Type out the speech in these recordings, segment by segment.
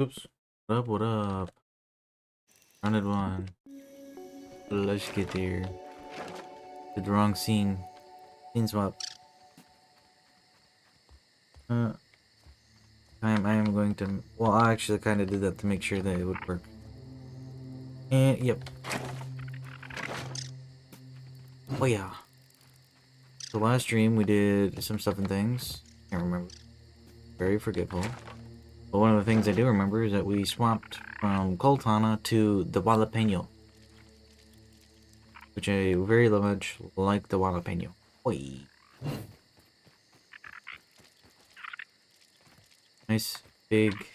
Oops. What up? What up? Rounded one. Let's get there. Did the wrong scene. Scene swap. Uh, I am going to. Well, I actually kind of did that to make sure that it would work. And yep. Oh yeah. The last stream we did some stuff and things. Can't remember. Very forgetful. But one of the things I do remember is that we swapped from Coltana to the Jalapeno, which I very much like the Jalapeno. Oi. Nice, big,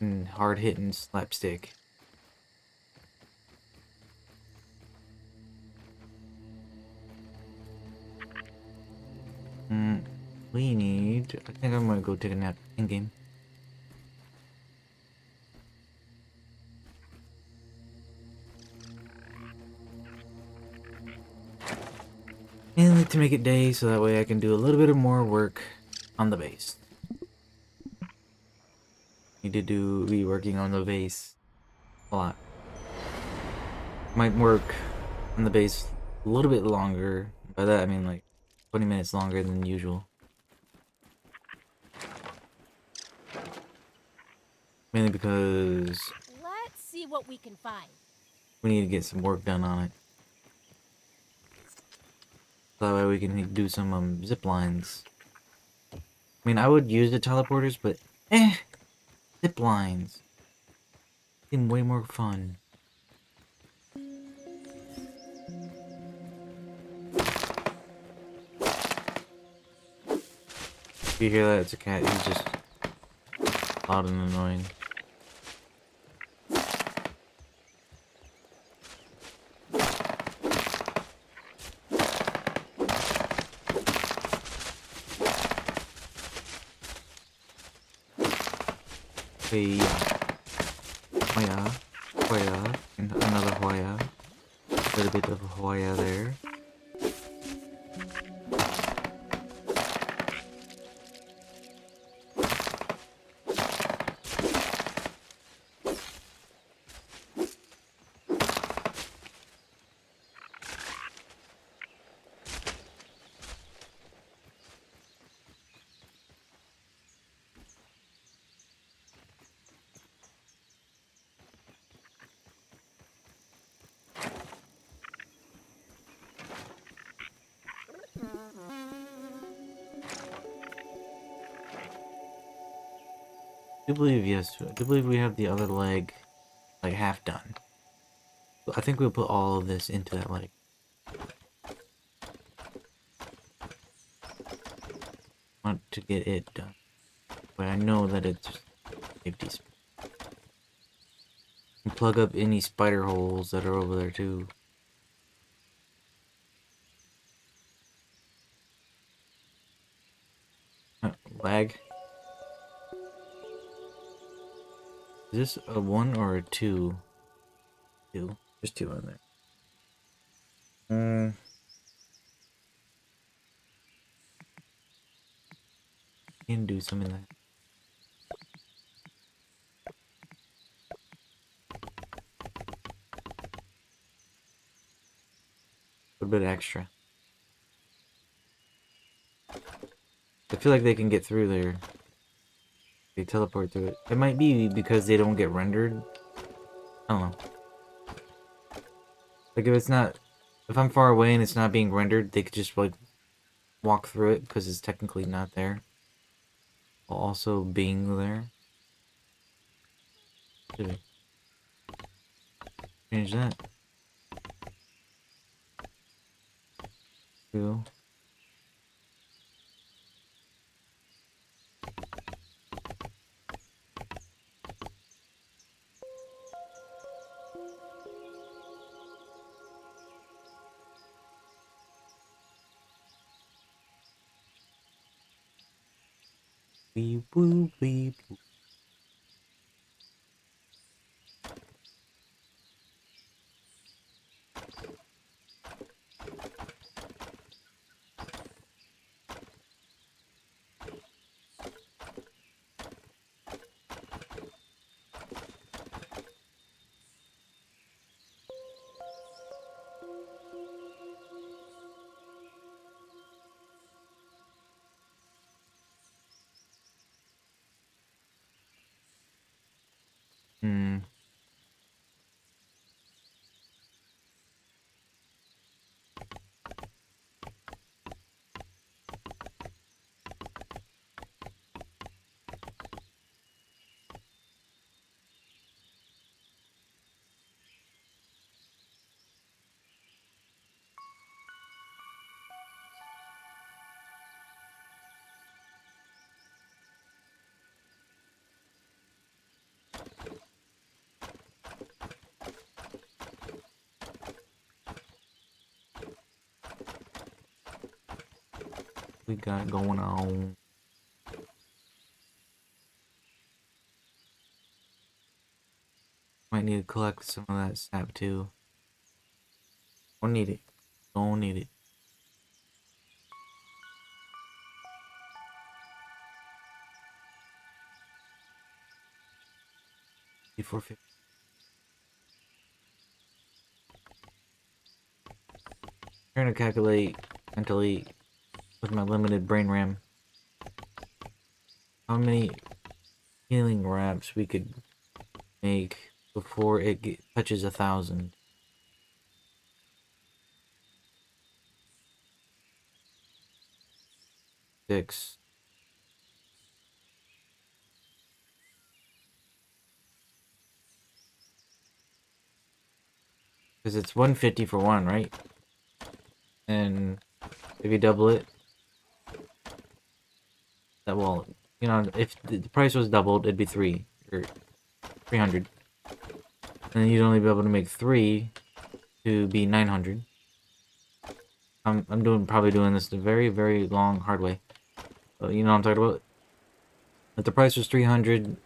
and hard-hitting slapstick. We need. I think I'm gonna go take a nap in game. And like to make it day so that way I can do a little bit of more work on the base. Need to be working on the base a lot. Might work on the base a little bit longer. By that I mean like 20 minutes longer than usual. Mainly because Let's see what we can find. we need to get some work done on it. So that way we can do some zip lines. I mean, I would use the teleporters, but zip lines seem way more fun. If you hear that, it's a cat. He's just loud and annoying. Hey, Hoya, Hoya, and another Hoya. A little bit of Hoya there. I do believe, yes, I do believe we have the other leg, like, half done. I think we'll put all of this into that leg. Want to get it done. But I know that it's safety. And plug up any spider holes that are over there, too. Lag? Is this a 1 or a 2? 2. There's 2 on there. Can do some of that. A bit extra. I feel like they can get through there. They teleport through it. It might be because they don't get rendered. I don't know. Like if I'm far away and it's not being rendered, they could just like walk through it because it's technically not there. While also being there. Should we change that? Cool. Beep boop beep boop. we got going on? Might need to collect some of that sap too. Don't need it. Don't need it. Before 50. Trying to calculate mentally with my limited brain RAM how many healing wraps we could make before it touches 1,000. Six. Because it's 150 for one, right? And if you double it, that will, you know, if the price was doubled, it'd be 3 or 300. And then you'd only be able to make 3 to be 900. I'm probably doing this the very, very long, hard way. But you know what I'm talking about? If the price was 300,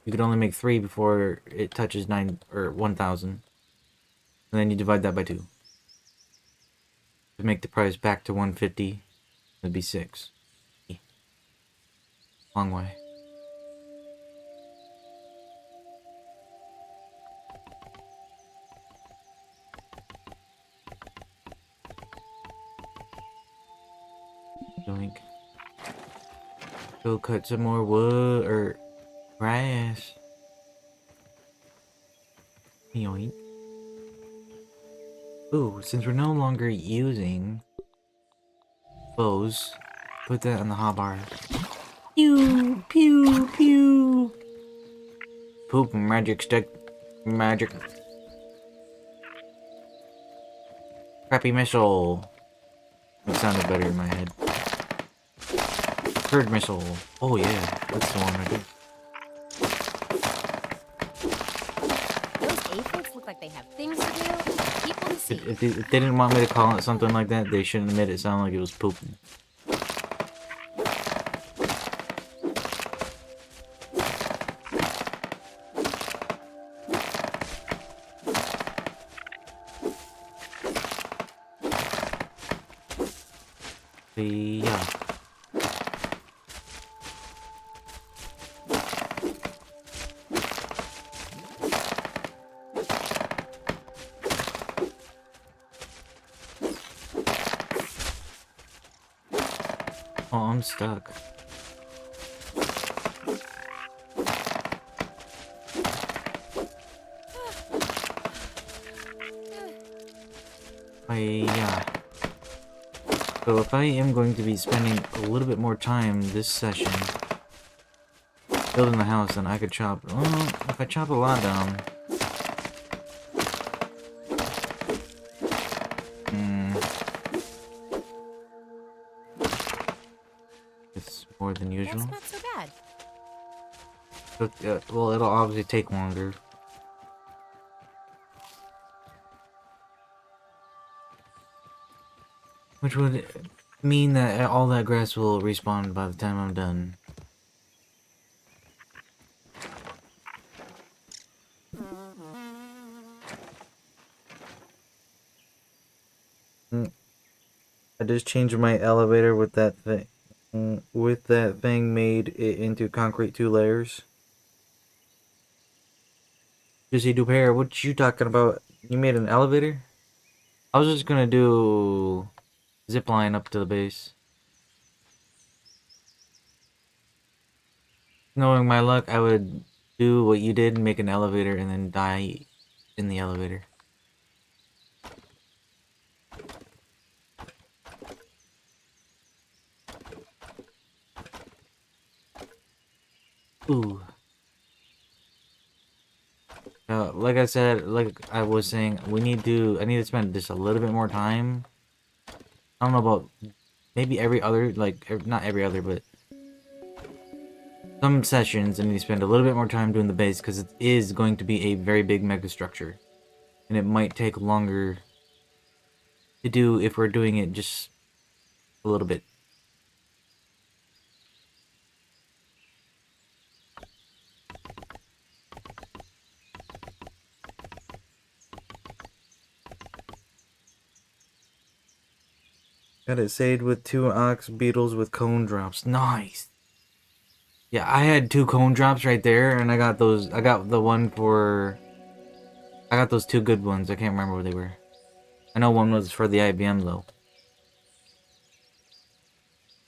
you could only make 3 before it touches 9 or 1,000. And then you divide that by 2. To make the price back to 150, it'd be 6. Long way. Doink. Go cut some more wood or grass. Yoink. Ooh, since we're no longer using bows, put that on the hotbar. Pew, pew, pew. Poop magic stick. Magic. Crappy missile. It sounded better in my head. Third missile. Oh yeah, that's the one I did. Those aphids look like they have things to do and people to see. If they didn't want me to call it something like that, they shouldn't have made it sound like it was pooping. Yeah. Oh, I'm stuck. Yeah. So if I am going to be spending a little bit more time this session building the house, then I could chop. Well, if I chop a lot down, it's more than usual. That's not so bad. But, well, it'll obviously take longer. Which would mean that all that grass will respawn by the time I'm done. I just changed my elevator with that thing. With that thing, made it into concrete 2 layers. Jesse Dupair, what you talking about? You made an elevator? I was just gonna do zip line up to the base. Knowing my luck, I would do what you did and make an elevator and then die in the elevator. Ooh. Like I said, like I was saying, I need to spend just a little bit more time. I don't know about maybe every other, not every other, but some sessions I need to spend a little bit more time doing the base because it is going to be a very big mega structure. And it might take longer to do if we're doing it just a little bit. Got it saved with 2 ox beetles with cone drops. Nice. Yeah, I had 2 cone drops right there, and I got those. I got the one for. I got those 2 good ones. I can't remember what they were. I know one was for the IBM though.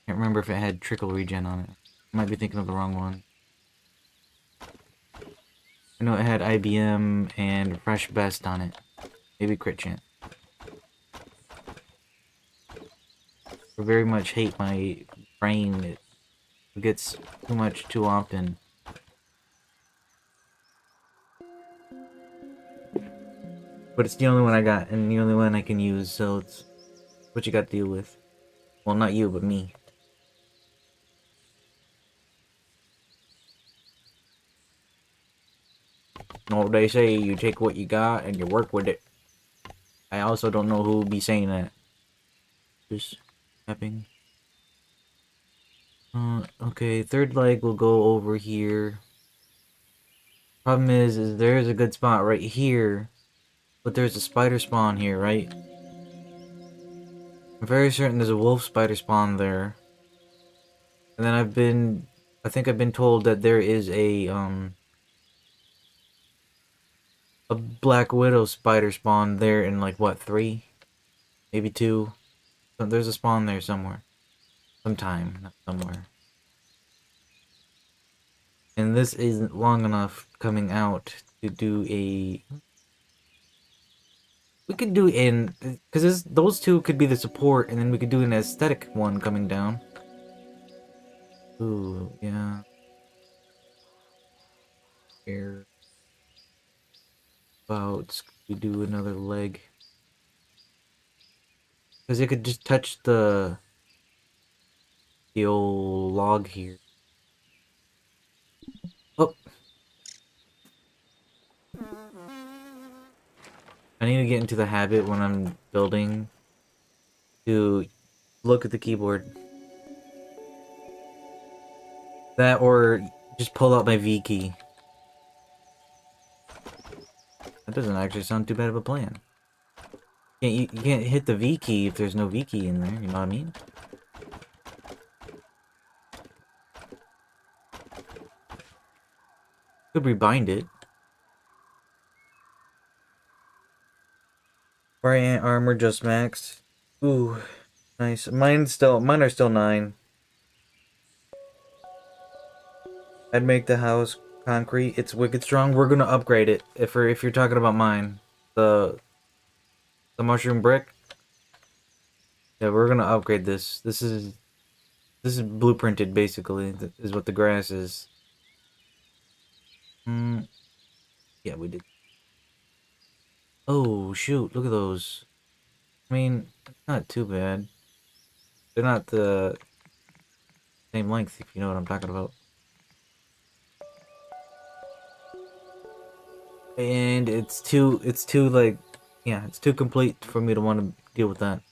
Can't remember if it had trickle regen on it. I might be thinking of the wrong one. I know it had IBM and fresh best on it. Maybe crit chance. I very much hate my brain. It gets too much too often. But it's the only one I got, and the only one I can use, so it's what you got to deal with. Well, not you, but me. You know what they say, you take what you got and you work with it. I also don't know who would be saying that. Just tapping. Okay, third leg will go over here. Problem is there's a good spot right here, but there's a spider spawn here, right? I'm very certain there's a wolf spider spawn there. And then I think I've been told that there is a black widow spider spawn there in like what, 3? Maybe 2? So there's a spawn there somewhere. Sometime, not somewhere. And this isn't long enough coming out to do a... We could do in... Because those 2 could be the support, and then we could do an aesthetic one coming down. Ooh, yeah. Here. About... We do another leg. Because it could just touch the old log here. Oh! I need to get into the habit when I'm building to look at the keyboard. That or just pull out my V key. That doesn't actually sound too bad of a plan. You can't hit the V key if there's no V key in there, you know what I mean? Could rebind it. Variant armor just maxed. Ooh, nice. Mine are still 9. I'd make the house concrete. It's wicked strong. We're gonna upgrade it. If you're talking about mine, the mushroom brick. Yeah, we're gonna upgrade this. This is blueprinted basically. Is what the grass is. Yeah, we did. Oh shoot! Look at those. I mean, not too bad. They're not the same length, if you know what I'm talking about. And it's too like, yeah, it's too complete for me to want to deal with that.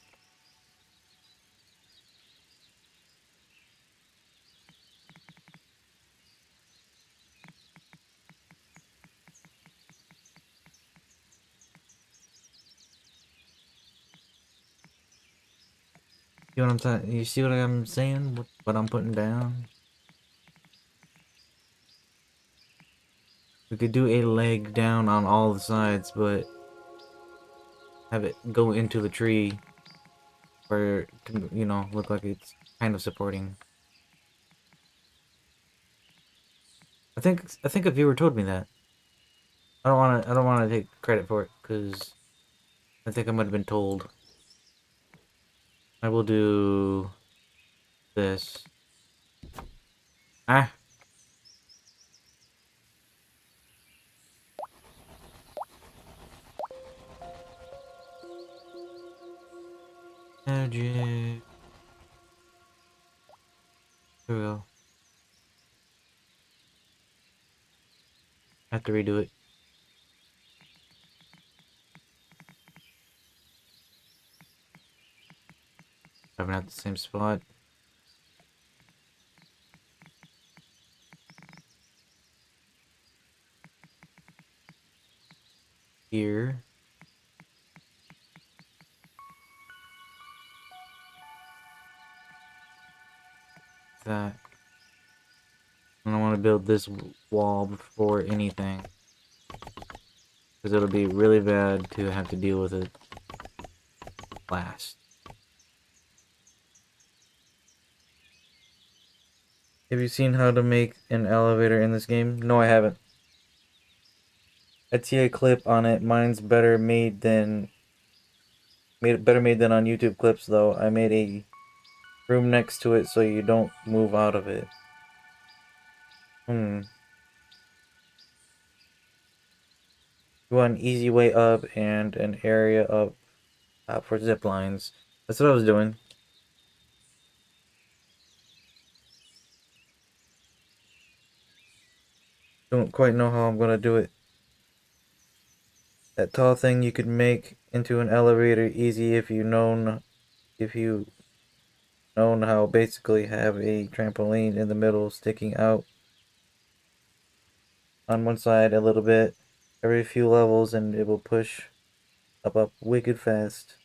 You know what I'm saying? You see what I'm saying? What I'm putting down? We could do a leg down on all the sides, but have it go into the tree where it can, you know, look like it's kind of supporting. I think a viewer told me that. I don't wanna take credit for it, because I think I might have been told. I will do this. Ah! Magic. Here we go. I have to redo it. Having at the same spot. Here. that. And I want to build this wall before anything. Because it'll be really bad to have to deal with it last. Have you seen how to make an elevator in this game? No, I haven't. I see a clip on it. Mine's better made than better made than on YouTube clips though. I made a room next to it so you don't move out of it. You want an easy way up and an area up for zip lines. That's what I was doing. Don't quite know how I'm gonna do it. That tall thing you could make into an elevator easy if you known how basically have a trampoline in the middle sticking out on one side a little bit every few levels and it will push up wicked fast.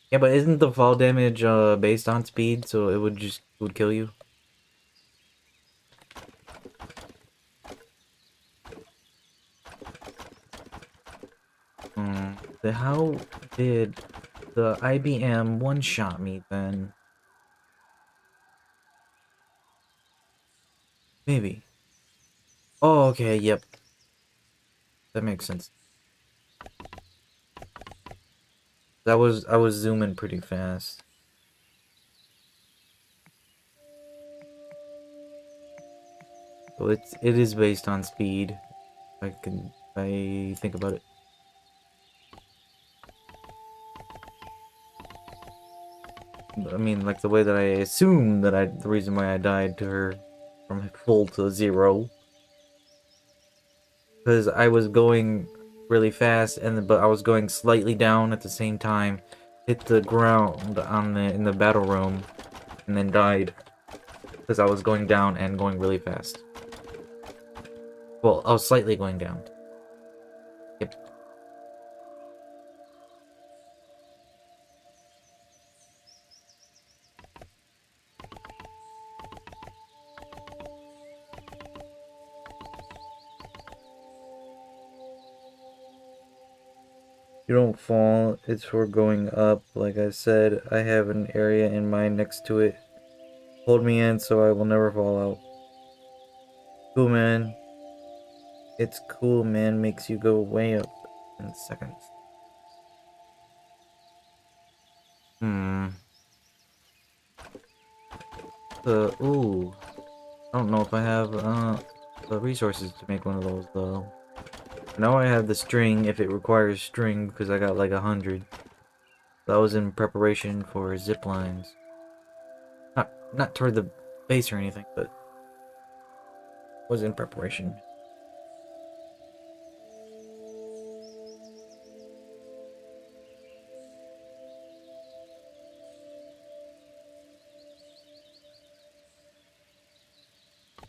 Yeah, but isn't the fall damage based on speed, so it would kill you? How did the IBM one-shot me then? Maybe. Oh, okay, yep. That makes sense. I was zooming pretty fast. So it is based on speed. I think about it. I mean, like the way that I assume that the reason why I died to her from full to 0. Because I was going really fast, but I was going slightly down at the same time, hit the ground in the battle room, and then died. Because I was going down and going really fast. Well, I was slightly going down. Yep. You don't fall, it's for going up. Like I said, I have an area in mind next to it. Hold me in so I will never fall out. Cool, man. It's cool, man. Makes you go way up in seconds. Ooh. I don't know if I have, the resources to make one of those, though. Now I have the string, if it requires string, because I got like 100. That was in preparation for zip lines. Not toward the base or anything, but was in preparation.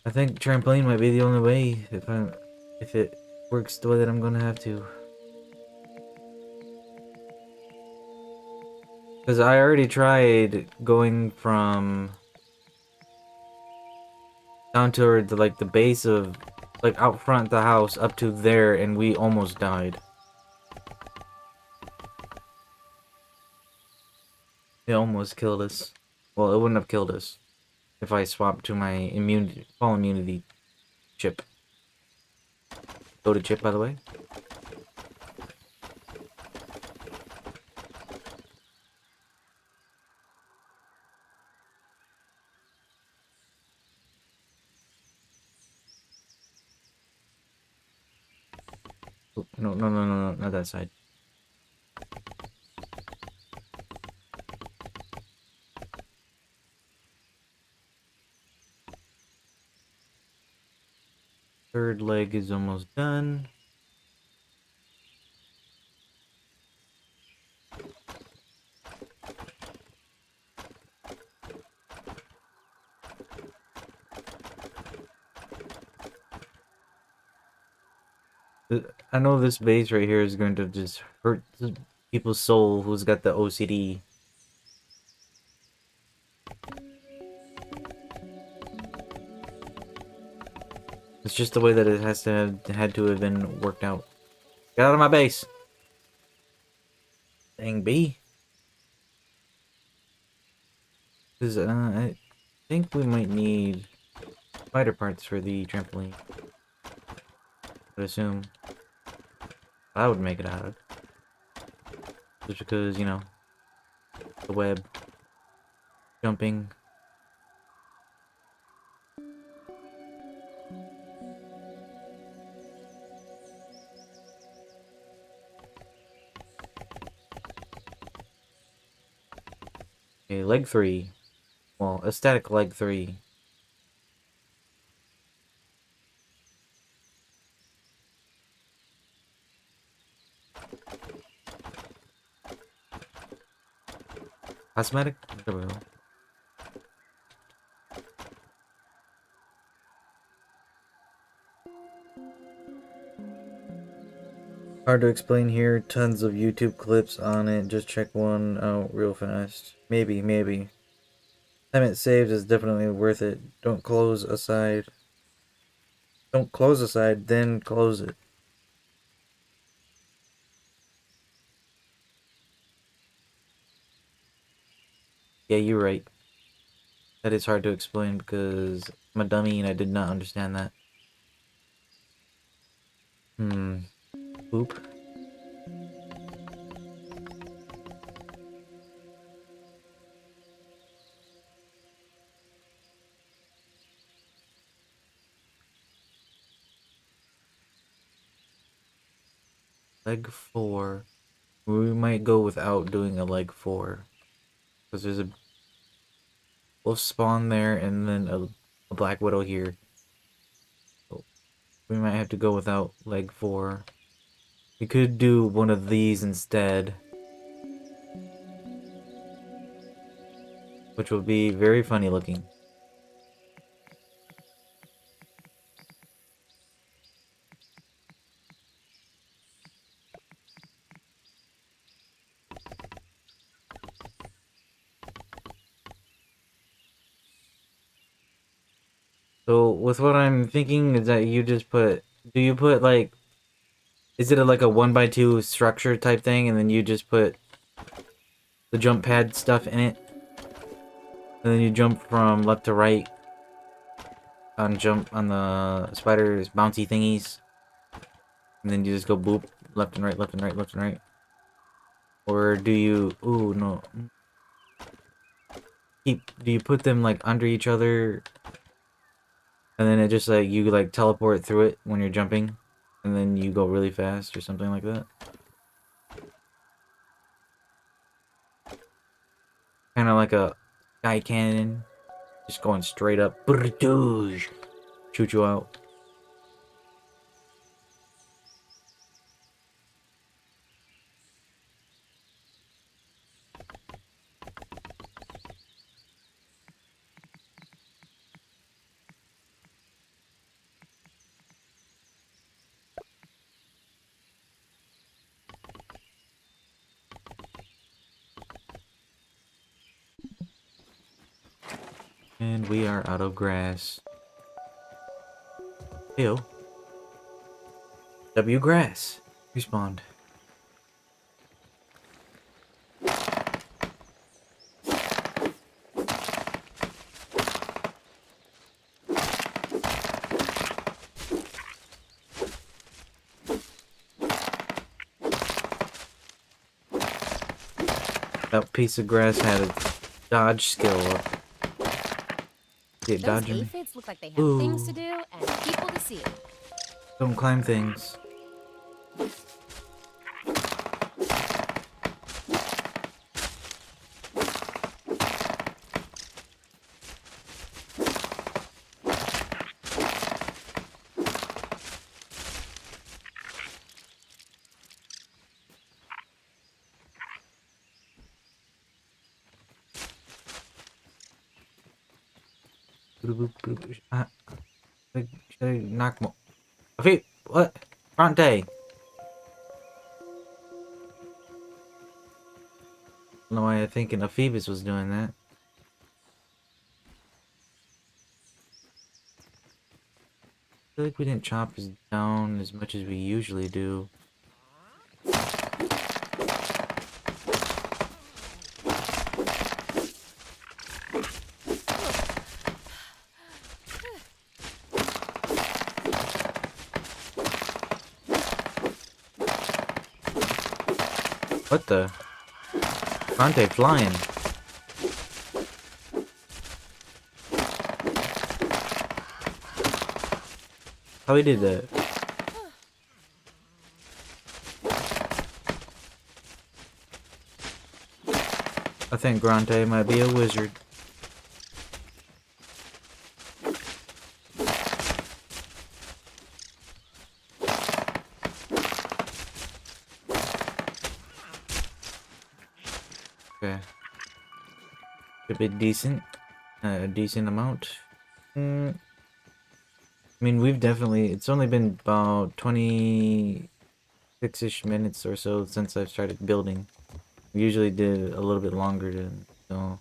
I think trampoline might be the only way if it works the way that I'm gonna have to. Because I already tried going from down toward the base of like out front the house up to there and we almost died. It almost killed us. Well, it wouldn't have killed us if I swapped to my fall immunity chip. Go to chip, by the way. Oh, no, no, no, no, no, not that side. Third leg is almost done. I know this base right here is going to just hurt people's soul who's got the OCD. It's just the way that it had to have been worked out. Get out of my base. Dang B. Because I think we might need spider parts for the trampoline. I would assume I would make it out of. Just because, you know, the web, jumping. Okay, leg 3. Well, a static leg 3. Cosmetic? There we go. Hard to explain here. Tons of YouTube clips on it. Just check one out real fast. Maybe, maybe. Time it saves is definitely worth it. Don't close aside. Don't close aside, then close it. Yeah, you're right. That is hard to explain because I'm a dummy and I did not understand that. Boop. Leg 4. We might go without doing a leg 4. Because there's a wolf spawn there and then a black widow here. So we might have to go without leg 4. We could do one of these instead. Which will be very funny looking. So with what I'm thinking is that you just put, do you put like, is it like a 1x2 structure type thing and then you just put the jump pad stuff in it? And then you jump from left to right on jump on the spider's bouncy thingies. And then you just go boop, left and right, left and right, left and right. Or do you, ooh, no. Do you put them like under each other? And then it just like, you like teleport through it when you're jumping? And then you go really fast or something like that? Kind of like a sky cannon. Just going straight up. Shoot you out. And we are out of grass. Ew. W grass. Respawned. That piece of grass had a dodge skill up. Get Those dodging me. aphids look like they have things to do and people to see. Don't climb things. Should I knock more? Okay, what? Fronte. I don't know why I'm thinking Phoebus was doing that. feel like we didn't chop this down as much as we usually do. What the? Bronte flying. How he did that? I think Bronte might be a wizard. Okay. Should be decent. A decent amount. I mean, we've definitely... It's only been about 26-ish minutes or so since I've started building. We usually did a little bit longer than... So...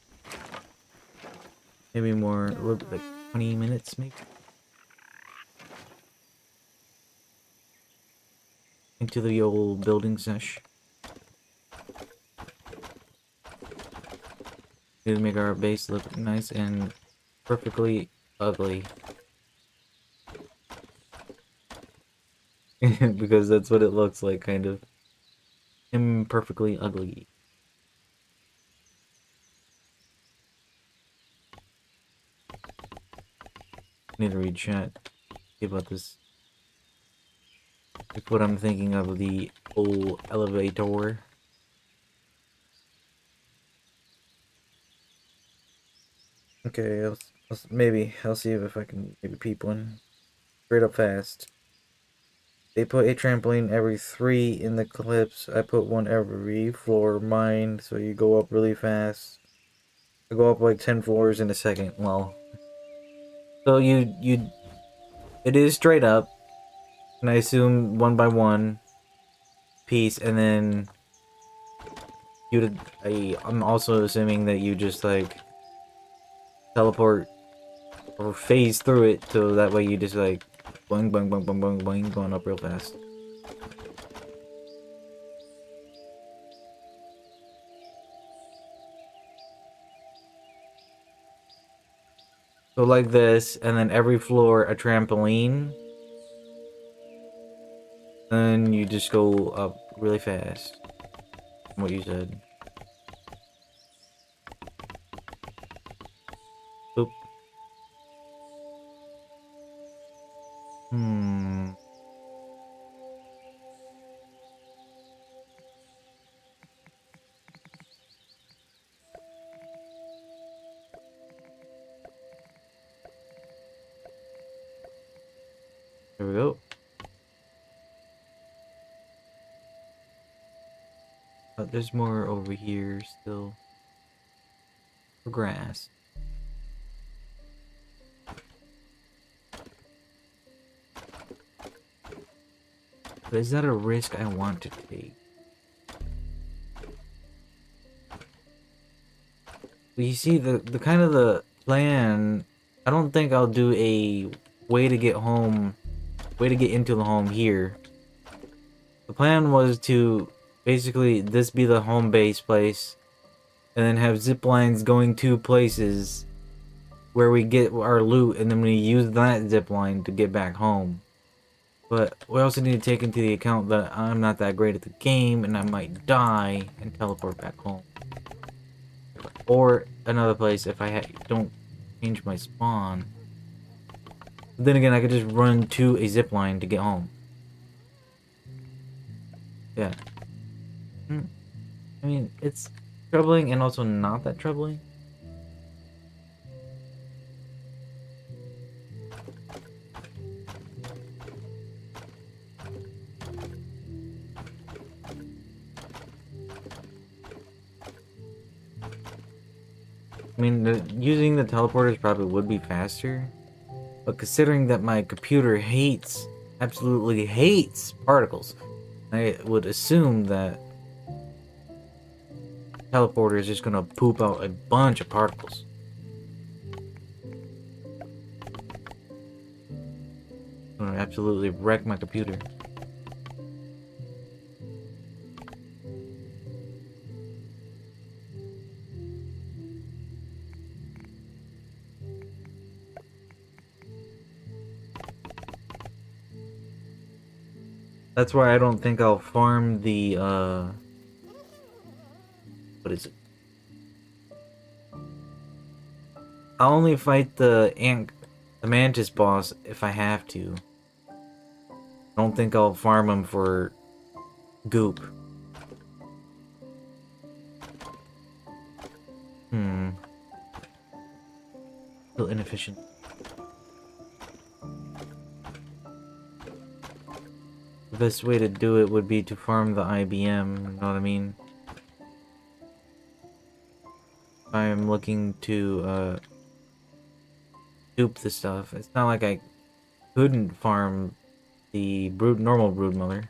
Maybe more... A little bit like 20 minutes, maybe? Into the old building sesh. To make our base look nice and perfectly ugly. Because that's what it looks like, kind of. Imperfectly ugly. Need to read chat. See about this. Like what I'm thinking of the old elevator. Okay, maybe I'll see if I can maybe peep one. Straight up fast. They put a trampoline every 3 in the clips. I put one every floor. Mine, so you go up really fast. I go up like 10 floors in a second. Well, so it is straight up, and I assume 1 by 1 piece, and then I'm also assuming that you just like teleport or phase through it, so that way you just like boing boing boing boing boing boing going up real fast. So like this, and then every floor a trampoline. Then you just go up really fast. What you said. Oop. There we go. There's more over here still. For grass. But is that a risk I want to take? Well, you see, the kind of the plan, I don't think I'll do a way to get into the home here. The plan was to basically this be the home base place, and then have zip lines going to places where we get our loot, and then we use that zip line to get back home. But we also need to take into the account that I'm not that great at the game, and I might die and teleport back home. Or another place if I don't change my spawn. But then again, I could just run to a zip line to get home. Yeah. I mean, it's troubling and also not that troubling. I mean, using the teleporters probably would be faster, but considering that my computer absolutely hates particles, I would assume that teleporter is just gonna poop out a bunch of particles. absolutely wreck my computer. That's why I don't think I'll farm the, what is it? I'll only fight the mantis boss if I have to. I don't think I'll farm him for goop. A little inefficient. The best way to do it would be to farm the IBM, you know what I mean? I'm looking to, dupe the stuff. It's not like I couldn't farm the normal brood mother.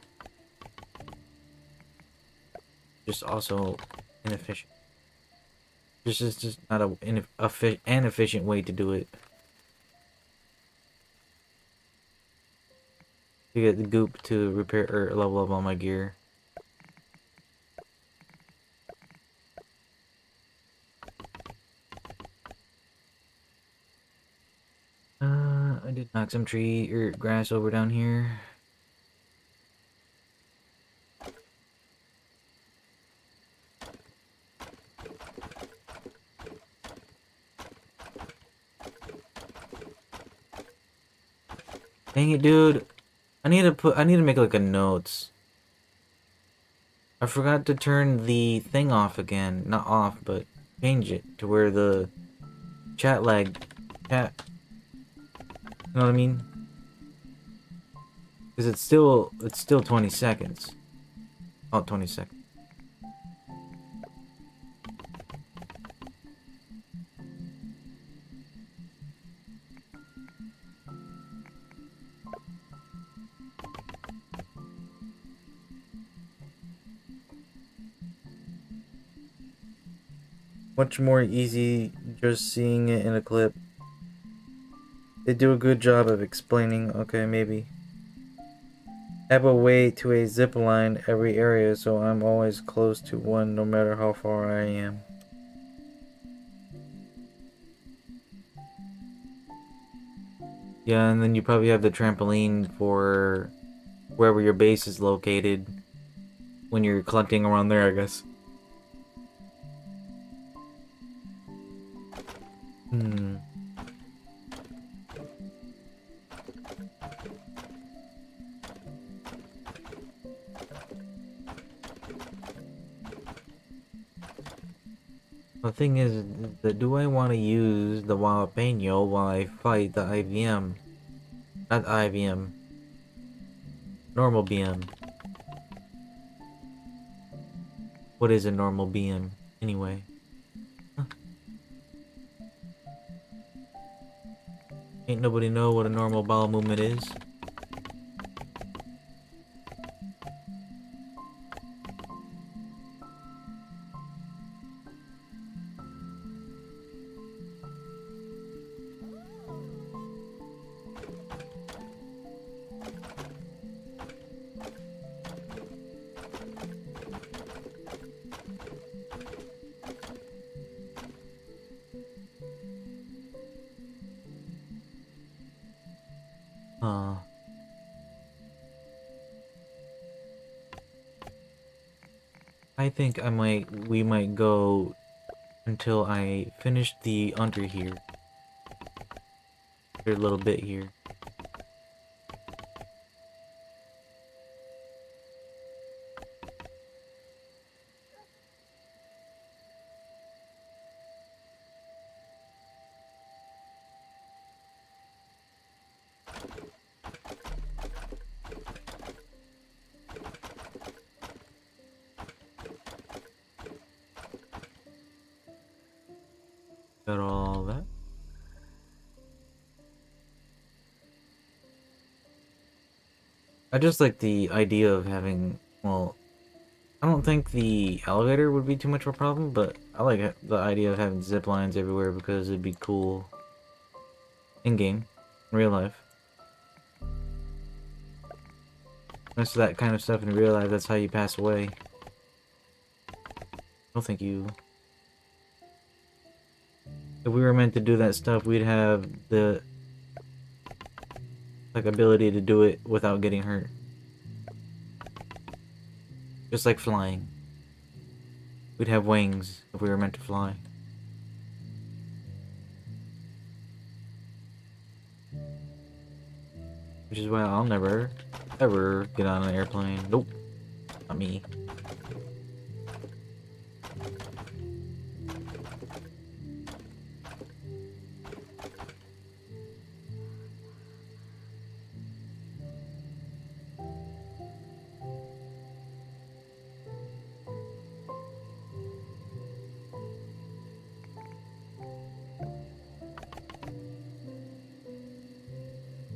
Just also inefficient. This is just not an efficient way to do it. To get the goop to repair or level up all my gear. I did knock some tree or grass over down here. Dang it, dude. I need to make like a notes. I forgot to turn the thing off again. Not off, but change it to where the chat. You know what I mean? Because it's still 20 seconds. Oh, 20 seconds. Much more easy just seeing it in a clip. They do a good job of explaining. Okay, maybe. Have a way to a zip line every area, so I'm always close to one no matter how far I am. Yeah, and then you probably have the trampoline for wherever your base is located when you're collecting around there, I guess. The thing is, that do I want to use the jalapeno while I fight the IVM? Not IVM. Normal BM. What is a normal BM, anyway? Huh. Ain't nobody know what a normal bowel movement is. I think we might go until I finish the under here. For a little bit here. Got all that. I just like the idea of having, well, I don't think the elevator would be too much of a problem, but I like the idea of having zip lines everywhere because it'd be cool in game, in real life. mess with that kind of stuff and realize that's how you pass away. No, thank you. If we were meant to do that stuff, we'd have the ability to do it without getting hurt. Just like flying. We'd have wings if we were meant to fly. Which is why I'll never, ever get on an airplane. Nope. Not me.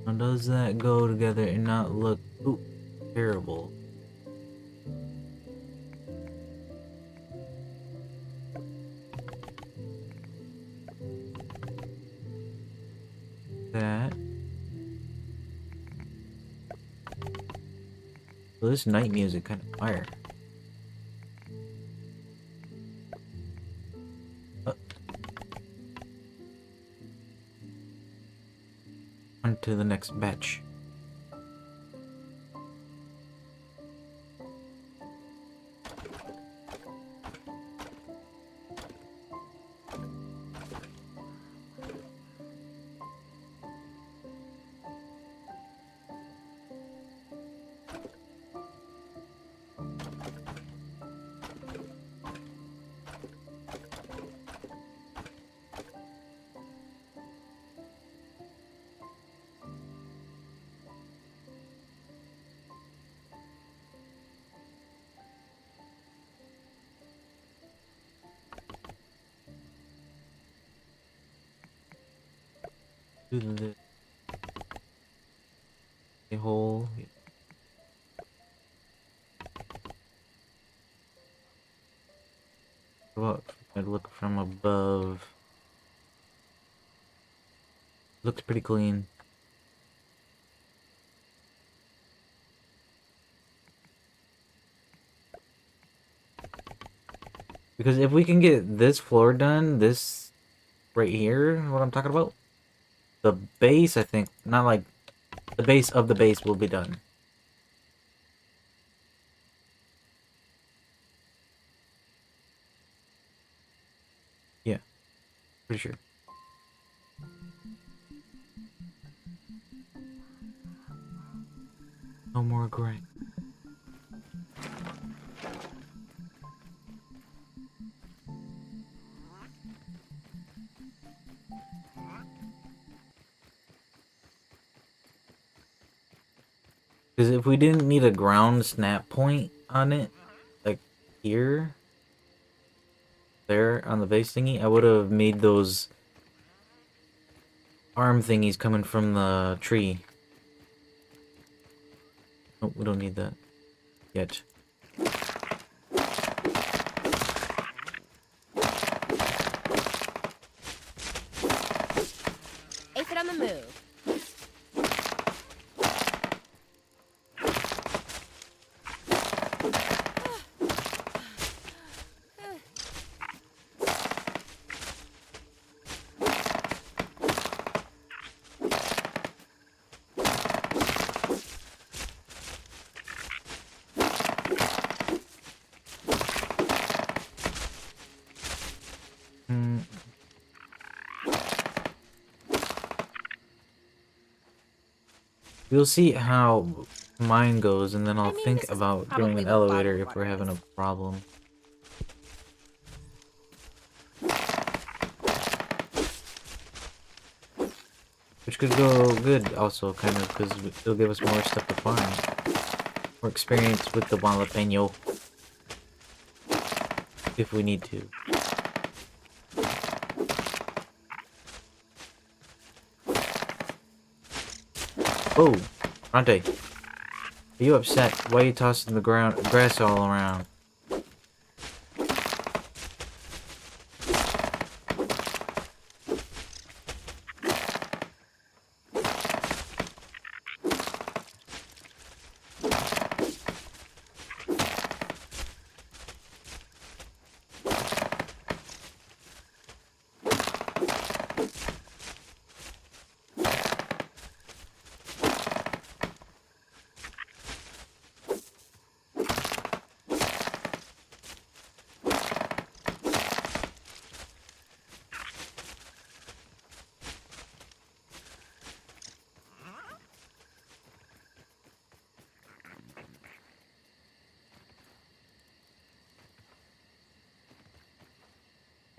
Now does that go together and not look terrible? That. Well, this night music kind of fire. On to the next batch. Do the hole. What if I look from above? Looks pretty clean. Because if we can get this floor done, this right here, what I'm talking about, the base, I think, not like the base of the base will be done. Yeah, pretty sure. No more gray. Because if we didn't need a ground snap point on it, like here, there on the base thingy, I would have made those arm thingies coming from the tree. Nope, we don't need that yet. Aphid on the move. We'll see how mine goes, and then I'll I mean, think this is about doing probably an the elevator bottom if we're having a problem. Which could go good also, kind of, because it'll give us more stuff to farm. More experience with the jalapeno. If we need to. Oh, Ronte. Are you upset? Why are you tossing the grass all around?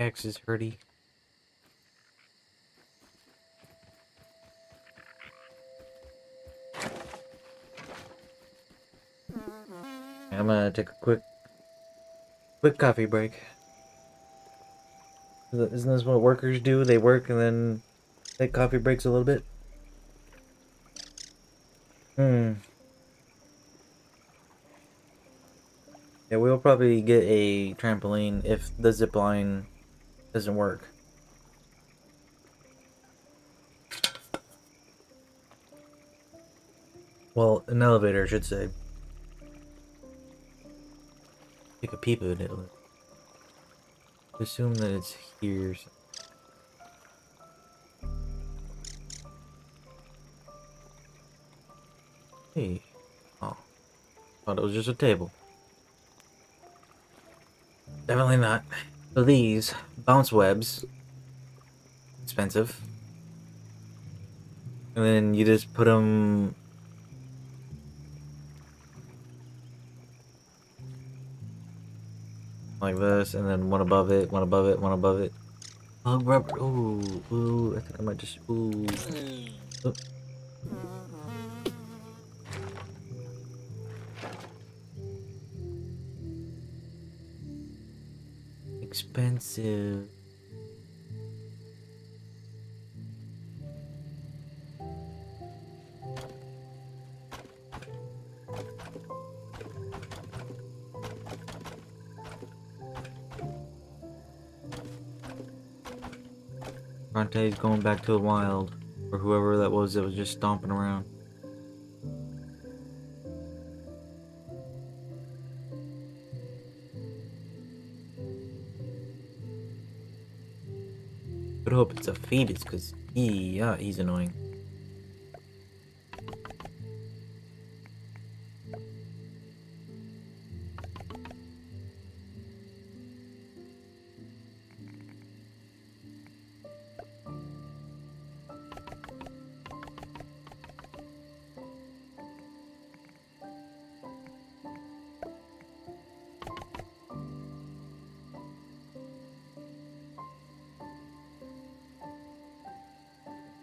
Axe is hurty. I'm gonna take a quick coffee break. Isn't this what workers do? They work and then take coffee breaks a little bit? Hmm. Yeah, we'll probably get a trampoline if the zip line doesn't work. Well, an elevator, I should say. Take a peep at it. Assume that it's here. Hey. Oh. Thought it was just a table. Definitely not. So these bounce webs, expensive. And then you just put them like this, and then one above it, one above it, one above it. Oh, rubber. Ooh, ooh. I think I might just. Ooh. Oh. Expensive. Bronte's going back to the wild. Or whoever that was just stomping around. But hope it's a fetus, because he's annoying.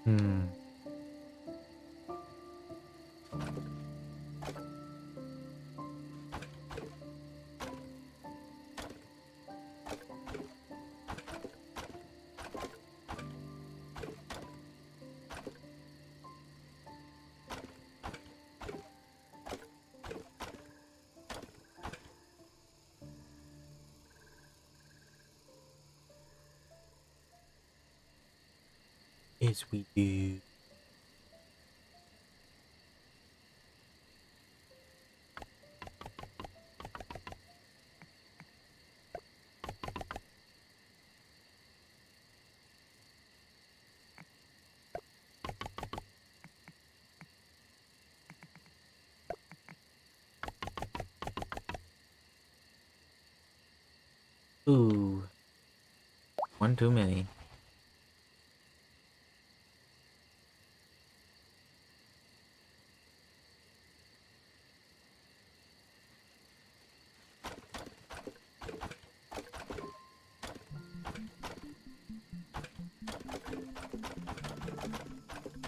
Hmm. Yes, we do. Ooh. One too many.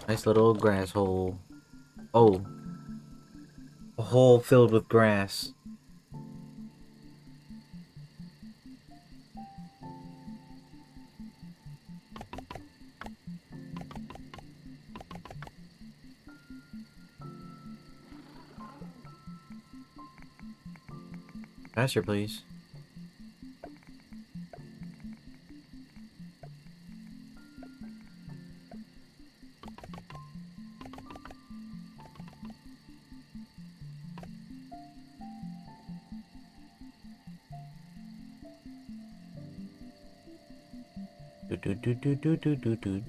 Nice little grass hole. Oh. A hole filled with grass. Faster, please. Do do do do do do do.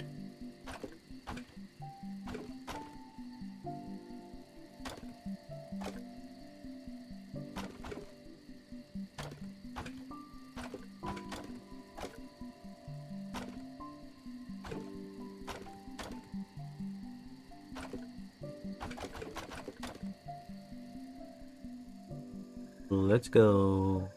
Let's go.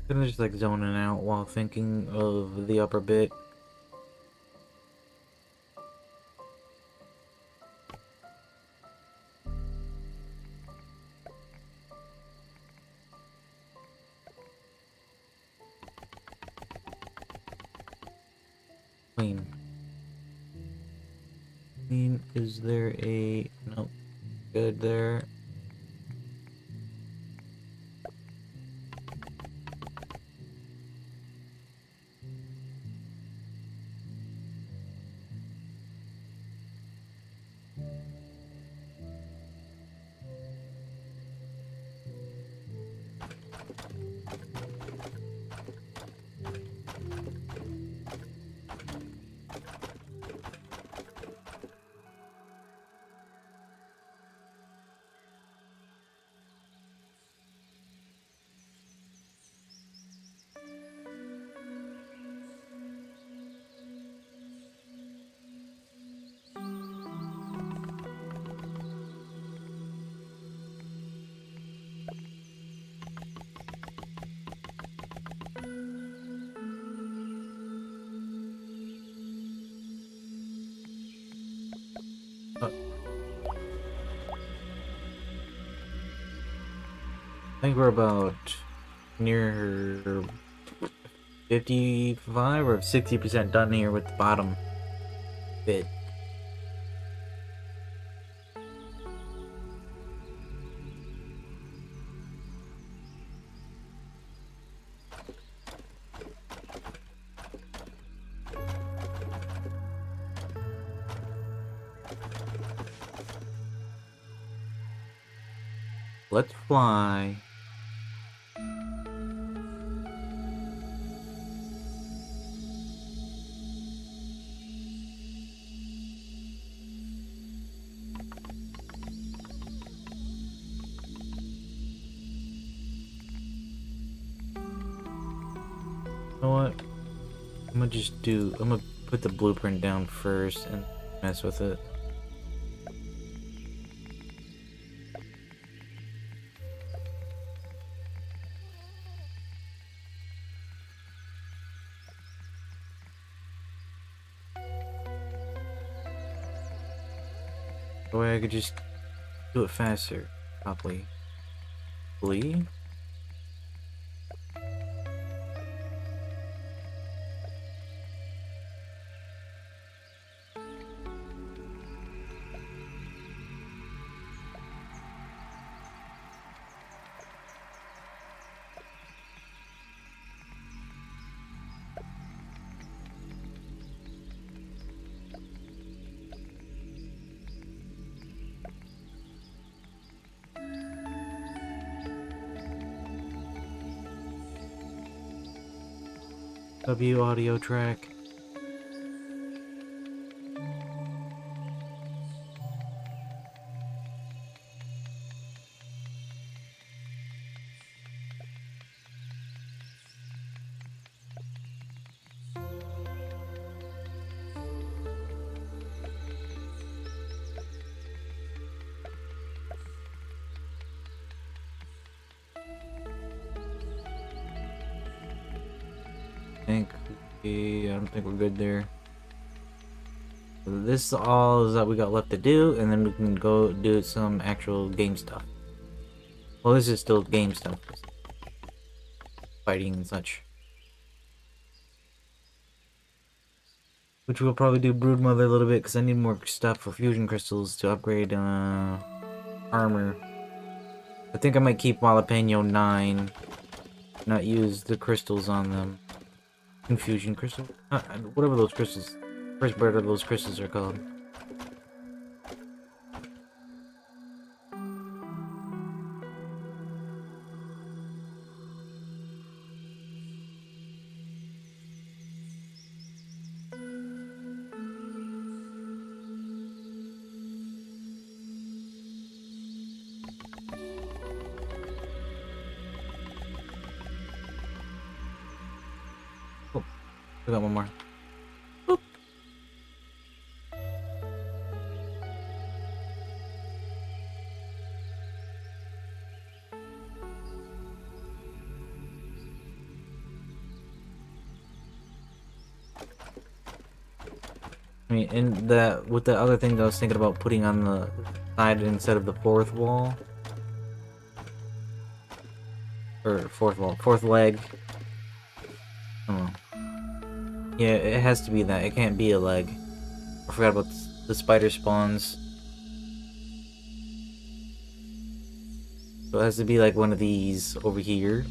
Kind of just like zoning out while thinking of the upper bit. Clean. Clean. Is there a... Nope. Good there. I think we're about near 55 or 60% done here with the bottom bit. Let's fly. You know what? I'm gonna put the blueprint down first and mess with it. The way I could just do it faster, probably. Lee? W audio track. I don't think we're good there. This is all that we got left to do, and then we can go do some actual game stuff. Well, this is still game stuff. Fighting and such. Which we'll probably do Broodmother a little bit, because I need more stuff for fusion crystals to upgrade armor. I think I might keep Jalapeno 9. Not use the crystals on them. Infusion crystal? Whatever those crystals. First bird of those crystals are called. Oh, I got one more. Boop. I mean, and that with the other thing that I was thinking about putting on the side instead of the fourth wall. Or fourth leg. I don't know. Yeah, it has to be that. It can't be a leg. I forgot about the spider spawns. So it has to be like one of these over here.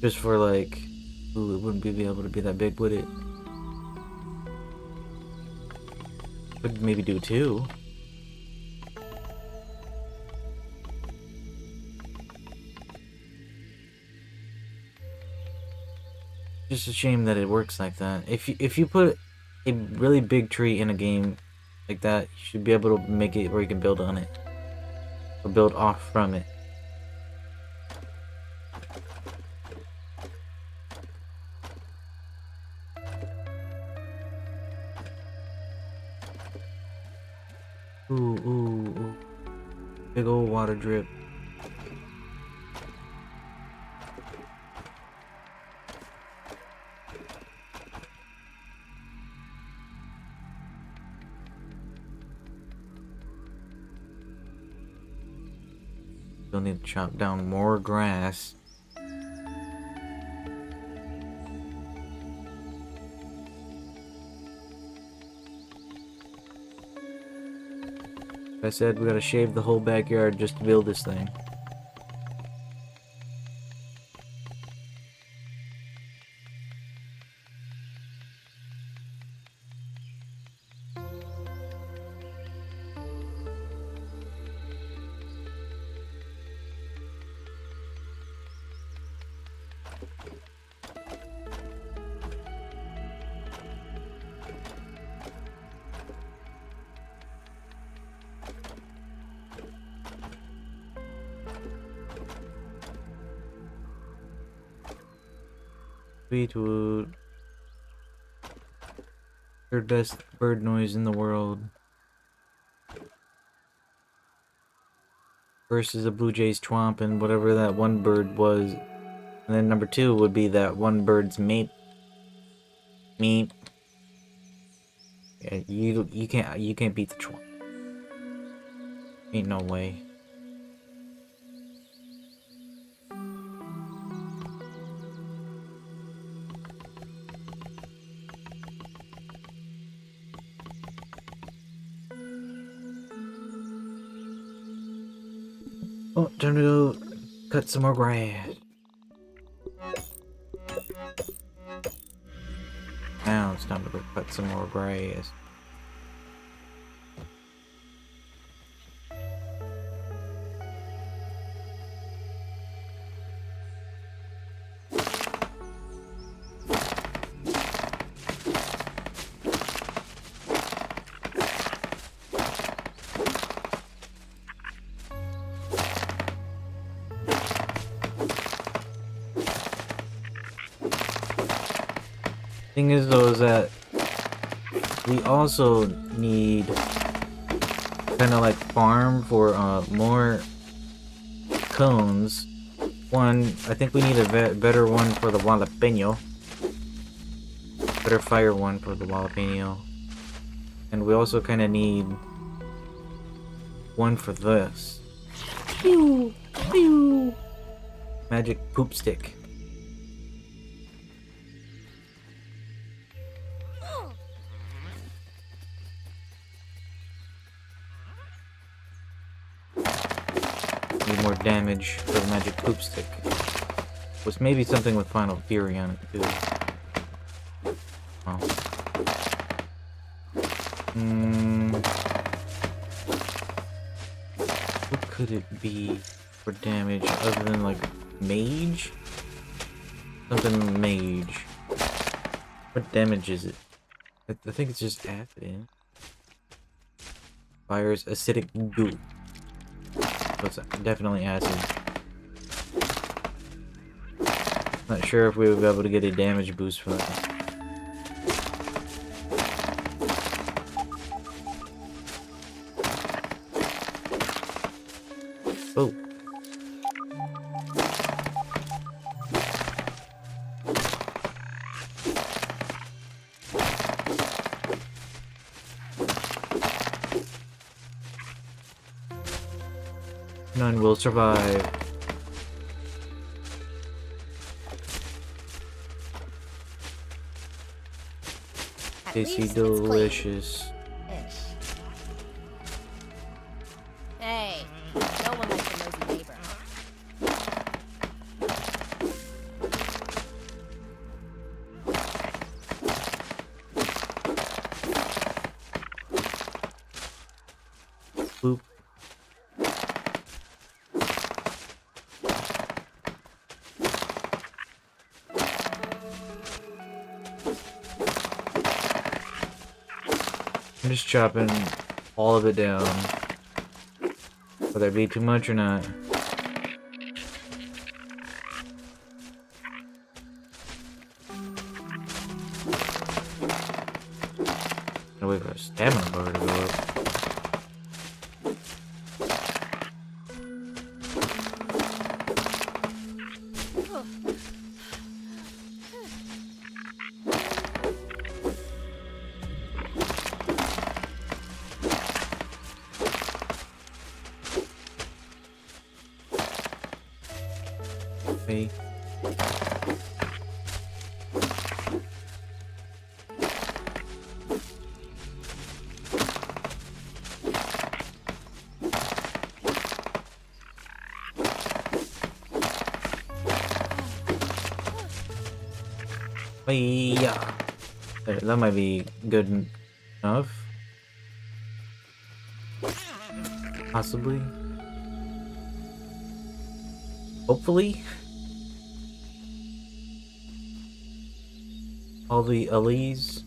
Just for like... Ooh, it wouldn't be able to be that big, would it? Could maybe do two. Just a shame that it works like that. If you put a really big tree in a game like that, you should be able to make it where you can build on it. Or build off from it. Ooh. Big old water drip. Still need to chop down more grass. Like I said, we gotta shave the whole backyard just to build this thing. Sweetwood. Third best bird noise in the world. First is a blue jay's twomp and whatever that one bird was. And then number 2 would be that one bird's mate. Meep. Yeah, you can't beat the twomp. Ain't no way. Oh, time to go cut some more grass. Now it's time to go cut some more grass. Thing is though is that we also need kind of like farm for more cones. One, I think we need a better one for the jalapeno. Better fire one for the jalapeno. And we also kind of need one for this. Pew! Pew! Magic poop stick. Need more damage for the magic poop stick. Was maybe something with Final Fury on it too. Oh. What could it be for damage other than like mage? Something mage. What damage is it? I think it's just acid in. Fires acidic goo. So it's definitely acid. Not sure if we would be able to get a damage boost for that. Oh. None will survive. At Tasty, least it's clean. delicious. Ish. Hey, no one likes a nosy neighbor. Boop. I'm just chopping all of it down. Whether it be too much or not. Gotta wait for a stamina bar to go up. Okay. Yeah. There, that might be good enough. Possibly. Hopefully. All the Ellies.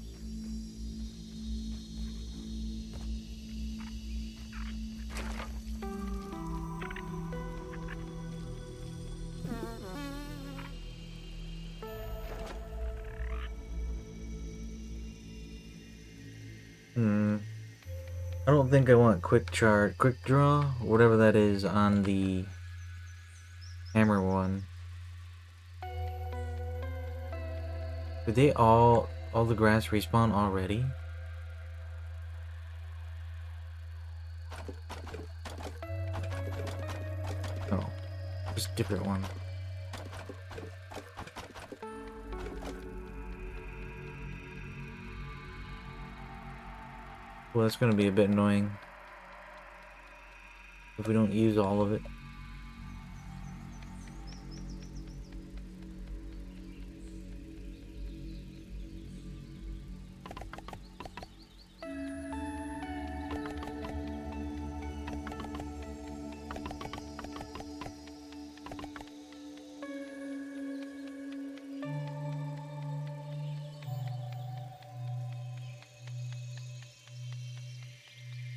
I don't think I want quick draw, whatever that is on the hammer one. Did they all the grass respawn already? No, just different one. Well, that's gonna be a bit annoying if we don't use all of it.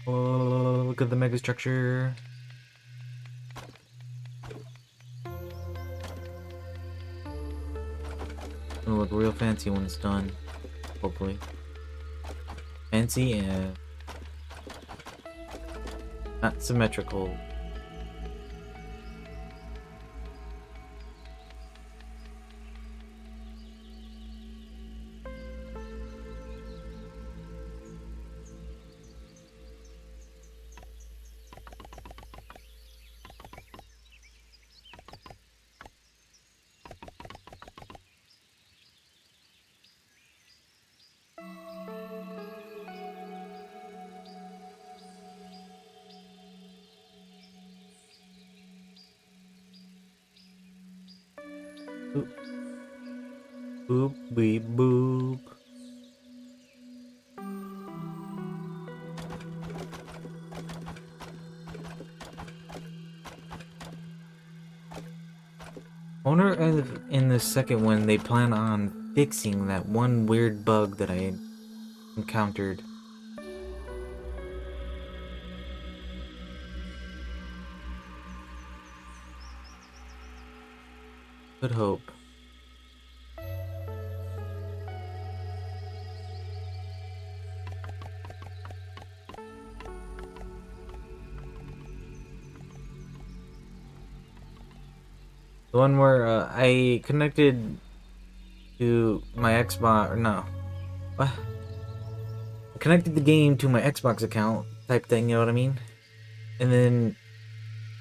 Oh, look at the mega structure. It'll look real fancy when it's done. Hopefully. Fancy and not symmetrical. Boop. Boop, beep, boop. I wonder if in the second one they plan on fixing that one weird bug that I encountered. Good hope. The one where I connected to my Xbox, or no. What? I connected the game to my Xbox account type thing, you know what I mean? And then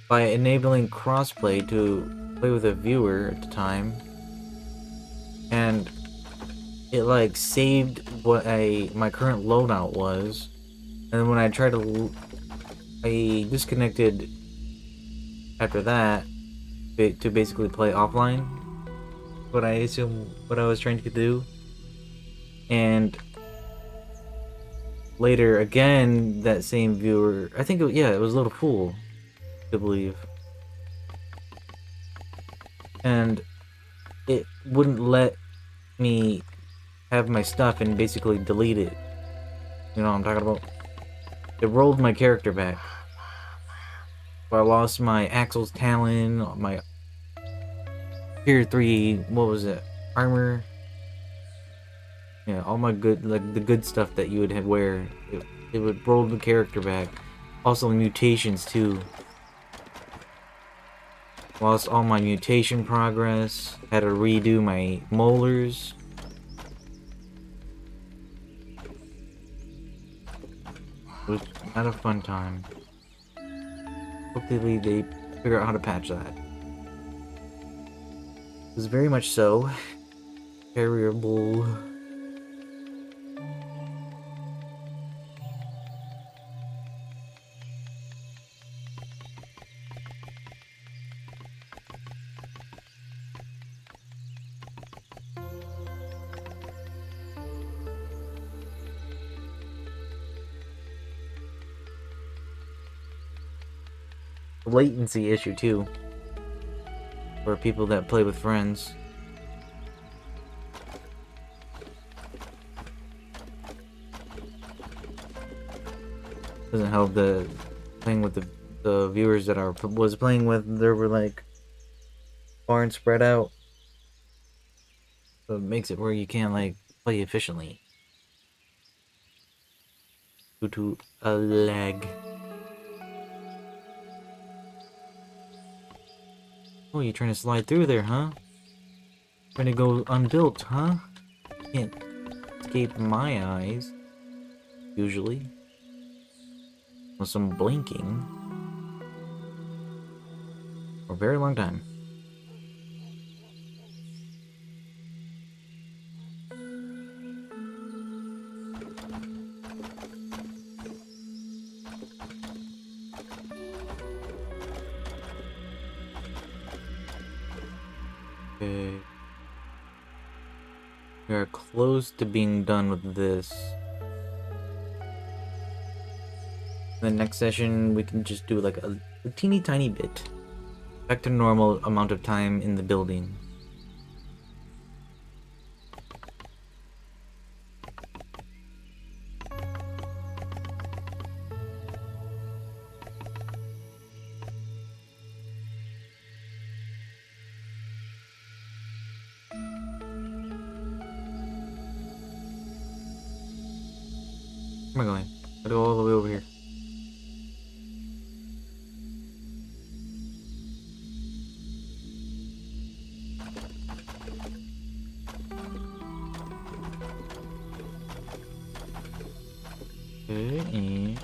by enabling crossplay to play with a viewer at the time, and it like saved what my current loadout was, and then when I tried to I disconnected after that to basically play offline, what I assume what I was trying to do, and later again that same viewer, I think yeah, it was Little Fool, I believe, and it wouldn't let me have my stuff and basically delete it. You know what I'm talking about? It rolled my character back. So I lost my Axel's Talon, my Tier 3, what was it? Armor. Yeah, all my good, like the good stuff that you would have wear. It would roll the character back. Also mutations too. Lost all my mutation progress. Had to redo my molars. It was not a fun time. Hopefully they figure out how to patch that. It was very much so. Carryable. Latency issue too. For people that play with friends. Doesn't help the playing with the viewers that I was playing with. They were like far and spread out, so it makes it where you can't like play efficiently due to a lag. Oh, you're trying to slide through there, huh? Trying to go unbuilt, huh? Can't escape my eyes usually. With some blinking for a very long time. Okay. We are close to being done with this. The next session, we can just do like a teeny tiny bit. Back to normal amount of time in the building. Where am I going? Gotta go all the way over here. Okay, and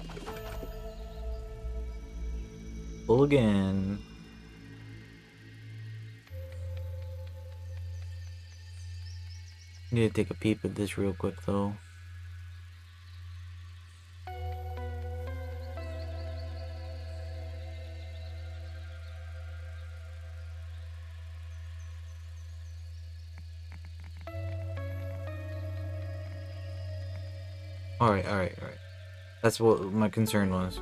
pull again. Need to take a peep at this real quick though. Alright, alright, alright. That's what my concern was.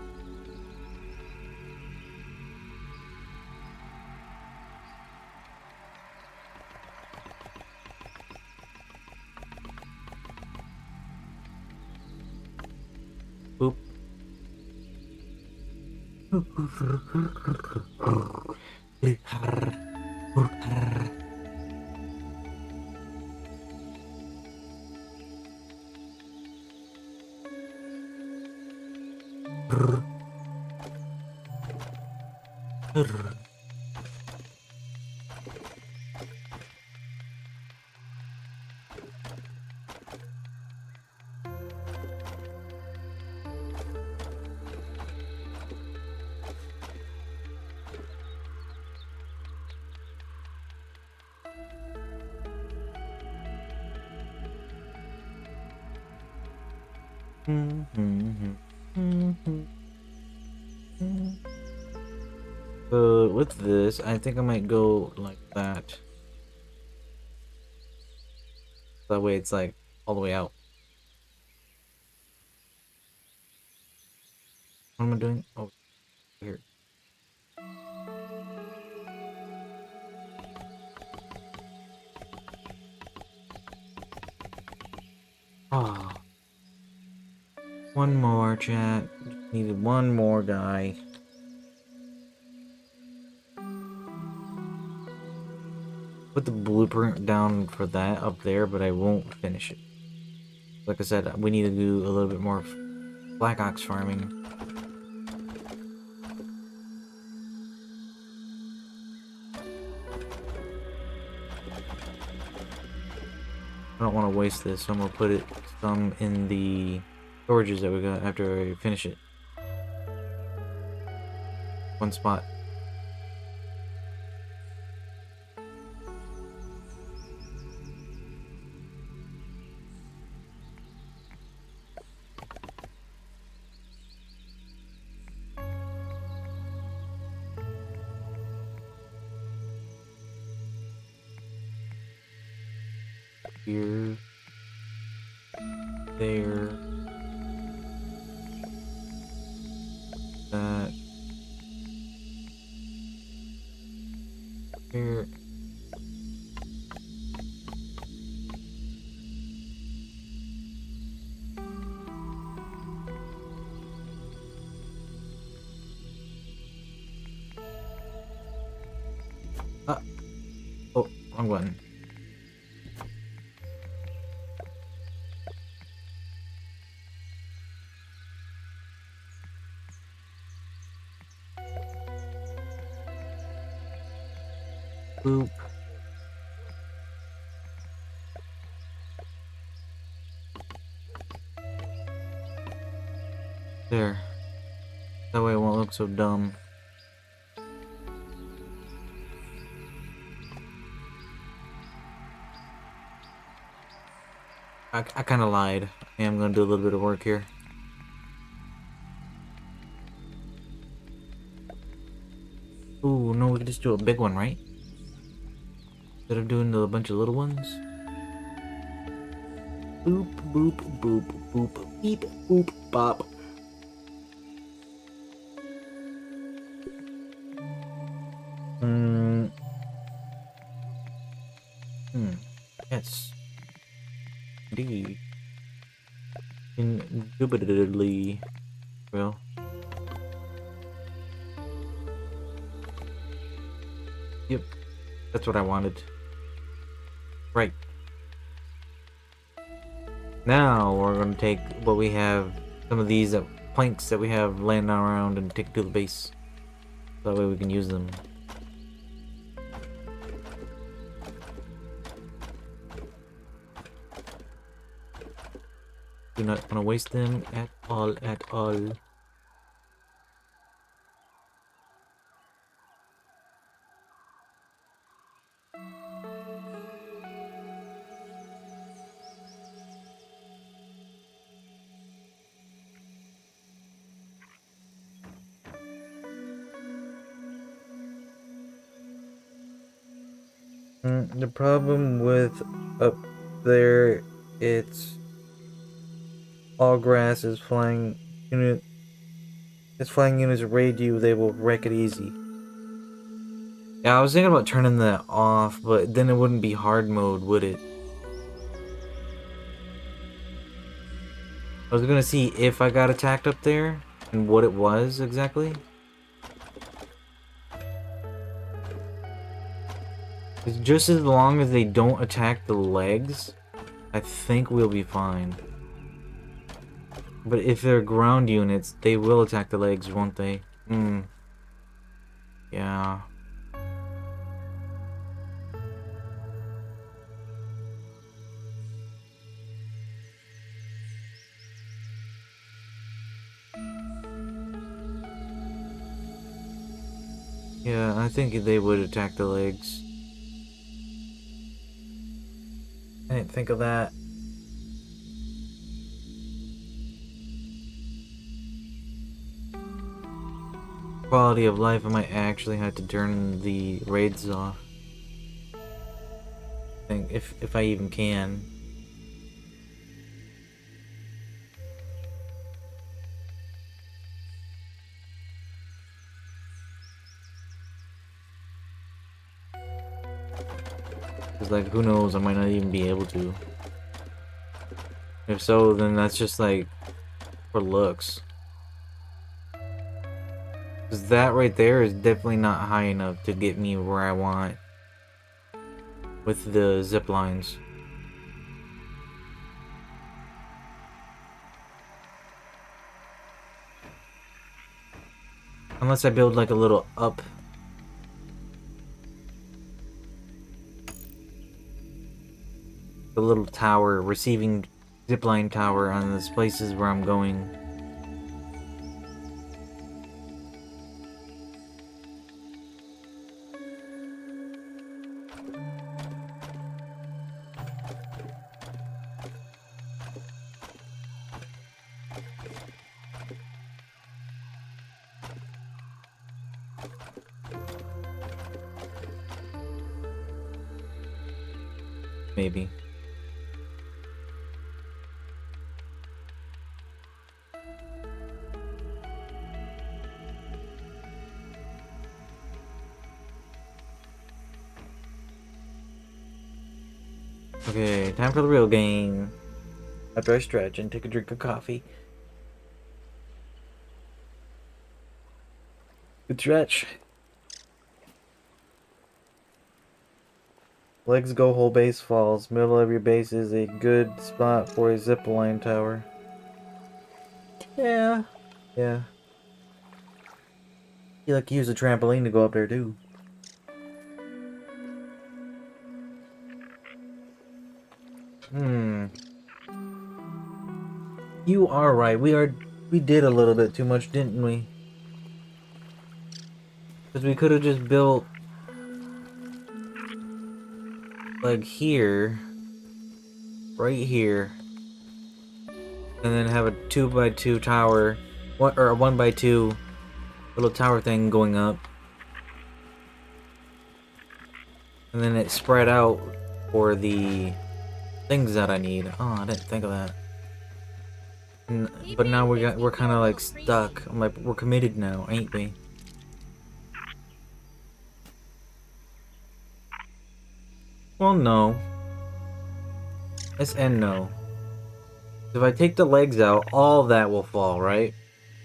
Boop. With this, I think I might go like that. That way it's like all the way out. What am I doing? Oh, here. Ah. One more, chat. Just needed one more guy. Put the blueprint down for that up there, but I won't finish it. Like I said, we need to do a little bit more black ox farming. I don't want to waste this, so I'm gonna put it some in the storages that we got after I finish it. One spot. Here, there, that, here. Ah, oh, wrong button. Boop. There. That way it won't look so dumb. I kind of lied. I am going to do a little bit of work here. Ooh, no, we can just do a big one, right? Instead of doing a bunch of little ones. Boop, boop, boop, boop, beep, boop, bop. Yes. Indeed. Indubitably. Well. Yep. That's what I wanted. Right. Now we're gonna take what we have some of these planks that we have laying around and take it to the base. That way we can use them. Do not want to waste them at all, at all. The problem with up there, it's all grass is flying unit. If flying units raid you, they will wreck it easy. Yeah, I was thinking about turning that off, but then it wouldn't be hard mode, would it? I was gonna see if I got attacked up there and what it was exactly. It's just as long as they don't attack the legs, I think we'll be fine. But if they're ground units, they will attack the legs, won't they? Yeah. Yeah, I think they would attack the legs. I didn't think of that. Quality of life, I might actually have to turn the raids off. I think if I even can. Cause like who knows, I might not even be able to. If so, then that's just like for looks. Cause that right there is definitely not high enough to get me where I want with the zip lines. Unless I build like a little up. A little tower, receiving zipline tower on those places where I'm going. Maybe. Okay, time for the real game. After I stretch and take a drink of coffee. Good stretch. Legs go, whole base falls. Middle of your base is a good spot for a zipline tower. Yeah. Yeah. You like to use a trampoline to go up there too. You are right. We did a little bit too much, didn't we? Because we could have just built like here, right here, and then have a 2x2 tower, or a 1x2 little tower thing going up, and then it spread out for the things that I need. Oh, I didn't think of that. But now we're kind of like stuck. I'm like, we're committed now, ain't we? Well, no. Yes and no. If I take the legs out, all that will fall, right?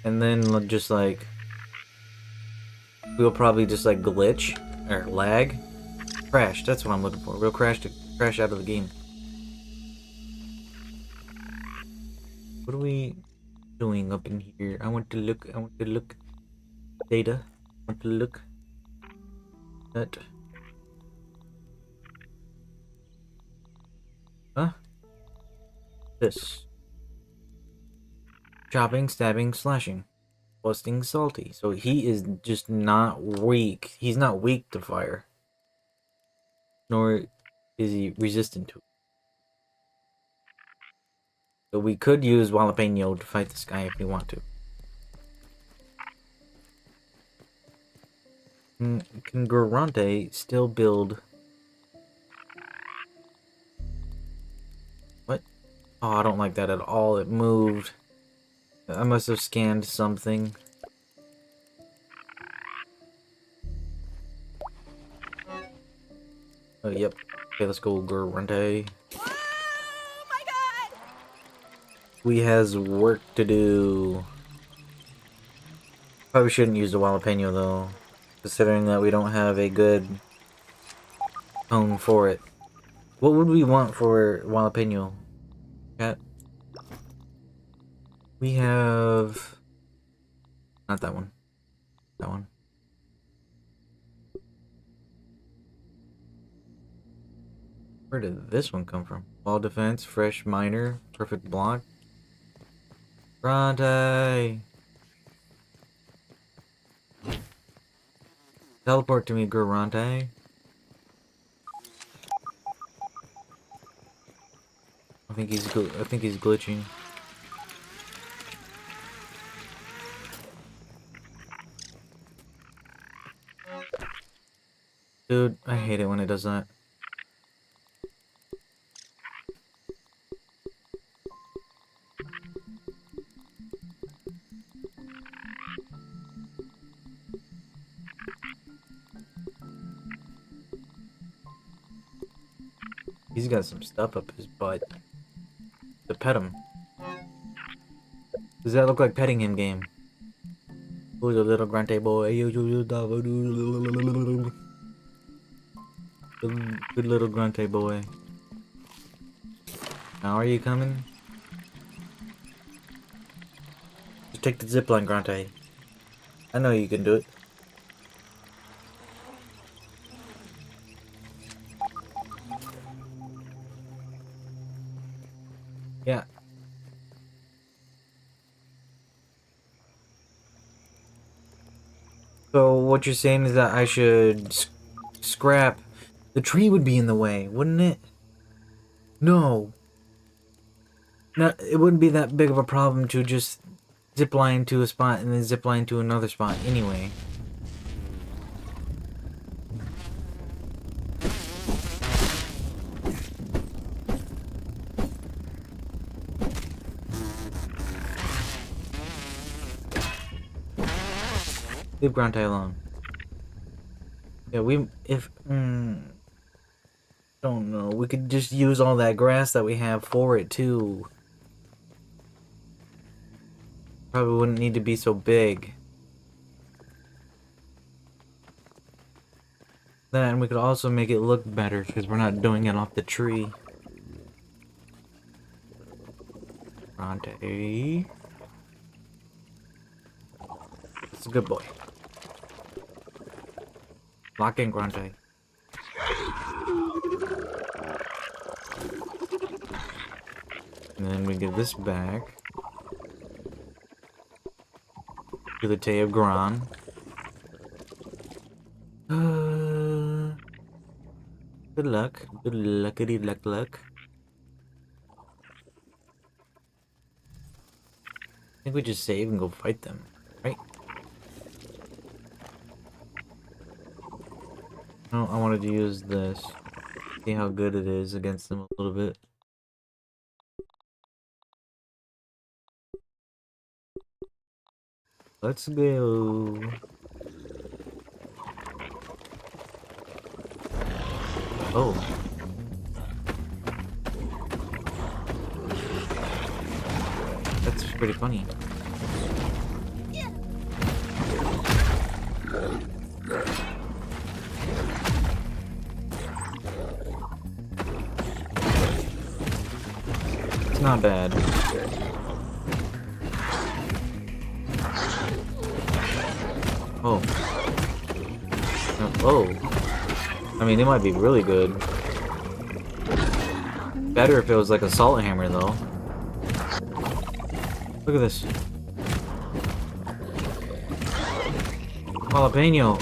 And then just like we'll probably just like glitch or lag, crash. That's what I'm looking for. We'll crash out of the game. What do we? doing up in here? I want to look. Data. I want to look at. Huh? This. Chopping, stabbing, slashing. Busting salty. So he is just not weak. He's not weak to fire. Nor is he resistant to it. So we could use Jalapeno to fight this guy if we want to. Can Garante still build? What? Oh, I don't like that at all. It moved. I must have scanned something. Oh, yep. Okay, let's go, Garante. Oh my god! We has work to do. Probably shouldn't use the Jalapeno though, considering that we don't have a good home for it. What would we want for Jalapeno? Cat? We have... Not that one. That one. Where did this one come from? Wall defense, fresh miner, perfect block. Bronte! Teleport to me, Garante. I think he's glitching. Dude, I hate it when it does that. He's got some stuff up his butt. To pet him. Does that look like petting him game? Who's a little grunty boy? Good little grunty boy. Now are you coming? Just take the zipline, Grunty. I know you can do it. Yeah. So what you're saying is that I should scrap. The tree would be in the way, wouldn't it? No. No, it wouldn't be that big of a problem to just zipline to a spot and then zipline to another spot anyway. Leave Grunty alone. Yeah, don't know, we could just use all that grass that we have for it too. Probably wouldn't need to be so big. Then we could also make it look better because we're not doing it off the tree. Grunty. It's a good boy. Lock in, Grunty. And then we give this back to the Tay of Gran. Good luck. Good luckity luck. I think we just save and go fight them, right? No, I wanted to use this. See how good it is against them a little bit. Let's go. Oh. That's pretty funny. It's not bad. Oh. Oh. I mean, it might be really good. Better if it was like a salt hammer, though. Look at this. Jalapeno.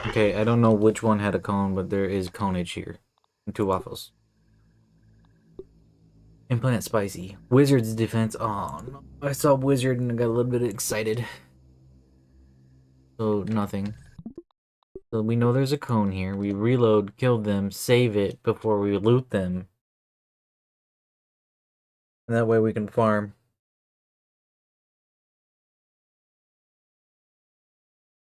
Okay, I don't know which one had a cone, but there is conage here. And 2 waffles. Implant spicy. Wizard's defense. Oh, no. I saw wizard and I got a little bit excited. So, nothing. So we know there's a cone here. We reload, kill them, save it before we loot them. And that way we can farm.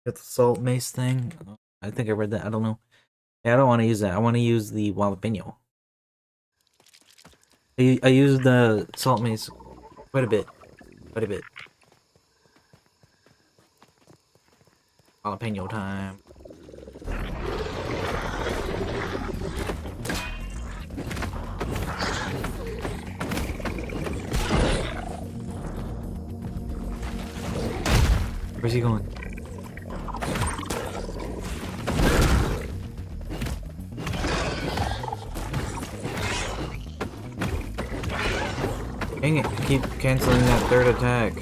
Got the salt mace thing. I think I read that. I don't know. Yeah, I don't want to use that. I want to use the jalapeno. I used the salt mace quite a bit. Quite a bit. Jalapeno time. Where's he going? Dang it, keep canceling that 3rd attack.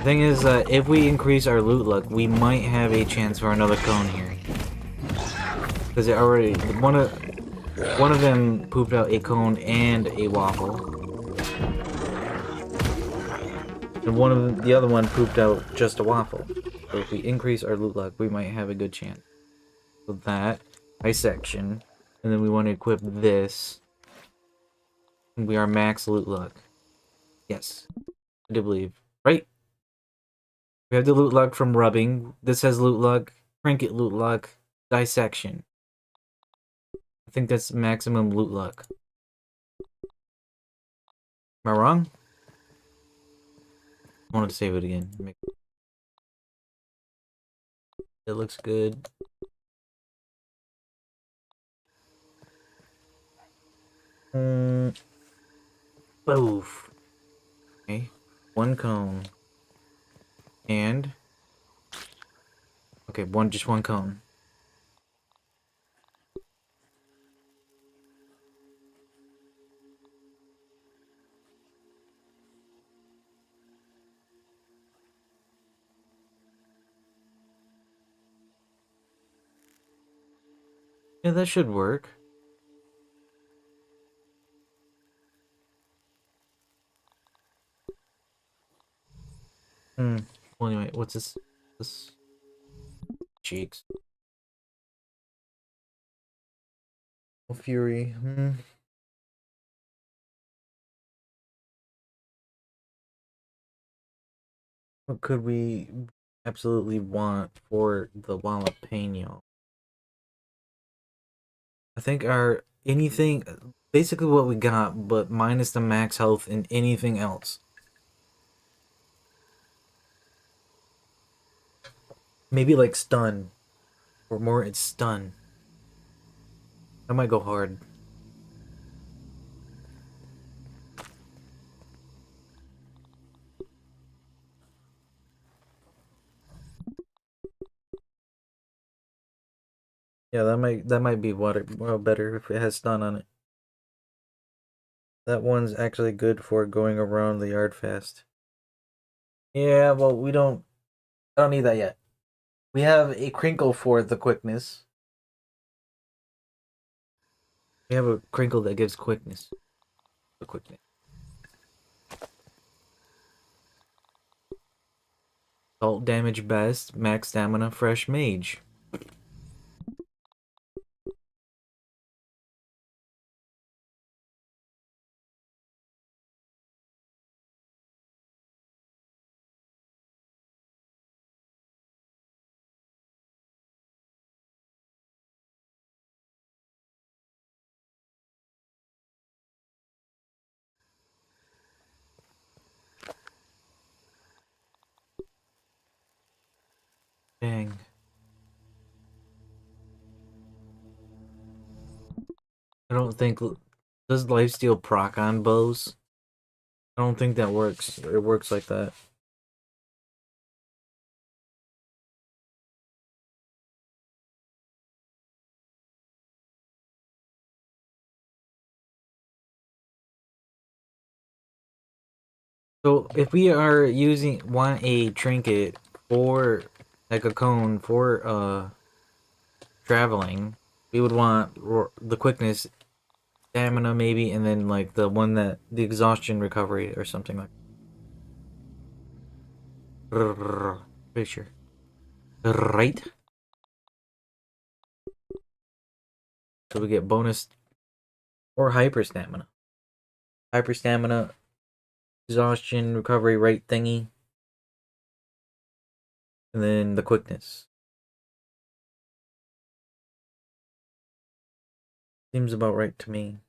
Thing is, if we increase our loot luck, we might have a chance for another cone here. Because it already one of them pooped out a cone and a waffle, and the other one pooped out just a waffle. So if we increase our loot luck, we might have a good chance. So that dissection, and then we want to equip this. And we are max loot luck. Yes, I do believe. Right? We have the loot luck from rubbing. This has loot luck, trinket loot luck, dissection. I think that's maximum loot luck. Am I wrong? I wanted to save it again. It looks good. Boof. Okay. 1 cone. And okay, just one cone. Yeah, that should work. Well, anyway, what's this? This cheeks. Oh, Fury. What could we absolutely want for the jalapeno? I think our anything, basically what we got, but minus the max health and anything else. Maybe like stun, or more. It's stun. That might go hard. Yeah, that might be well better if it has stun on it. That one's actually good for going around the yard fast. Yeah, well, I don't need that yet. We have a crinkle for the quickness. We have a crinkle that gives quickness. The quickness. Salt damage best, max stamina, fresh mage. Dang. I don't think... Does lifesteal proc on bows? I don't think that works. It works like that. So if we are want a trinket for like a cone for traveling, we would want the quickness, stamina maybe, and then like the one that the exhaustion recovery or something like. Pretty sure. Right? So we get bonus or hyper stamina. Hyper stamina, exhaustion recovery rate thingy, and then the quickness. Seems about right to me.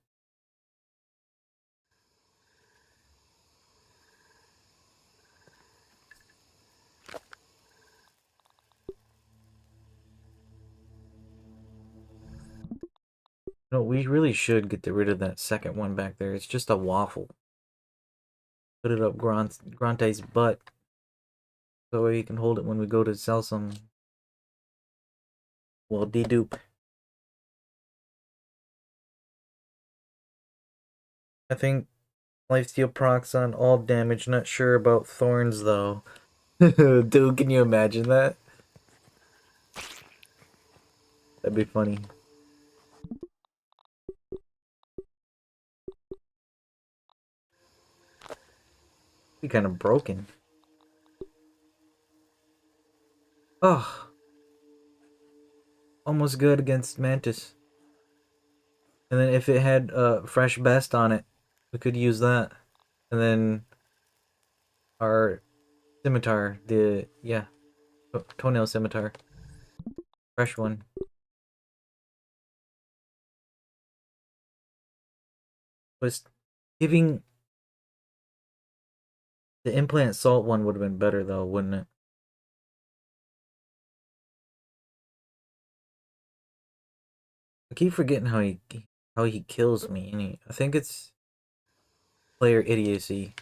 No, we really should get rid of that second one back there. It's just a waffle. Put it up Grante's butt. So he can hold it when we go to sell some. Well, dedupe. I think lifesteal procs on all damage. Not sure about thorns though. Dude, can you imagine that? That'd be funny. Be kind of broken. Oh, almost good against Mantis. And then if it had fresh best on it, we could use that. And then our scimitar, toenail scimitar, fresh one. Was giving the implant salt one would have been better though, wouldn't it? I keep forgetting how he kills me. And I think it's player idiocy.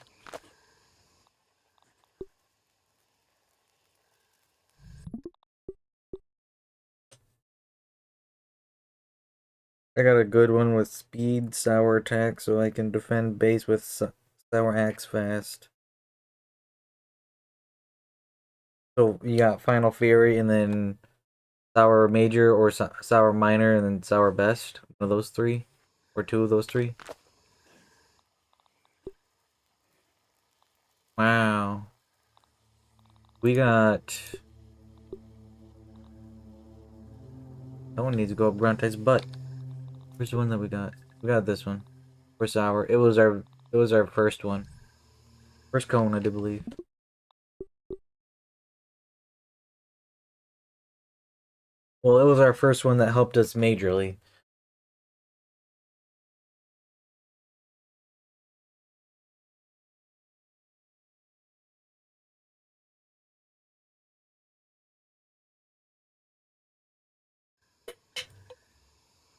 I got a good one with speed, sour attack, so I can defend base with sour axe fast. So you got Final Fury and then sour major or sour minor and then sour best. One of those three, or two of those three. Wow. We got. That one needs to go up Grante's butt. Where's the one that we got? We got this one. For sour. It was our first one. First cone, I do believe. Well, it was our first one that helped us majorly.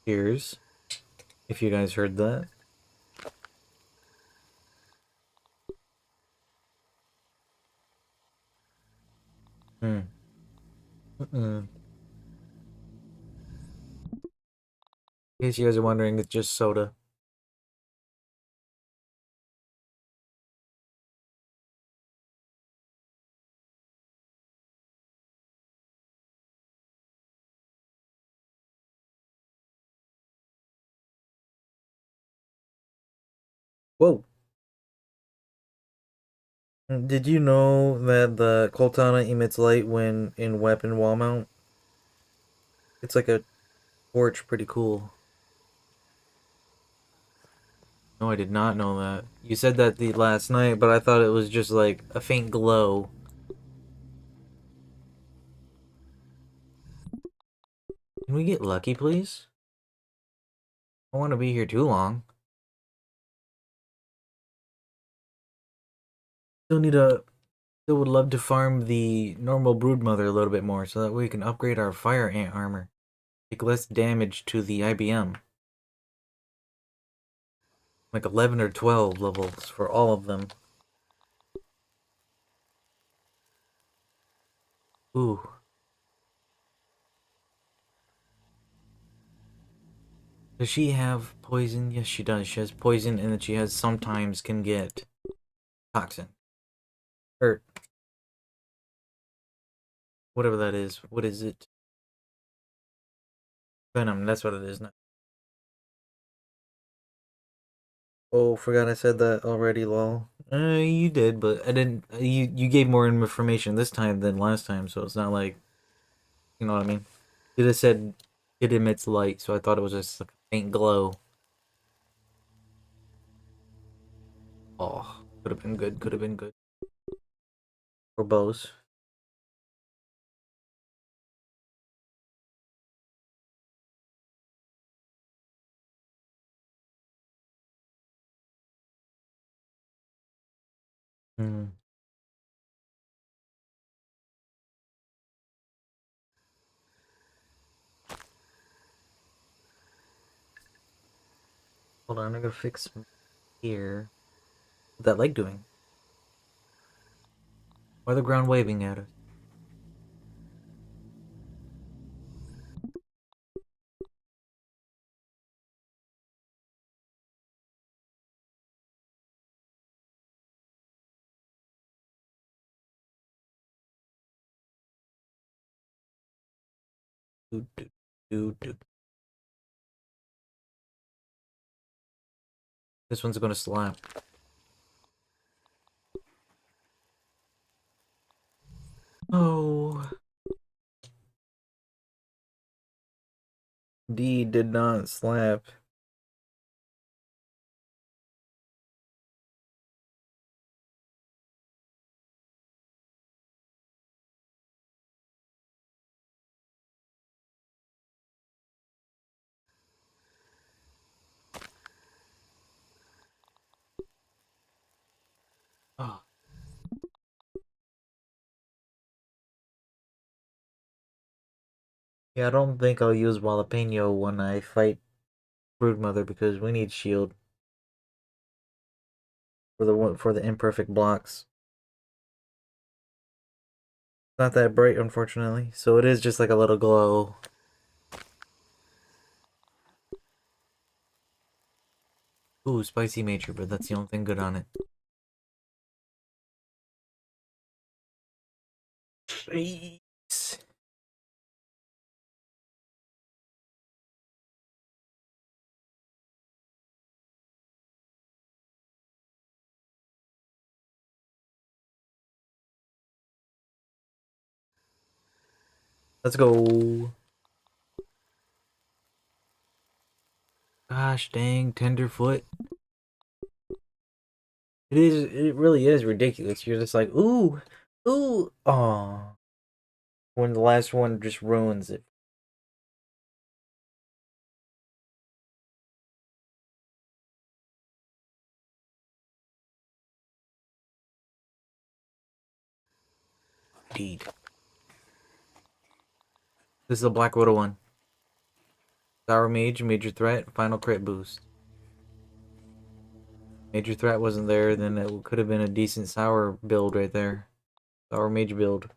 Cheers. If you guys heard that. Hmm. In case you guys are wondering, it's just soda. Whoa. Did you know that the Coltana emits light when in weapon wall mount? It's like a torch, pretty cool. No, I did not know that. You said that the last night, but I thought it was just like a faint glow. Can we get lucky, please? I don't want to be here too long. Still need a Still would love to farm the normal broodmother a little bit more so that we can upgrade our fire ant armor. Take less damage to the IBM. Like 11 or 12 levels for all of them. Ooh. Does she have poison? Yes, she does. She has poison, and then she has sometimes can get toxin. Or whatever that is. What is it? Venom, that's what it is now. Oh, forgot I said that already, lol. You did, but I didn't. You gave more information this time than last time, so it's not like, you know what I mean. You just said it emits light, so I thought it was just like a faint glow. Oh, could have been good. Could have been good. For bows. Hmm. Hold on, I'm gonna fix here. What's that leg doing? Why the ground waving at us? Do, do, do. This one's gonna slap. Oh. D did not slap. Oh. Yeah, I don't think I'll use Jalapeno when I fight Broodmother because we need shield for the imperfect blocks. Not that bright, unfortunately, so it is just like a little glow. Ooh, spicy major, but that's the only thing good on it. Jeez. Let's go. Gosh dang, Tenderfoot. It really is ridiculous. You're just like, ooh, ooh, aw. When the last one just ruins it. Indeed. This is a Black Widow one. Sour Mage, Major Threat, Final Crit Boost. Major Threat wasn't there, then it could have been a decent Sour build right there. Sour Mage build.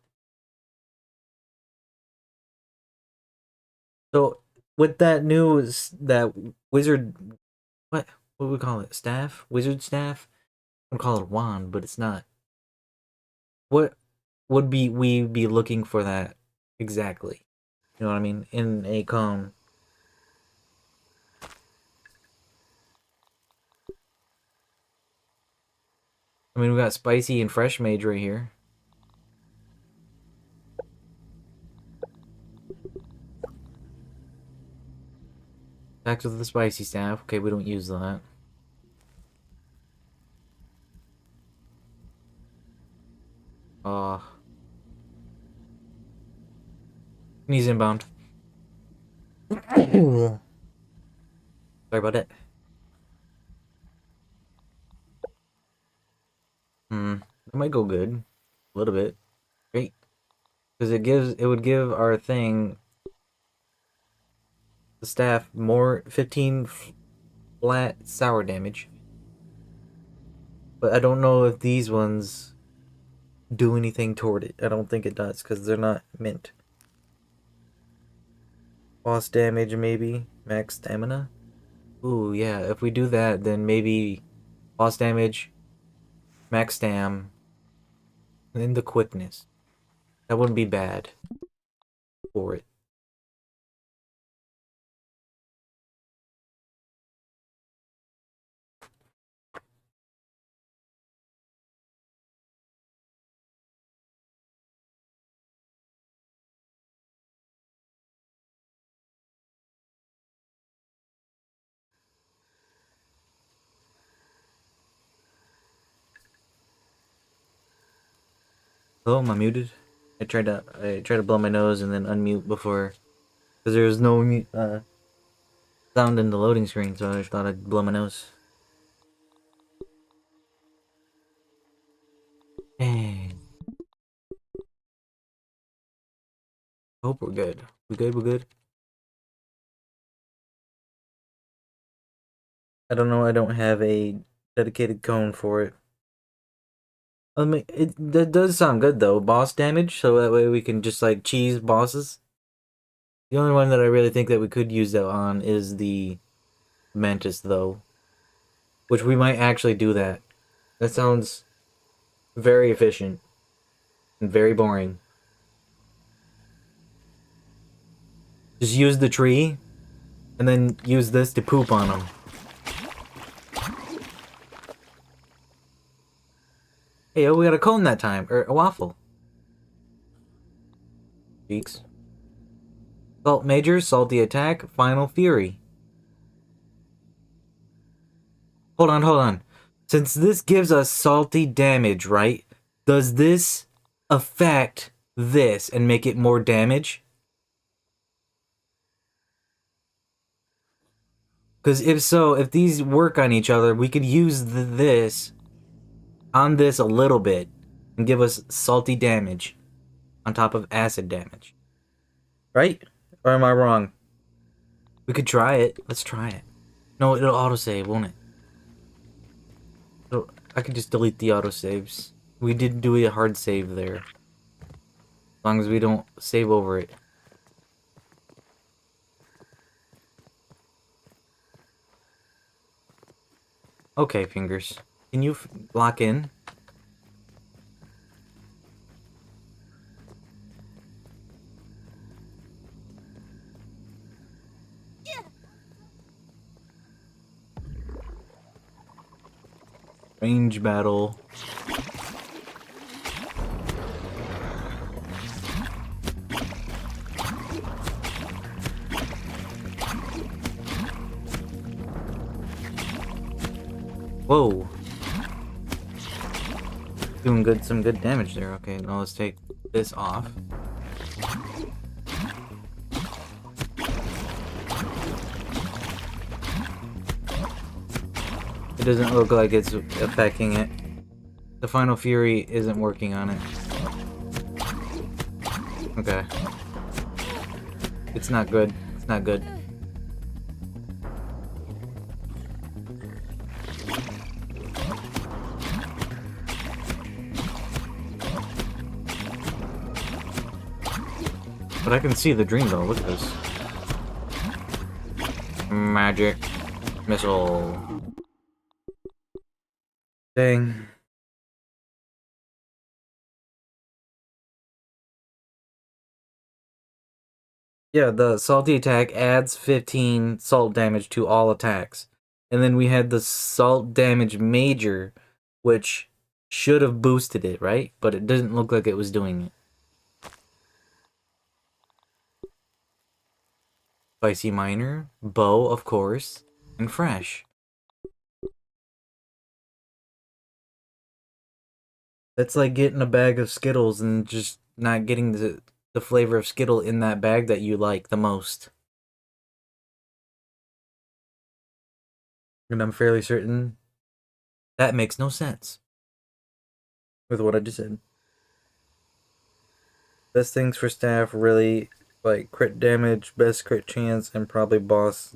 So, with that news, that wizard, what do we call it? Staff? Wizard staff? I'm gonna call it wand, but it's not. What would we be looking for that exactly? You know what I mean? In a cone. I mean, we got spicy and fresh mage right here. Back to the spicy staff. Okay, we don't use that. Uh, he's inbound. Sorry about it. That might go good. A little bit. Great. Because it would give our thing, the staff, more 15 flat sour damage. But I don't know if these ones do anything toward it. I don't think it does, because they're not mint. Boss damage, maybe. Max stamina. Ooh, yeah. If we do that, then maybe boss damage, max stam, and then the quickness. That wouldn't be bad for it. Oh, am I muted? I tried to blow my nose and then unmute before, because there was no sound in the loading screen, so I thought I'd blow my nose. Hey, hope we're good. We good? We good? I don't know. I don't have a dedicated cone for it. I mean, that does sound good though. Boss damage, so that way we can just like cheese bosses. The only one that I really think that we could use that on is the Mantis, though, which we might actually do that. That sounds very efficient and very boring. Just use the tree, and then use this to poop on them. Hey, oh, we got a cone that time, or a waffle. Cheeks. Salt Major, Salty Attack, Final Fury. Hold on, hold on. Since this gives us salty damage, right? Does this affect this and make it more damage? Because if so, if these work on each other, we could use this on this a little bit and give us salty damage on top of acid damage. Right? Or am I wrong? We could try it. Let's try it. No, it'll autosave, won't it? So I could just delete the autosaves. We did do a hard save there. As long as we don't save over it. Okay, fingers. Can you lock in? Range battle. Whoa. Doing good, some good damage there. Okay, now let's take this off. It doesn't look like it's affecting it. The Final Fury isn't working on it. Okay. It's not good. It's not good. But I can see the dream though. Look at this. Magic missile. Dang. Yeah, the salty attack adds 15 salt damage to all attacks. And then we had the salt damage major, which should have boosted it, right? But it doesn't look like it was doing it. Spicy minor, bow, of course, and fresh. That's like getting a bag of Skittles and just not getting the flavor of Skittle in that bag that you like the most. And I'm fairly certain that makes no sense with what I just said. Best things for staff really like crit damage, best crit chance, and probably boss.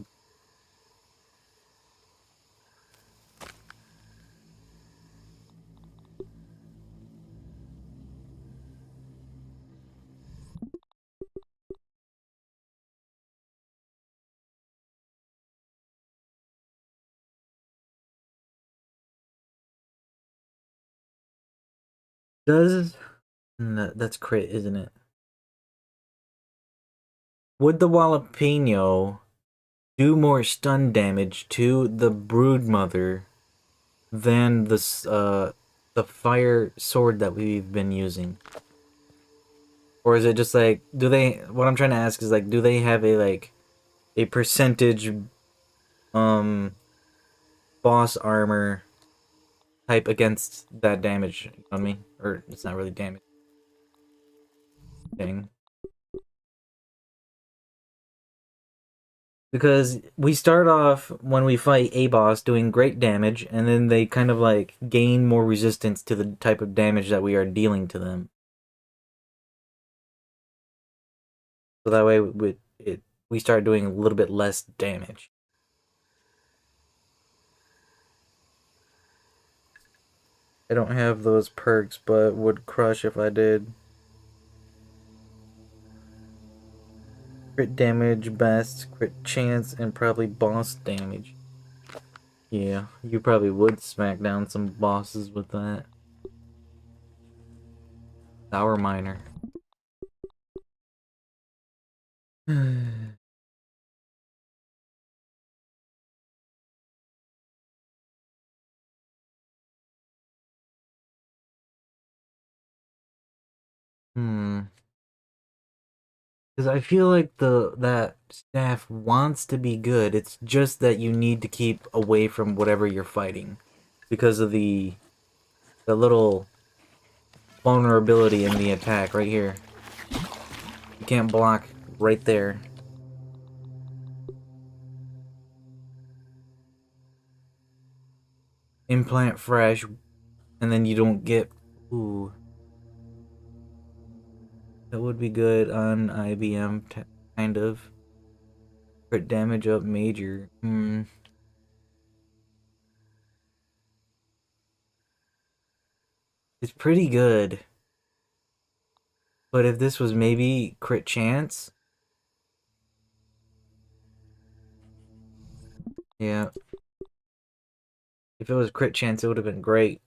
Does no, that's crit, isn't it? Would the jalapeno do more stun damage to the broodmother than the fire sword that we've been using? Or is it just like, do they, what I'm trying to ask is like, do they have a like a percentage um boss armor type against that damage on me? Or it's not really damage thing. Because we start off when we fight a boss doing great damage, and then they kind of like gain more resistance to the type of damage that we are dealing to them. So that way we start doing a little bit less damage. I don't have those perks, but would crush if I did. Crit damage, best, crit chance, and probably boss damage. Yeah, you probably would smack down some bosses with that. Sour Miner. Hmm. Because I feel like that staff wants to be good. It's just that you need to keep away from whatever you're fighting, because of the little vulnerability in the attack right here. You can't block right there. Implant fresh, and then you don't get. Ooh, that would be good on IBM, kind of. Crit damage up major. Hmm. It's pretty good. But if this was maybe crit chance, yeah. If it was crit chance, it would have been great.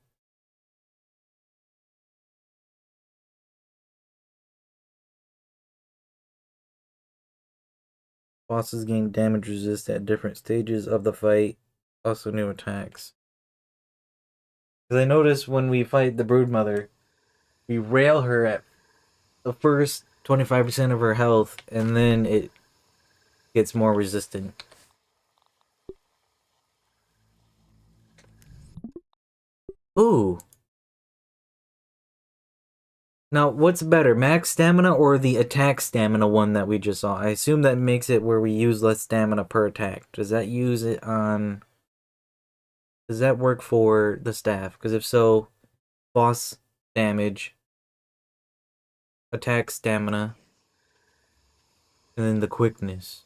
Bosses gain damage resist at different stages of the fight. Also new attacks. Because I notice when we fight the Broodmother, we rail her at the first 25% of her health, and then it gets more resistant. Ooh. Now, what's better, max stamina or the attack stamina one that we just saw? I assume that makes it where we use less stamina per attack. Does that use it on... Does that work for the staff? Because if so, boss damage, attack stamina, and then the quickness.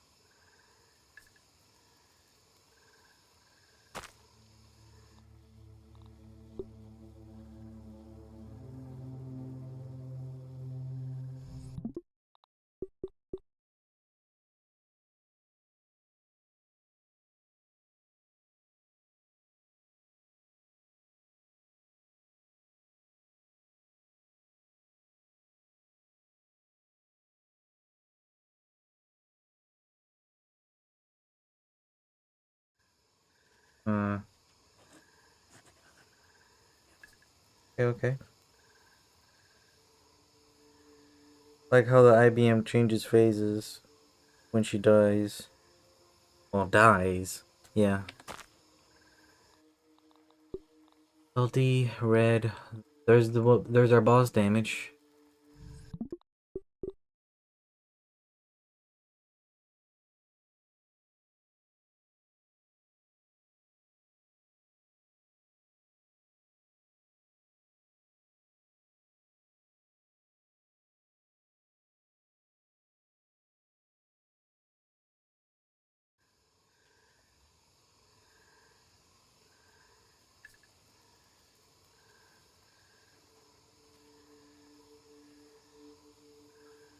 Uh, okay. Like how the IBM changes phases when she dies. Well, dies. Yeah. Healthy, red. There's our boss damage.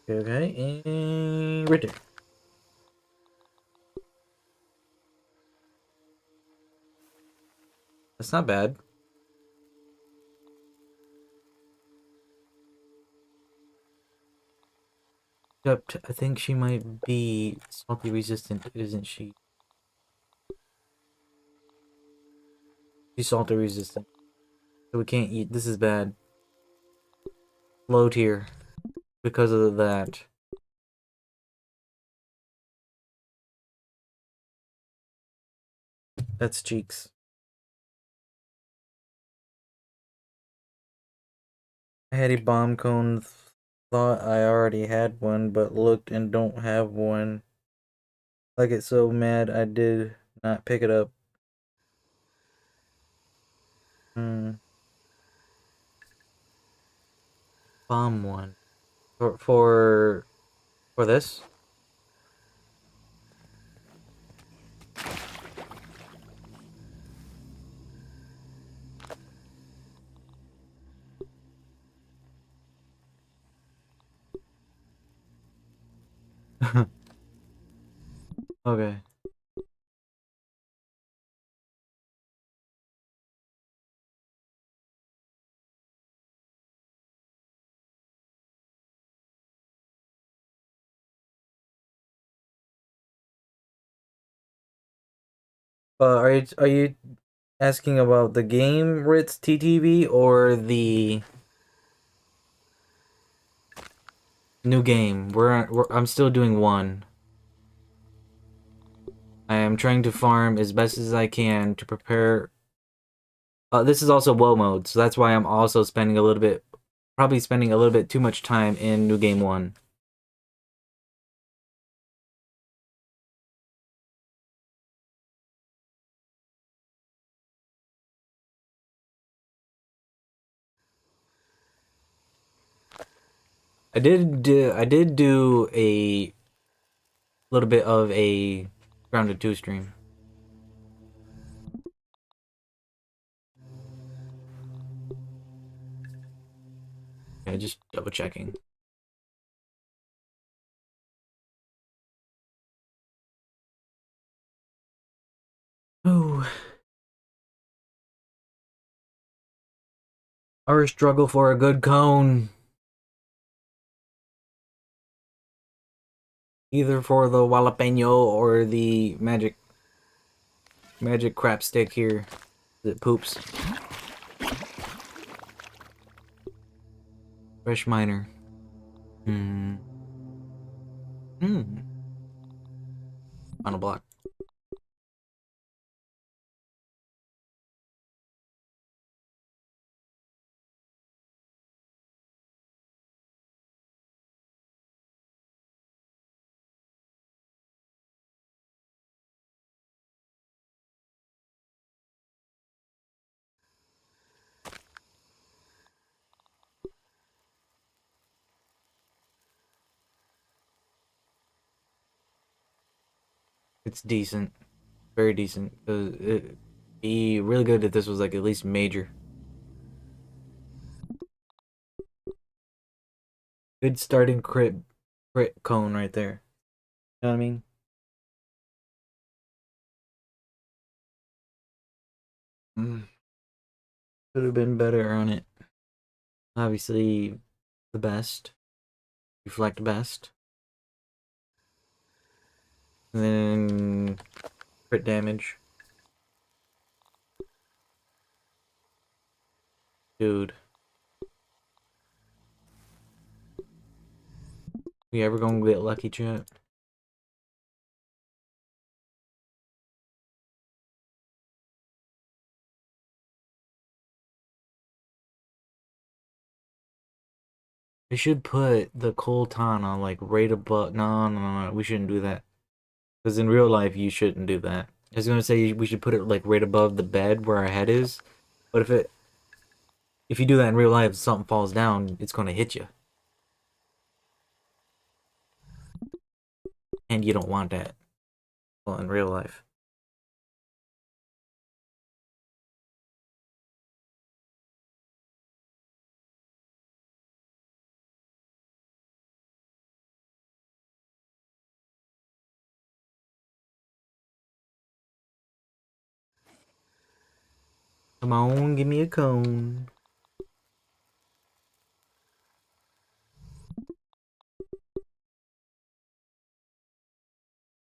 Okay, and right there. That's not bad. Except I think she might be salty resistant, isn't she? She's salty resistant. So we can't eat. This is bad. Low tier. Because of that. That's cheeks. I had a bomb cone. Thought I already had one, but looked and don't have one. Like it so mad I did not pick it up. Hmm. Bomb one. For this? Okay. Are you asking about the game Ritz TTV or the new game? I'm still doing one. I am trying to farm as best as I can to prepare. This is also woe mode, so that's why I'm also spending a little bit, probably spending a little bit too much time in new game one. I did do a little bit of a Grounded 2 stream. Yeah, just double checking. Oh, our struggle for a good cone. Either for the jalapeno or the magic crap stick here that poops. Fresh miner. Hmm. Hmm. Final block. It's decent. Very decent. It'd be really good if this was like at least major. Good starting crit cone right there. You know what I mean? Mm. Could have been better on it. Obviously, the best. Reflect best. And then crit damage. Dude. We ever gonna get lucky, chat? I should put the Colton on like right above. No, no, no, no. We shouldn't do that. Because in real life, you shouldn't do that. I was gonna say we should put it like right above the bed where our head is. But if you do that in real life, something falls down, it's gonna hit you, and you don't want that. Well, in real life. Come on, give me a cone.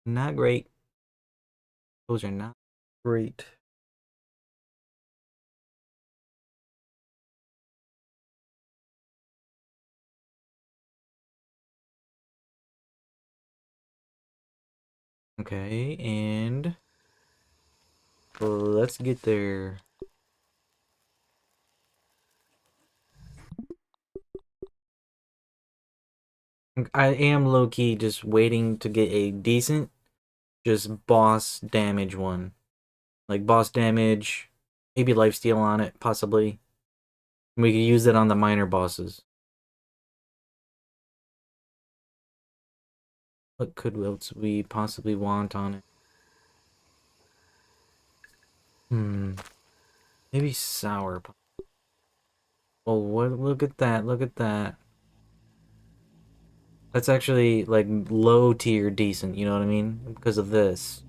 Not great. Those are not great. Okay, and let's get there. I am low-key just waiting to get a decent, just boss damage one. Like boss damage, maybe lifesteal on it, possibly. We could use it on the minor bosses. What could else we possibly want on it? Maybe sour. Oh, what? Look at that! Look at that! That's actually like low tier decent. You know what I mean? Because of this.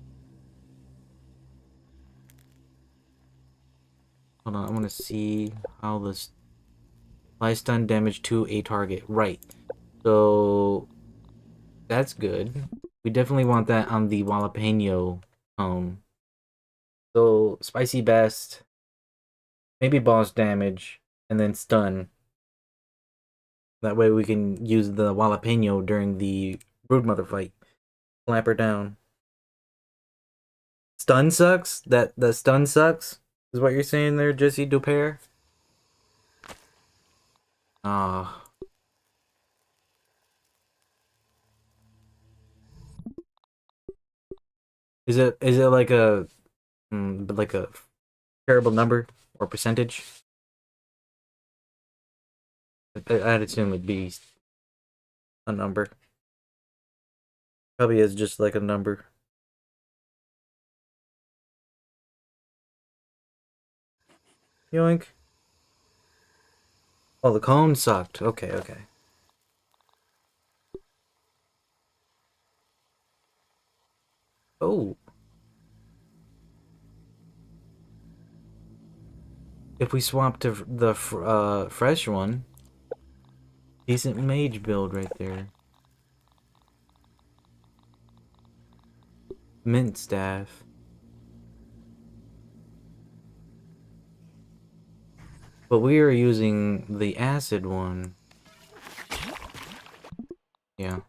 Hold on, I want to see how this apply stun damage to a target. Right. So that's good. We definitely want that on the jalapeno home. So spicy best, maybe boss damage, and then stun. That way we can use the jalapeno during the Broodmother fight. Slap her down. Stun sucks? That the stun sucks? Is what you're saying there, Jesse Dupair? Ah. Is it like a terrible number or percentage? I'd assume it'd be a number. Probably is just like a number. Yoink. Oh, the cone sucked. Okay, okay. Oh. If we swap to the fresh one, decent mage build right there. Mint staff. But we are using the acid one. Yeah.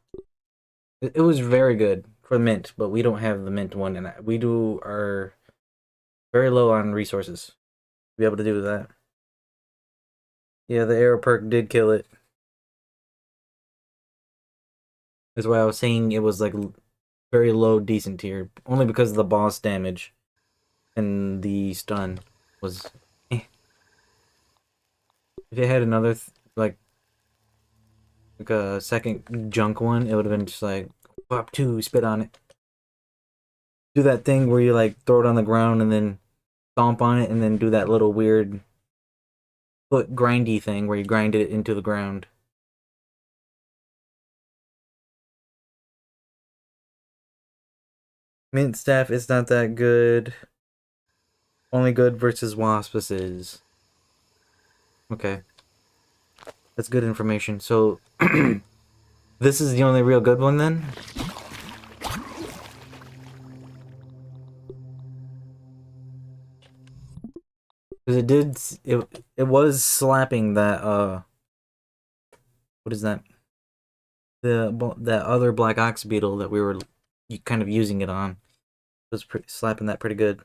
It was very good for mint, but we don't have the mint one, and we are very low on resources to be able to do that. Yeah, the arrow perk did kill it. That's why I was saying it was like very low decent tier, only because of the boss damage and the stun was. Eh. If it had another like a second junk one, it would have been just like pop two, spit on it. Do that thing where you like throw it on the ground and then stomp on it, and then do that little weird foot grindy thing where you grind it into the ground. Mint staff is not that good. Only good versus waspices. Okay. That's good information. So, this is the only real good one then? Because it was slapping that, what is that? That other Black Ox Beetle that we were kind of using it on. It was slapping that pretty good.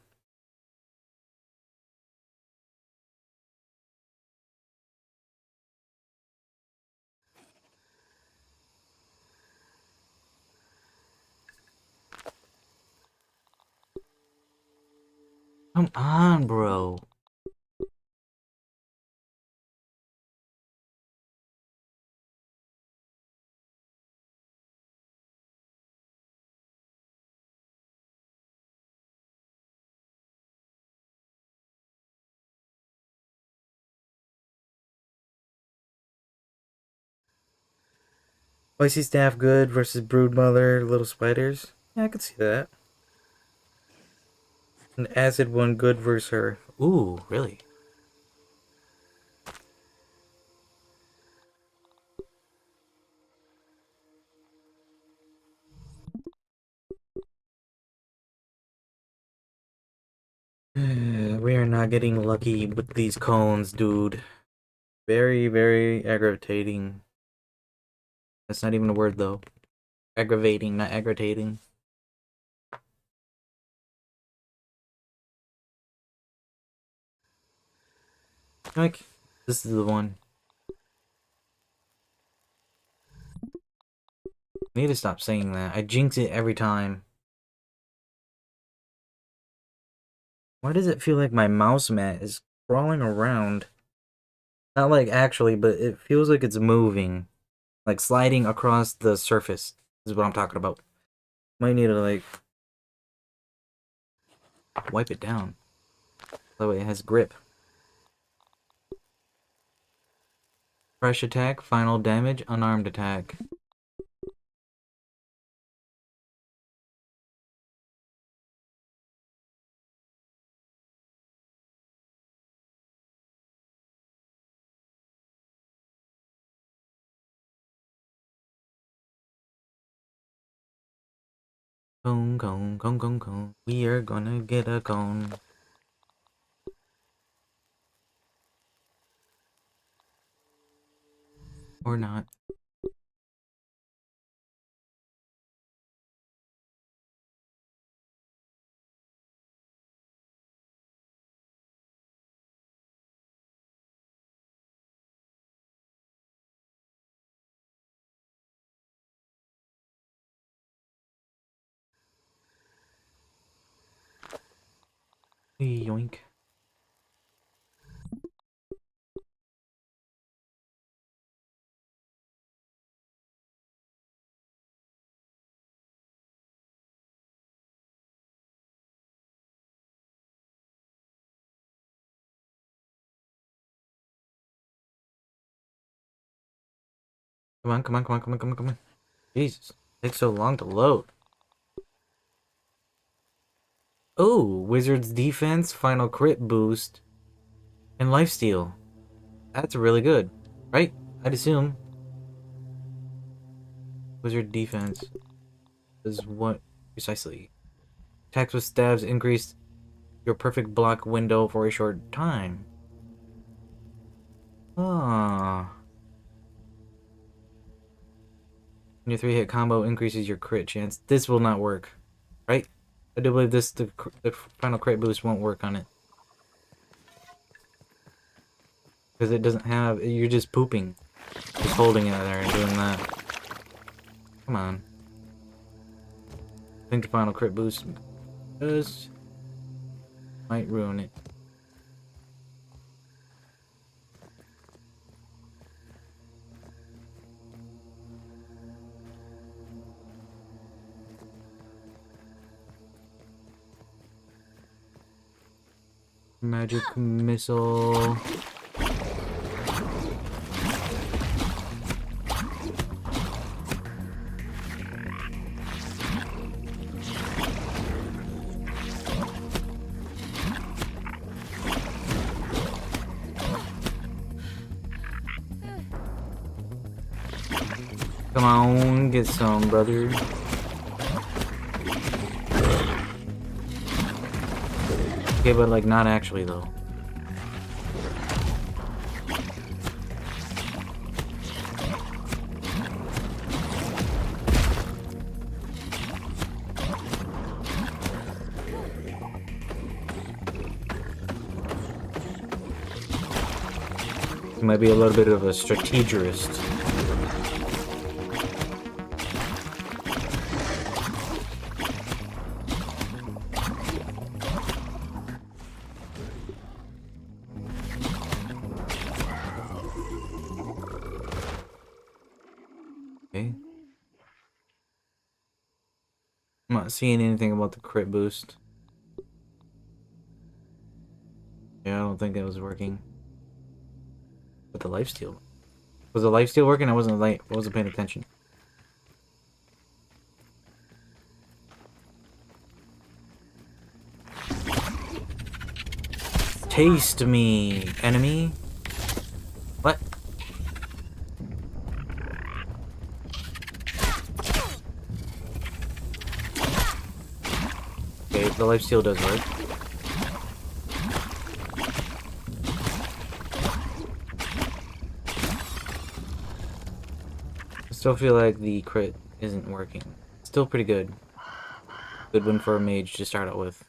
Come on, bro. Spicy staff good versus Broodmother, little spiders. Yeah, I could see that. An acid one good versus her. Ooh, really? We are not getting lucky with these cones, dude. Very, very aggravating. That's not even a word, though. Aggravating, not aggravating. Like, this is the one. I need to stop saying that. I jinx it every time. Why does it feel like my mouse mat is crawling around? Not like actually, but it feels like it's moving. Like sliding across the surface is what I'm talking about. Might need to like wipe it down. That way it has grip. Fresh attack, final damage, unarmed attack. Cone, cone, cone, cone, cone. We are gonna get a cone. Or not. Yoink. Come on, come on, come on, come on, come on, come on. Jesus. Takes so long to load. Oh, Wizard's defense, final crit boost, and lifesteal. That's really good, right? I'd assume. Wizard defense is what precisely? Attacks with stabs increase your perfect block window for a short time. Ah. Your 3-hit combo increases your crit chance. This will not work, right? I do believe this the final crit boost won't work on it. Because it doesn't have... You're just pooping. Just holding it there and doing that. Come on. I think the final crit boost does... might ruin it. Magic missile. Come on, get some, brother. Okay, but like not actually though. He might be a little bit of a strategist. Okay. I'm not seeing anything about the crit boost. Yeah, I don't think that was working. But the lifesteal. Was the lifesteal working? I wasn't paying attention. Taste me, enemy. What? Okay, the lifesteal does work. Still feel like the crit isn't working. Still pretty good. Good one for a mage to start out with.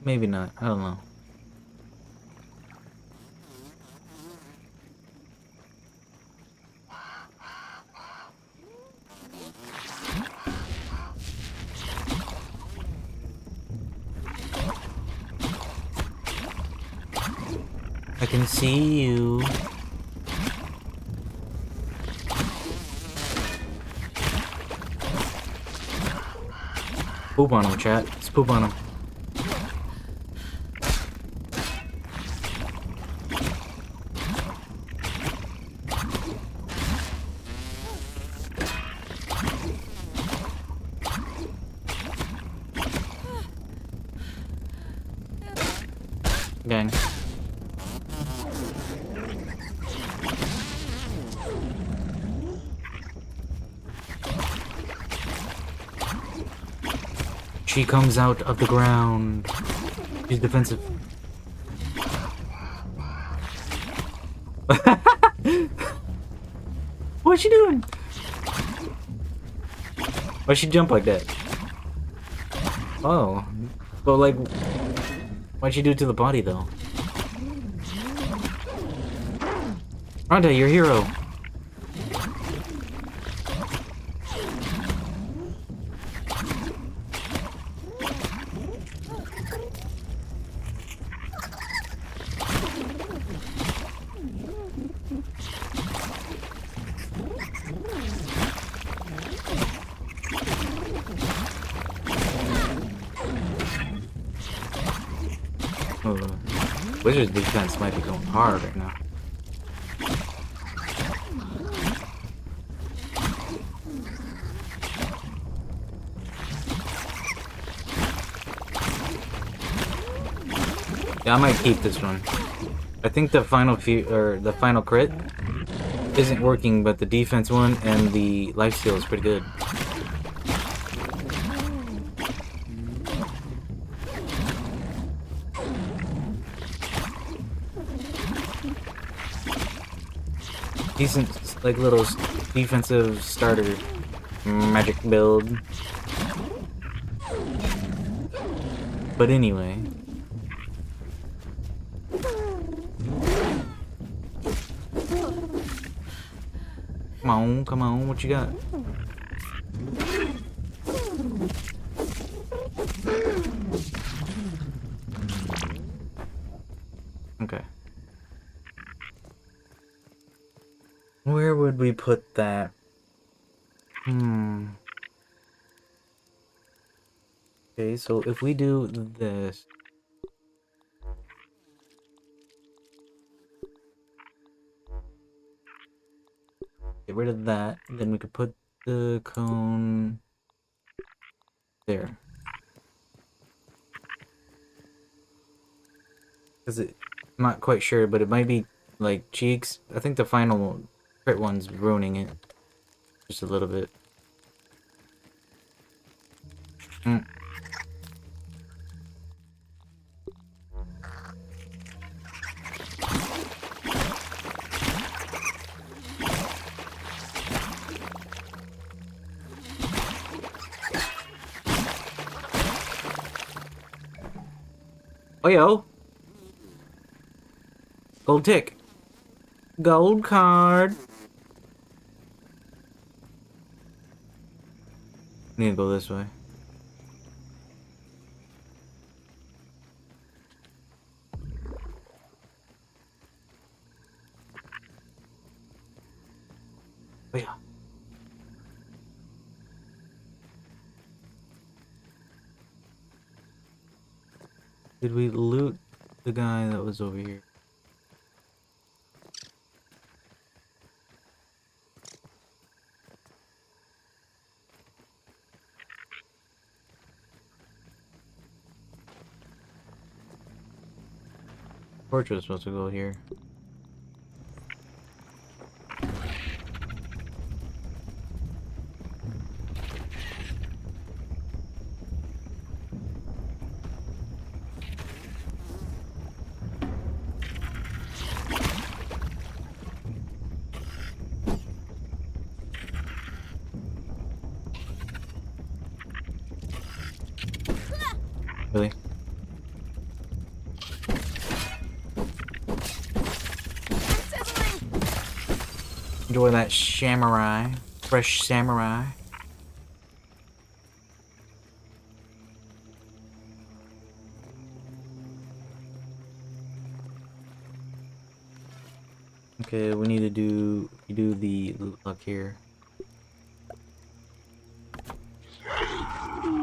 Maybe not. I don't know. I can see you. Poop on him, chat. Let's poop on him. Gang. She comes out of the ground. She's defensive. What's she doing? Why'd she jump like that? Oh. But like, why'd she do it to the body though? Rhonda, you're a hero. Wizard's defense might be going hard right now. Yeah, I might keep this one. I think the final the final crit isn't working, but the defense one and the lifesteal is pretty good. Decent, like, little defensive starter magic build. But anyway. Come on, what you got? Okay. Where would we put that? Okay, so if we do this. Get rid of that, then we could put the cone there. Because I'm not quite sure, but it might be like cheeks. I think the final crit one's ruining it just a little bit. Oh yo! Gold tick. Gold card. Need to go this way. Oh yeah. Did we loot the guy that was over here? Torch was supposed to go here. Enjoy that samurai. Fresh samurai. Okay, we need to do the luck here.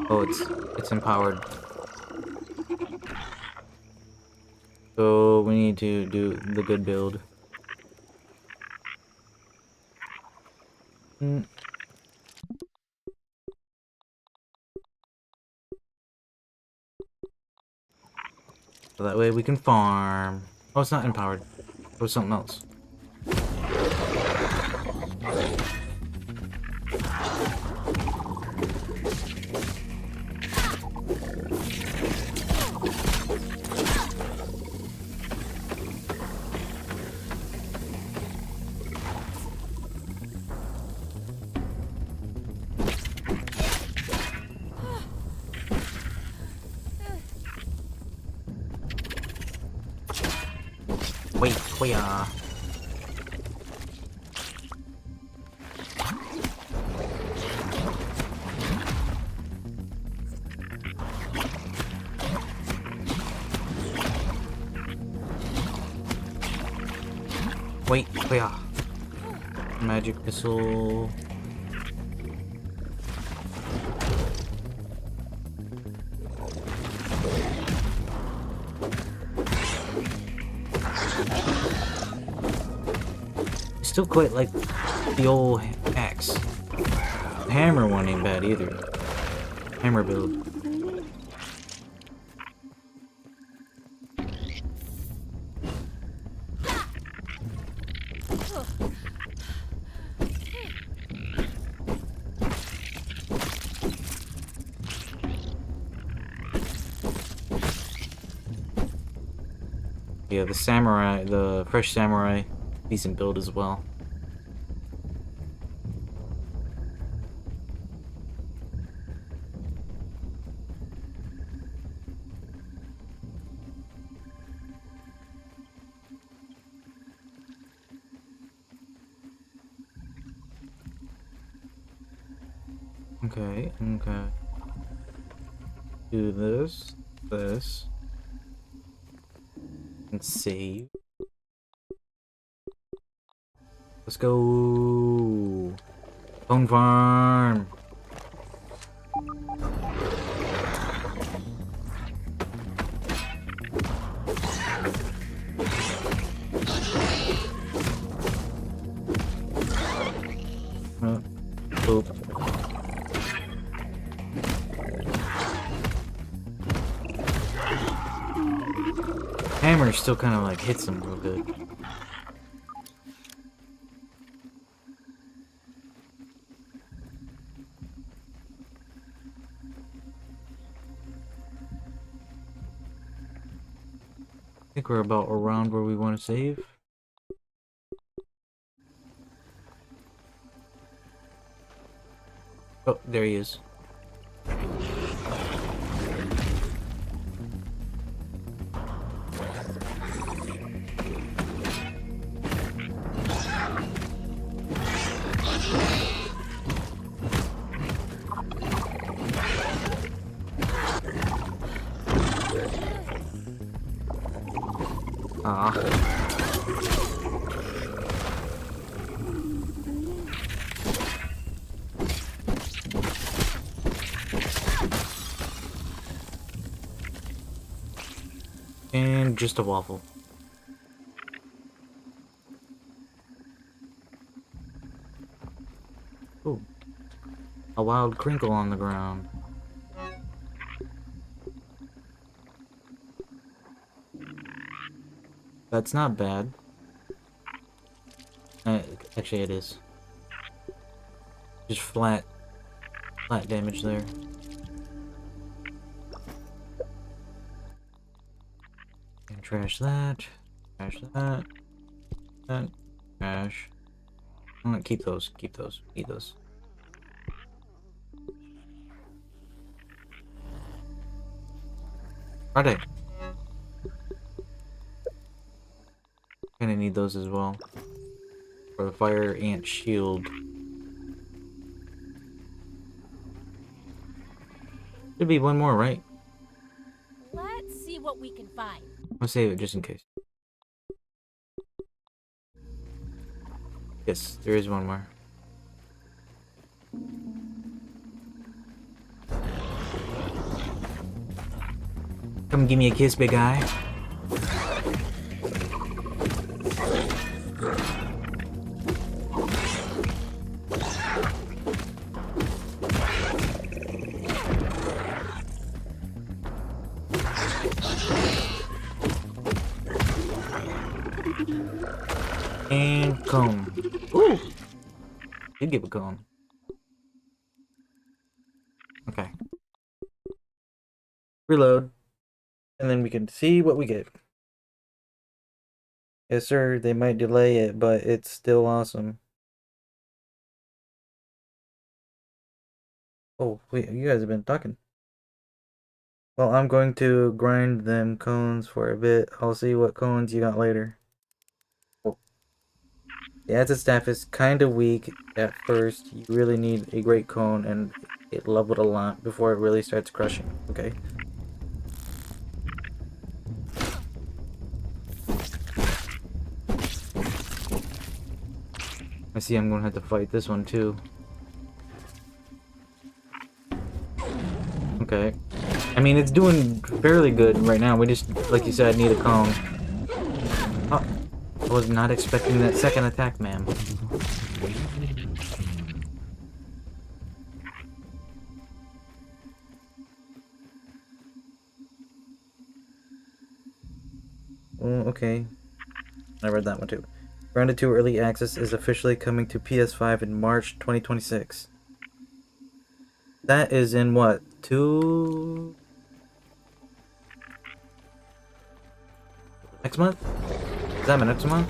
Oh, it's empowered. So we need to do the good build. So that way we can farm. Oh, it's not empowered. It was something else. Wait, Koya. Wait, Koya. Magic missile. Still quite like the old axe. The hammer one ain't bad either. Hammer build. Yeah, the samurai, the fresh samurai, decent build as well. Okay, okay. Do this, and save. Let's go. Bone farm. Oop. Hammer still kind of like hits him real good. I think we're about around where we want to save. Oh, there he is. Ah. And just a waffle. Ooh. A wild crinkle on the ground. That's not bad. Actually, it is. Just flat damage there. And trash that. Trash that. That. Trash. I'm gonna keep those. Keep those. Eat those. Are they? Kinda need those as well. for the fire ant shield. Should be one more, right? Let's see what we can find. I'll save it just in case. Yes, there is one more. Come give me a kiss, big guy. And cone. Ooh! Did give a cone. Okay. Reload. And then we can see what we get. Yes, sir. They might delay it, but it's still awesome. Oh, wait. You guys have been talking. Well, I'm going to grind them cones for a bit. I'll see what cones you got later. Oh. The acid staff is kind of weak at first. You really need a great cone, and it leveled a lot before it really starts crushing. Okay. I see I'm gonna have to fight this one too. Okay. I mean, it's doing fairly good right now. We just, like you said, need a cone. Oh, I was not expecting that second attack, ma'am. Oh, okay. I read that one too. Grounded 2 Early Access is officially coming to PS5 in March 2026. That is in what? 2... Next month? Is that my next month?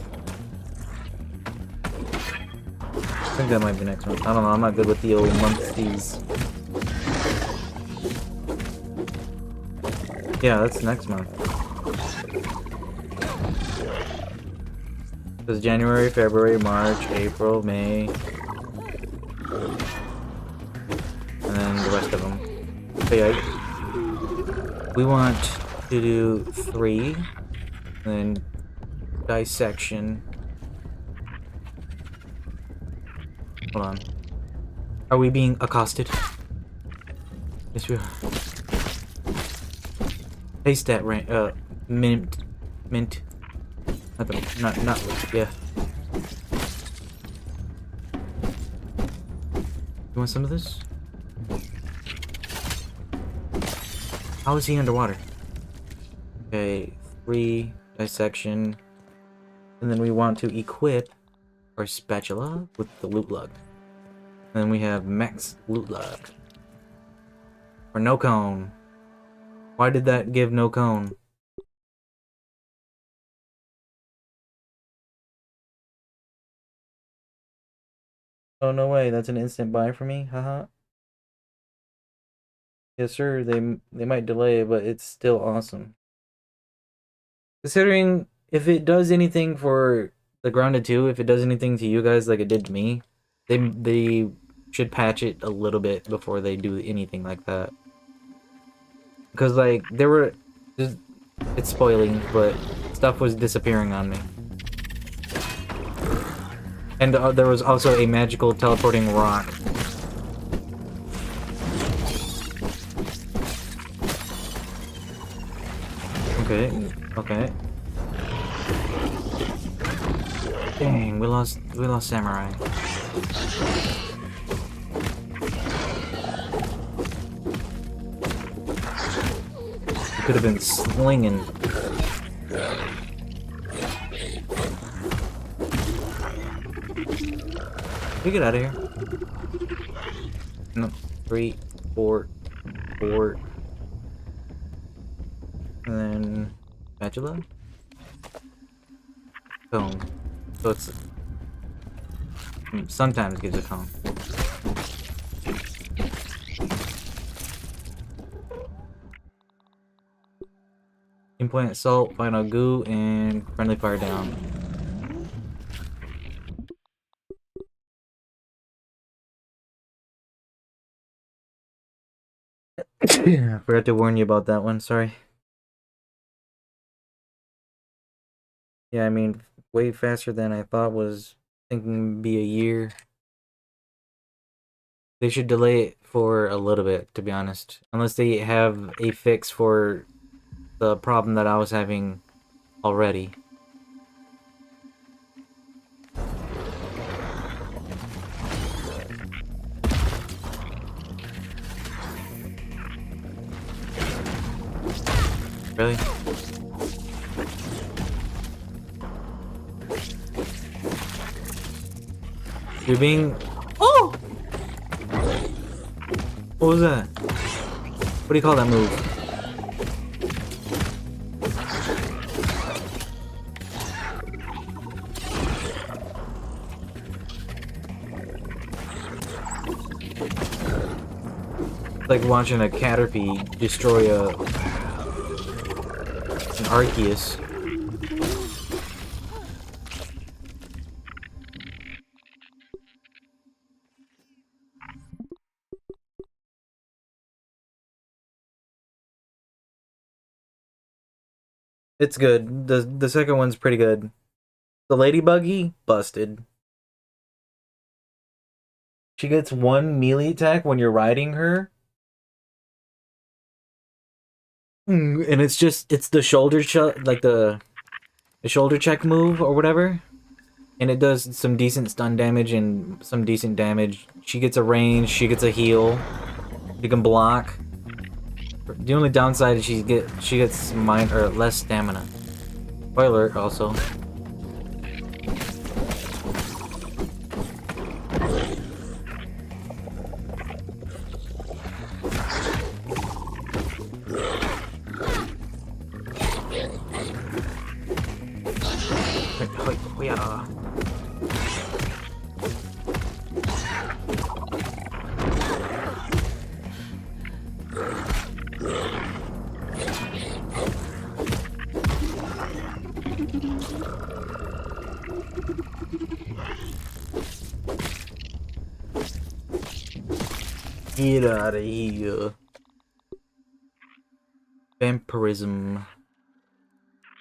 I think that might be next month. I don't know, I'm not good with the old months. Yeah, that's next month. It's January, February, March, April, May. And then the rest of them. So yeah, we want to do 3. And then dissection. Hold on. Are we being accosted? Yes, we are. Taste that mint. Not, yeah. You want some of this? How is he underwater? Okay, 3 dissection. And then we want to equip our spatula with the loot lug. And then we have max loot lug. Or no cone. Why did that give no cone? Oh, no way. That's an instant buy for me? Haha. Yes, sir. They might delay it, but it's still awesome. Considering if it does anything for the Grounded 2, if it does anything to you guys like it did to me, they should patch it a little bit before they do anything like that. Because, like, it's spoiling, but stuff was disappearing on me. And there was also a magical teleporting rock. Okay. Dang, we lost Samurai. Could have been slinging. We get out of here. No, 3, 4, 4. And then spatula. Cone. So it's sometimes gives a cone. Implant salt, final goo, and friendly fire down. I forgot to warn you about that one, sorry. Yeah, I mean, way faster than I thought was thinking it'd be a year. They should delay it for a little bit, to be honest. Unless they have a fix for the problem that I was having already. Really? You're being... Oh! What was that? What do you call that move? It's like watching a Caterpie destroy an Arceus. It's good. The second one's pretty good. The Ladybuggy, busted. She gets one melee attack when you're riding her. And it's the shoulder like the shoulder check move or whatever. And it does some decent stun damage and some decent damage. She gets a range, she gets a heal. She can block. The only downside is she gets less stamina. Spoiler also. Yeah. Get out of here. Vampirism.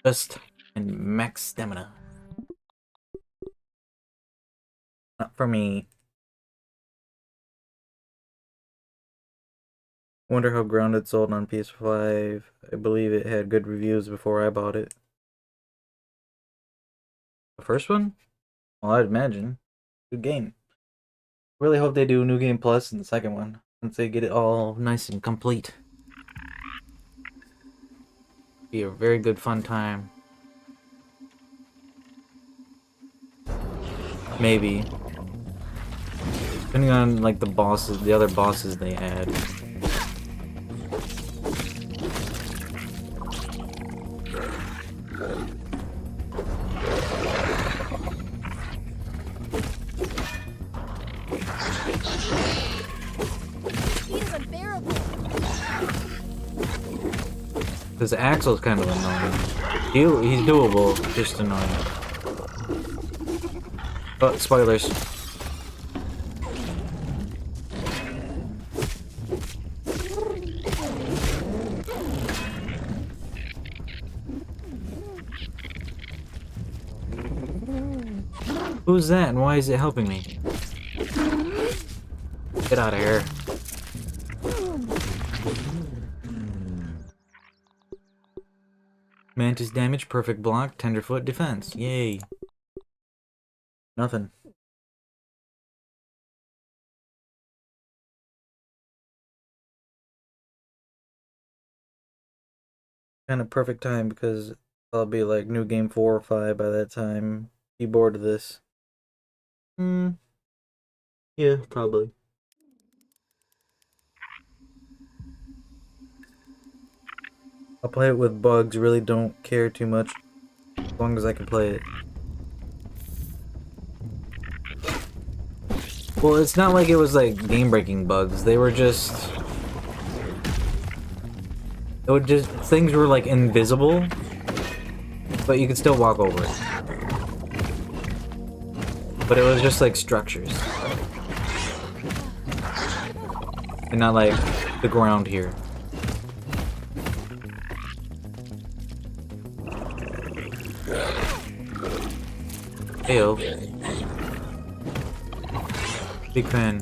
Just and max stamina. Not for me. Wonder how Grounded sold on PS5. I believe it had good reviews before I bought it. The first one? Well, I'd imagine. Good game. Really hope they do New Game Plus in the second one. Once they get it all nice and complete. Be a very good fun time. Maybe. Depending on like the other bosses they add. Because Axel's kind of annoying. He's doable, just annoying. Oh, spoilers. Who's that and why is it helping me? Get out of here. Mantis damage, perfect block, tenderfoot defense. Yay. Nothing. Kind of perfect time because I'll be like New Game 4 or 5 by that time. Be bored of this. Yeah, probably. I'll play it with bugs, really don't care too much. As long as I can play it. Well, it's not like it was like game-breaking bugs. They were just... things were like invisible, but you could still walk over it. But it was just like structures. And not like the ground here. Heyo. Big fan.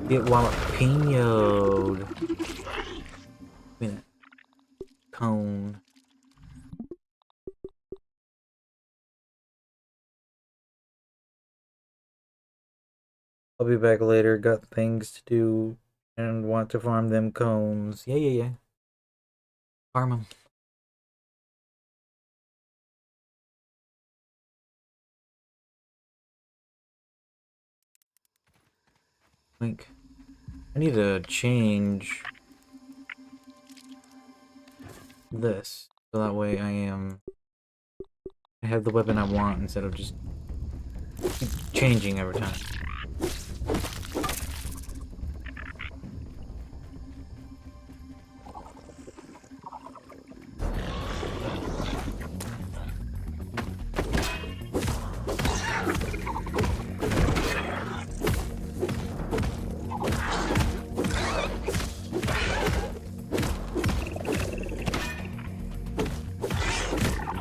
Get jalapenoed. Give me that cone. I'll be back later. Got things to do and want to farm them cones. Yeah. Farm them. Think. I need to change this so that way I have the weapon I want instead of just changing every time.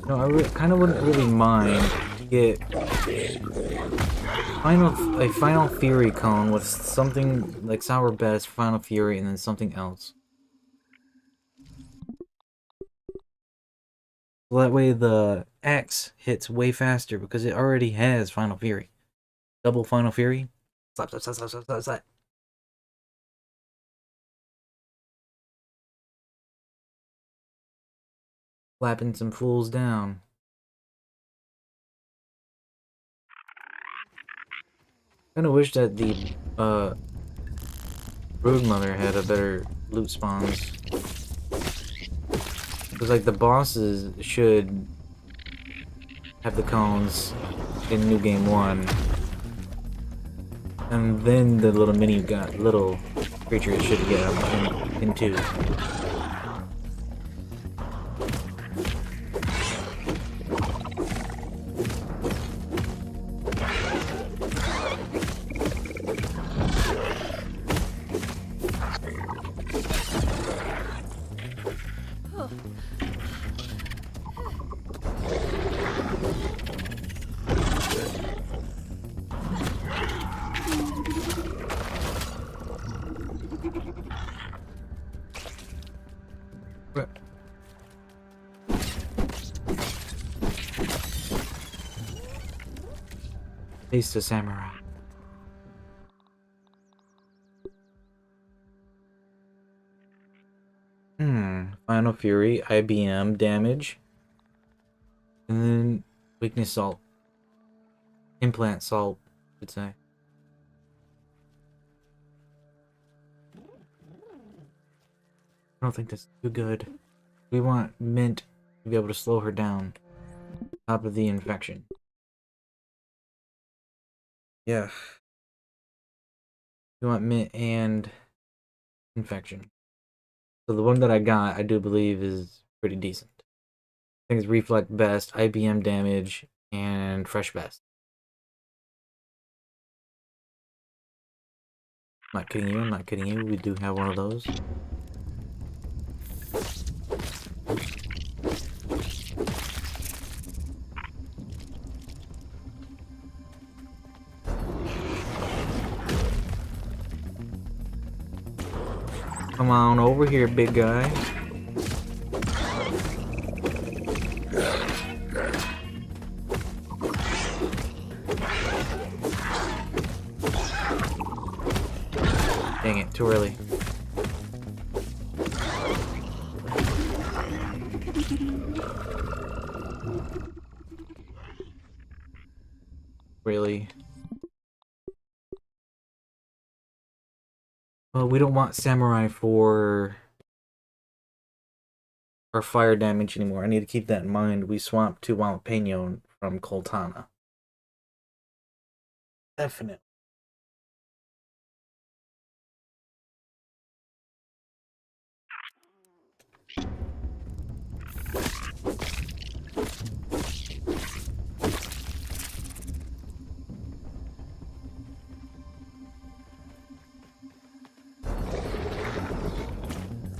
No, I kind of wouldn't really mind to get a Final Fury cone with something like Sour Best, Final Fury, and then something else. So that way the axe hits way faster because it already has Final Fury. Double Final Fury. Slap. Slapping some fools down. Kinda wish that the Broodmother had a better loot spawns. Because like the bosses should have the cones in New Game 1. And then the little little creatures should get them in 2. Face the samurai. Final Fury, IBM damage. And then weakness salt. Implant salt, I should say. I don't think that's too good. We want Mint to be able to slow her down. Top of the infection. Yeah. We want Mint and infection. So the one that I got, I do believe, is pretty decent. I think it's Reflect Best, IBM damage, and Fresh Best. I'm not kidding you, we do have one of those. Come on over here, big guy. Dang it, too early. Really? Well, we don't want Samurai for our fire damage anymore. I need to keep that in mind. We swapped to Jalapeno from Coltana. Definitely.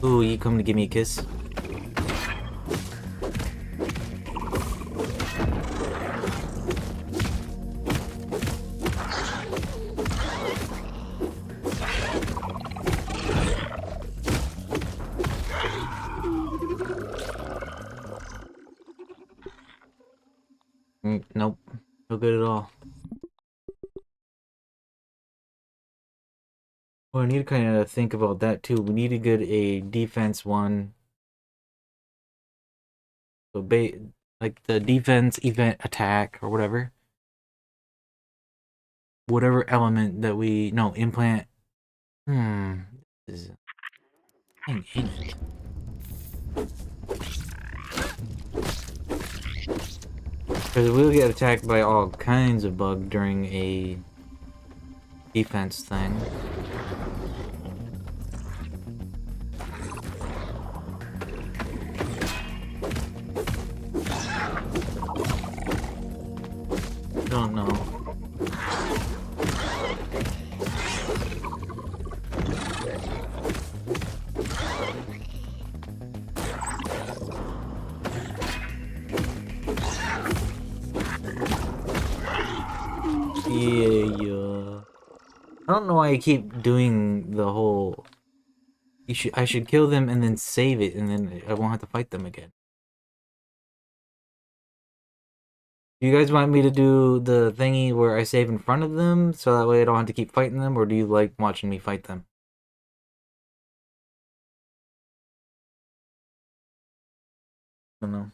Ooh, you coming to give me a kiss? No good at all. Well, I need to kind of think about that too. We need to get a defense one. So, like the defense event attack or whatever. Whatever element that we... No, implant. This is... Dang it. Because we'll get attacked by all kinds of bugs during a defense thing. Don't know. Yeah. I don't know why I keep doing the whole... I should kill them and then save it, and then I won't have to fight them again. Do you guys want me to do the thingy where I save in front of them, so that way I don't have to keep fighting them, or do you like watching me fight them? I don't know.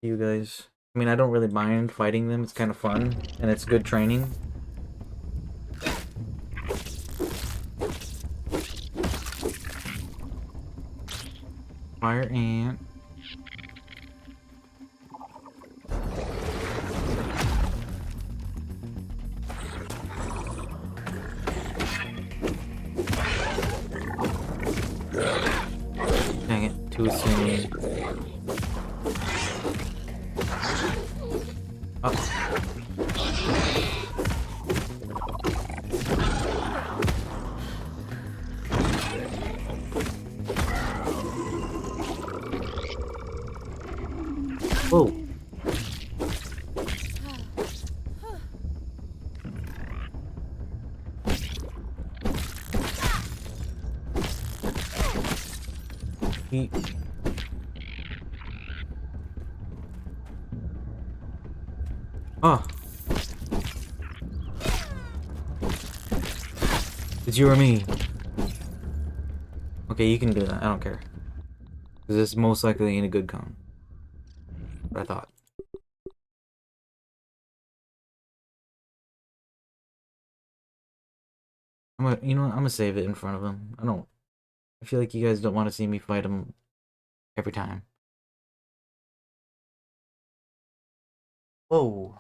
You guys... I mean, I don't really mind fighting them, it's kind of fun, and it's good training. Fire ant. Dang it, too soon. Oh. Whoa. Oh. It's you or me. Okay, you can do that. I don't care. Because this most likely ain't a good cone. What I thought. You know what? I'm gonna save it in front of him. I feel like you guys don't want to see me fight him every time. Whoa.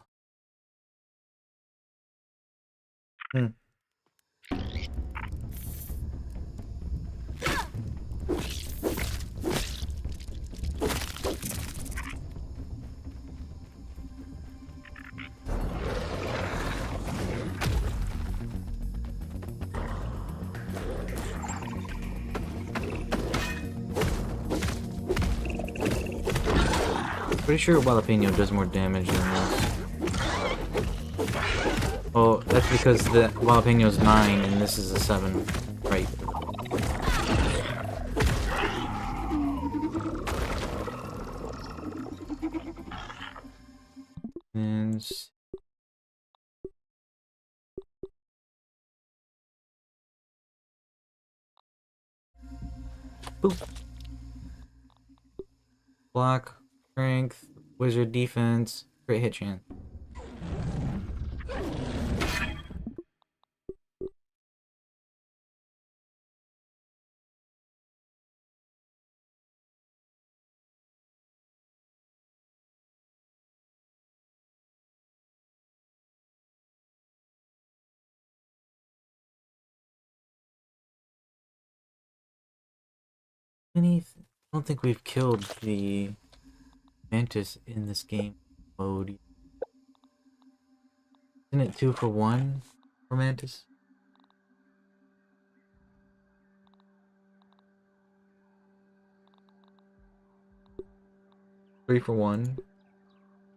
Pretty sure jalapeno does more damage than this. Oh, that's because the jalapeno is 9 and this is a 7. Right. And... boop. Block, strength, wizard defense, great hit chance. I don't think we've killed the Mantis in this game mode. Isn't it 2 for 1 for Mantis? Three for 1.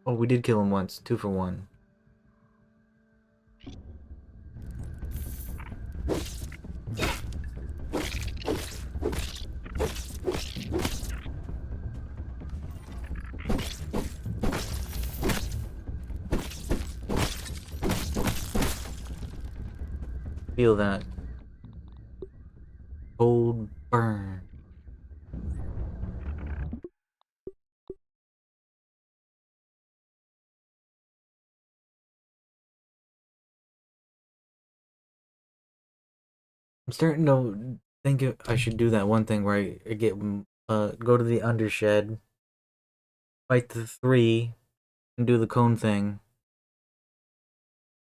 Oh, we did kill him once. 2 for 1. Feel that cold burn. I'm starting to think I should do that one thing where I get go to the undershed, fight the 3, and do the cone thing.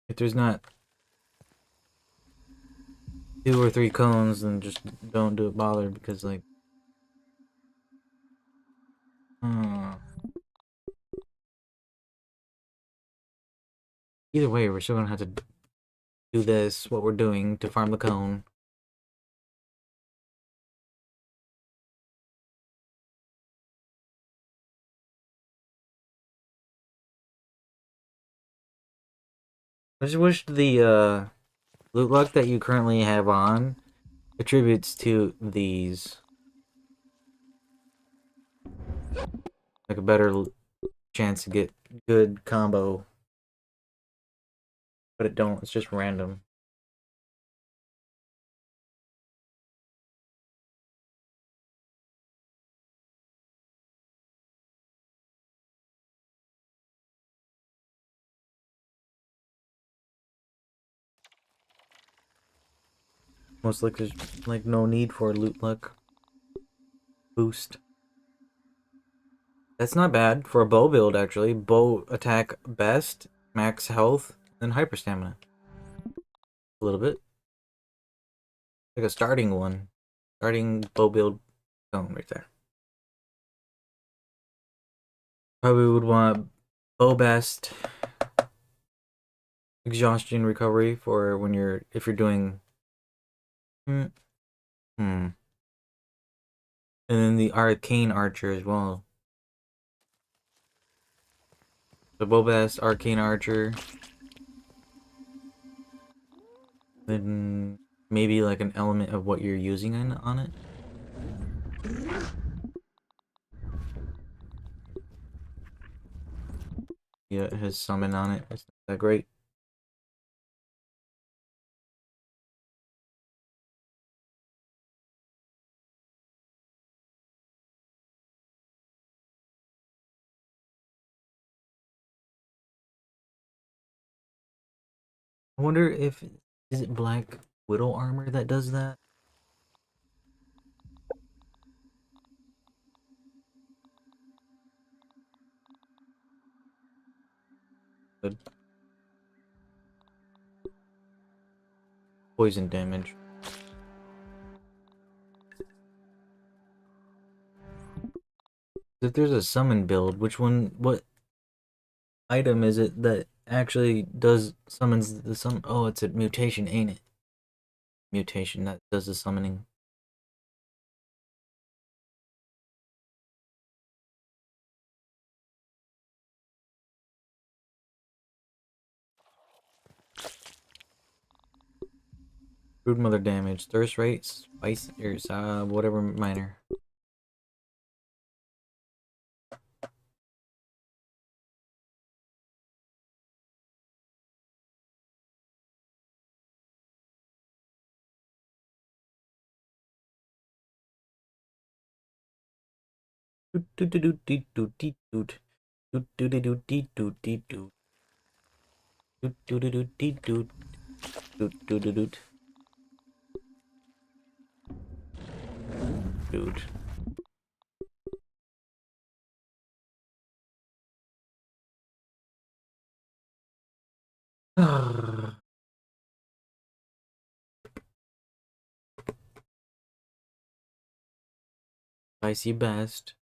If there's not 2 or 3 cones, then just don't do it bother because like. Either way, we're still gonna have to do this, what we're doing, to farm the cone. I just wish the loot luck that you currently have on attributes to these. Like a better chance to get good combo. But it don't, it's just random. Most like there's like no need for a loot luck boost. That's not bad for a bow build actually. Bow attack best, max health, and hyper stamina. A little bit. Like a starting one. Starting bow build cone right there. Probably would want bow best, exhaustion recovery for when you're if you're doing and then the arcane archer as well. The bow best arcane archer. Then maybe like an element of what you're using on it. Yeah, it has summon on it. It's not that great. I wonder if is it Black Widow armor that does that? Good. Poison damage. If there's a summon build, what item is it that actually does summons the summon? Oh, it's a mutation, ain't it? Mutation that does the summoning. Brood mother damage, thirst rate, spice, or whatever minor. Doot doot doot doot doot doot doot. Doot doot doot doot doot doot doot. Doot doot doot doot doot doot. Doot doot doot doot. Dude. Spicy best.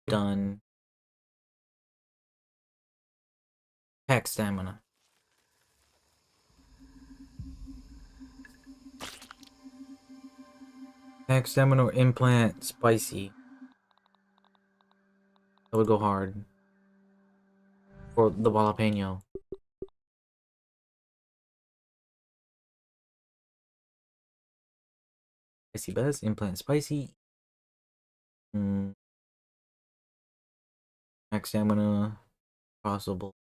Done. Pack stamina. Pack stamina or implant spicy. That would go hard. For the jalapeno. Spicy best. Implant spicy. Pack stamina. Possible.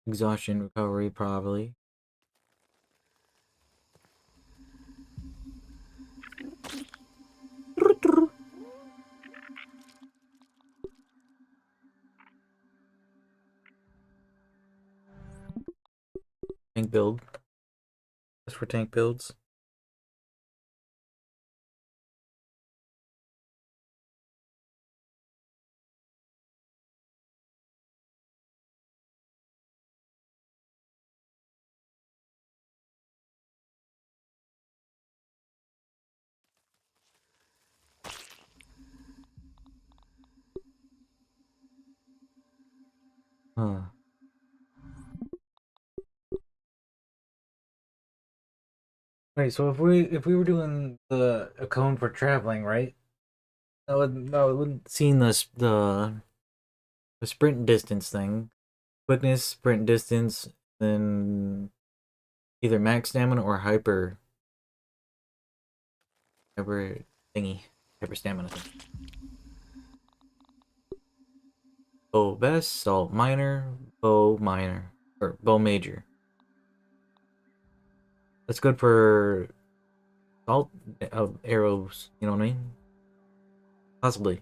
exhaustion recovery, probably. Tank build. That's for tank builds. Huh. Wait, so if we were doing a cone for traveling, right? That would seeing the sprint distance thing, quickness, sprint distance, then either max stamina or hyper thingy, hyper stamina thing. Bow best, salt minor, or bow major. That's good for salt arrows. You know what I mean? Possibly,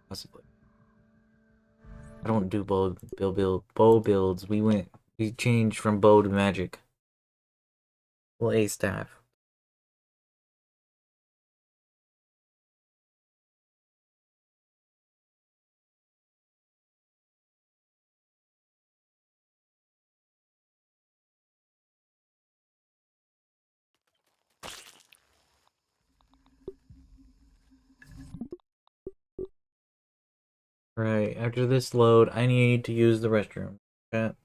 possibly. I don't do bow builds. We changed from bow to magic. Well, a staff. Right, after this load, I need to use the restroom. Chat.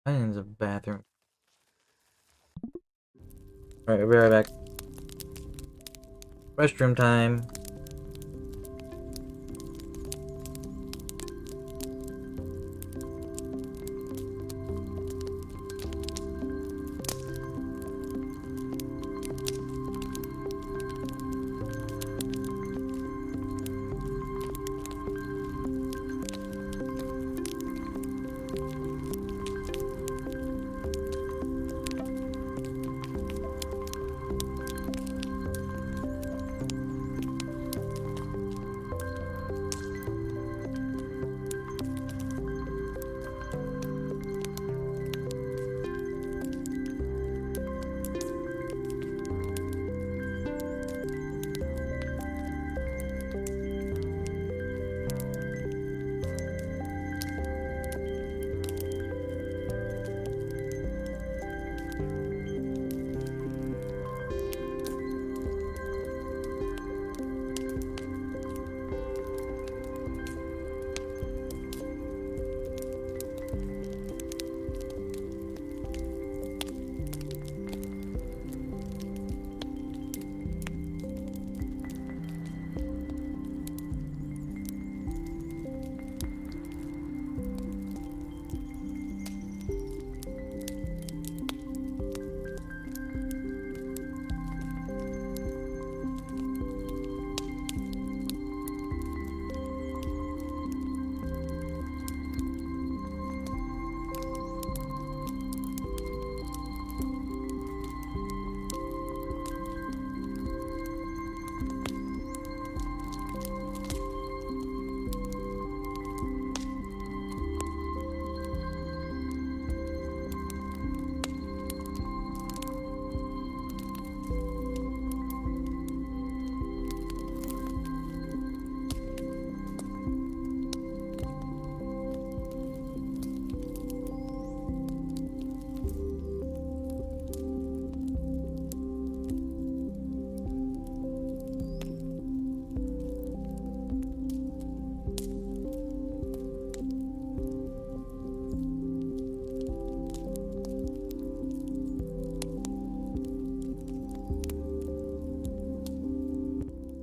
Finds a bathroom. Alright, I'll be right back. Restroom time.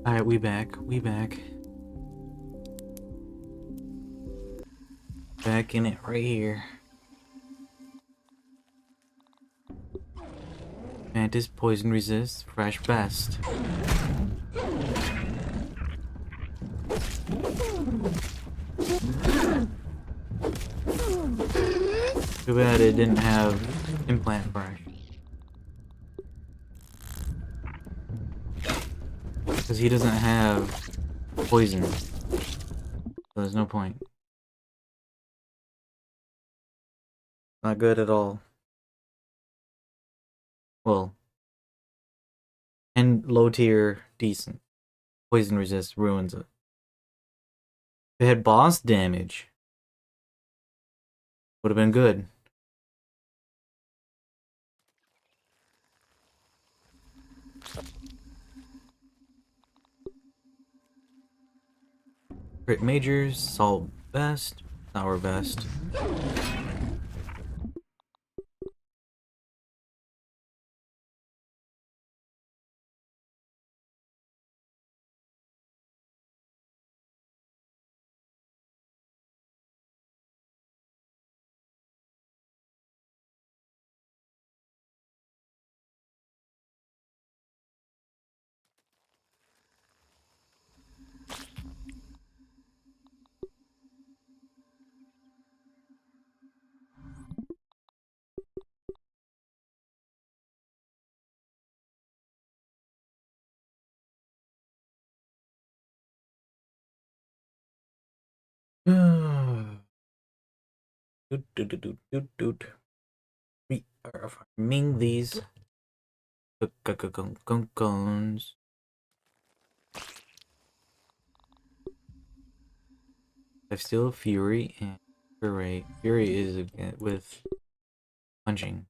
Alright, we back. We back. Back in it right here. Mantis, poison resist, fresh best. Too bad it didn't have implant fresh. Because he doesn't have poison. So there's no point. Not good at all. Well, and low tier, decent. Poison resist ruins it. If it had boss damage, would have been good. Crit majors, salt best, sour best. We are farming these guns. I still Fury and Fury. Fury is again with punching.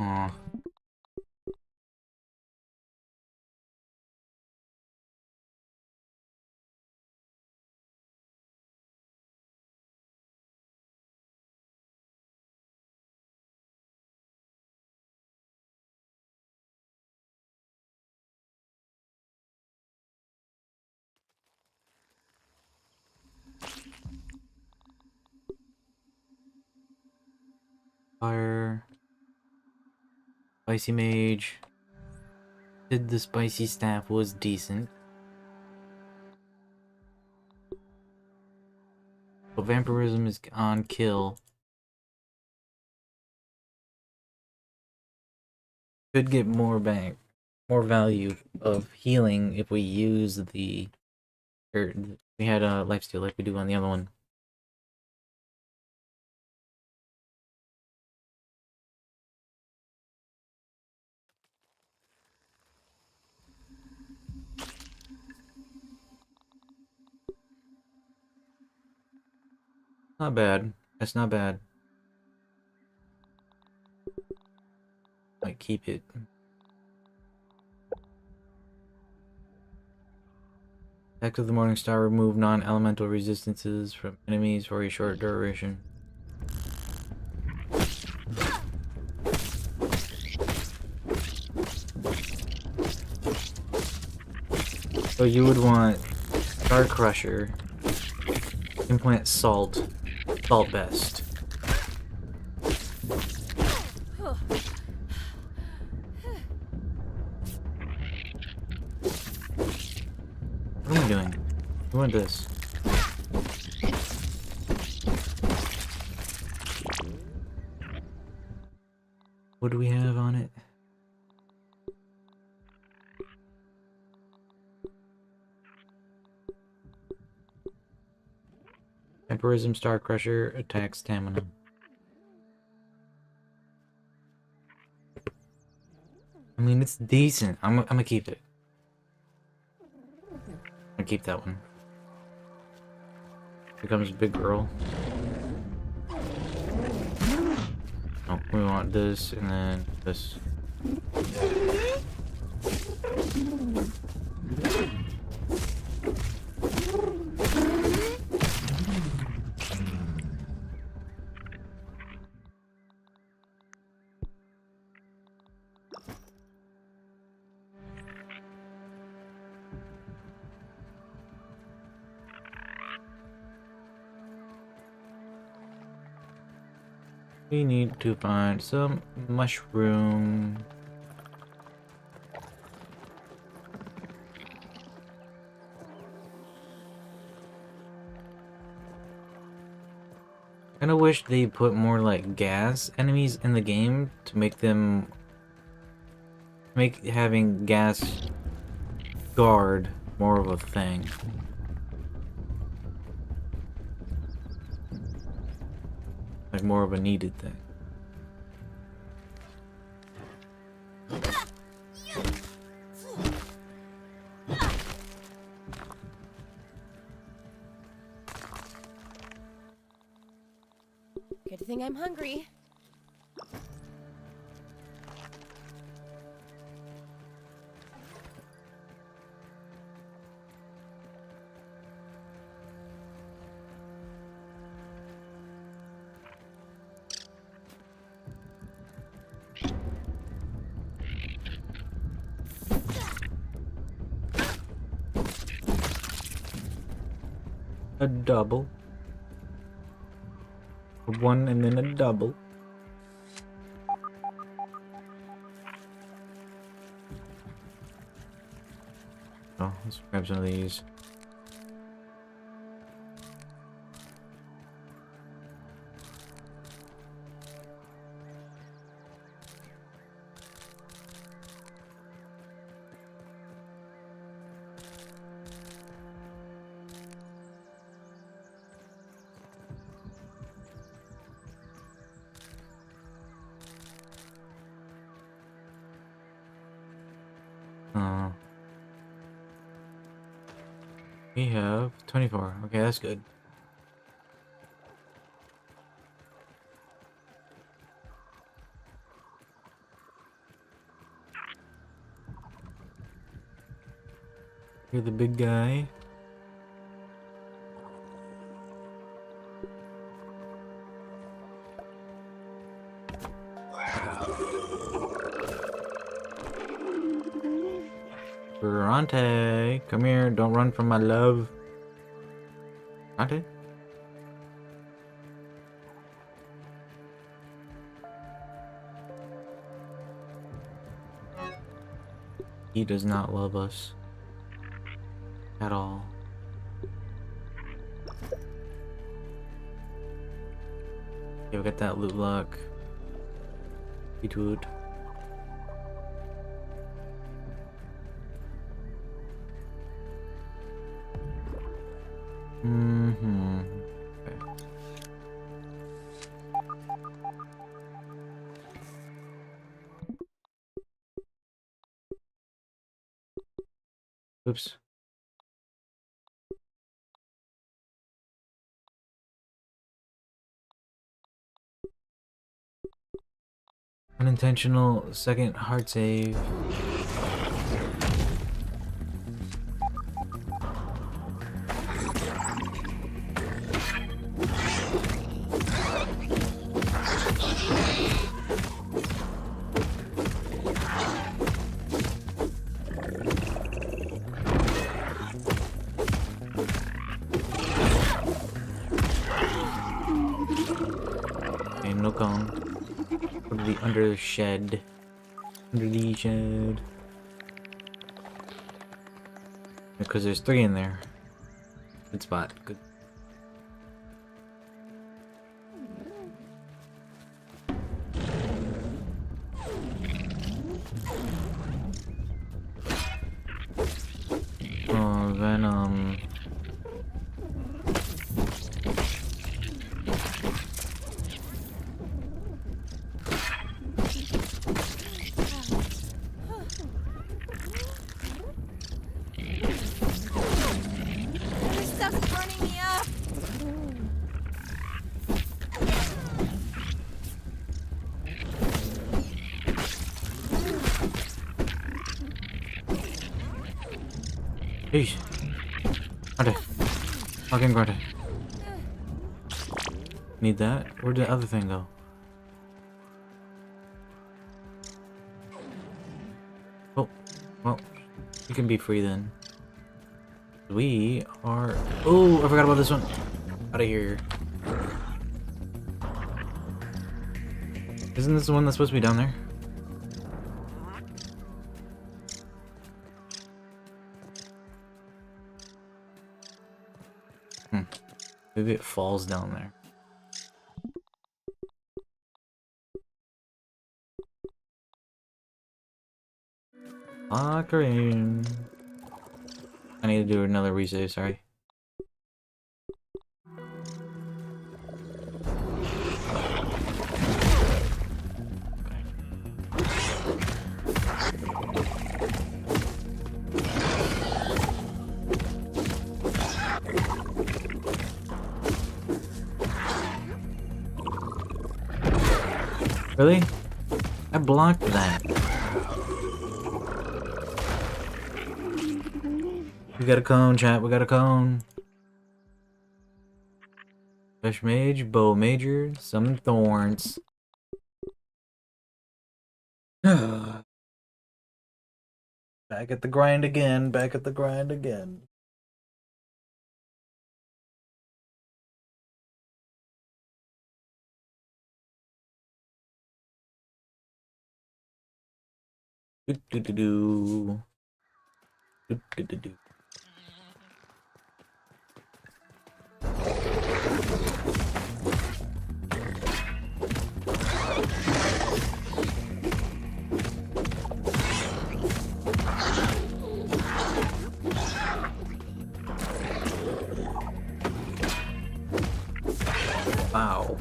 Aw. Fire. Spicy Mage. Did the spicy staff was decent. But vampirism is on kill. Could get more bang, more value of healing if we use the, or we had a lifesteal like we do on the other one. Not bad. That's not bad. Might keep it. Attack of the Morning Star, remove non-elemental resistances from enemies for a short duration. So you would want Star Crusher, implant Salt best. What am I doing? I want this. What do we have on it? Vampirism, Star Crusher, attack stamina. I mean, it's decent. I'm gonna keep it. I'm gonna keep that one. Becomes a big girl. Oh. We want this and then this. We need to find some mushroom. Kinda wish they put more like gas enemies in the game to make having gas guard more of a thing. Like more of a needed thing. Good thing I'm hungry. A double. A one and then a double. Oh, let's grab some of these. We have 24. Okay, that's good. You're the big guy. Bronte, come here. Don't run from my love. Bronte? He does not love us. At all. Okay, we got that loot lock. Beetwood. Okay. Oops. Unintentional second hard save. Okay, no cone. Put the under the shed. Under the shed. Because there's 3 in there. Good spot. Good. Oh, Venom. This stuff's burning me Jeez. Grande. Fucking grande. Need that? Where'd the other thing go? Oh, well, you can be free then. We are... Oh, I forgot about this one. Out of here. Isn't this the one that's supposed to be down there? Maybe it falls down there. Ocarina. I need to do another resave, sorry. Really? I blocked that. We got a cone, chat. We got a cone. Fresh mage, bow major, summon thorns. Back at the grind again. Back at the grind again. Do do do do. Do do do do. Wow.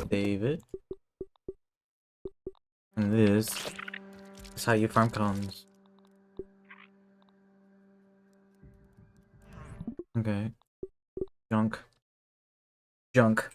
David. And this is how you farm cones. Okay. Junk. Junk.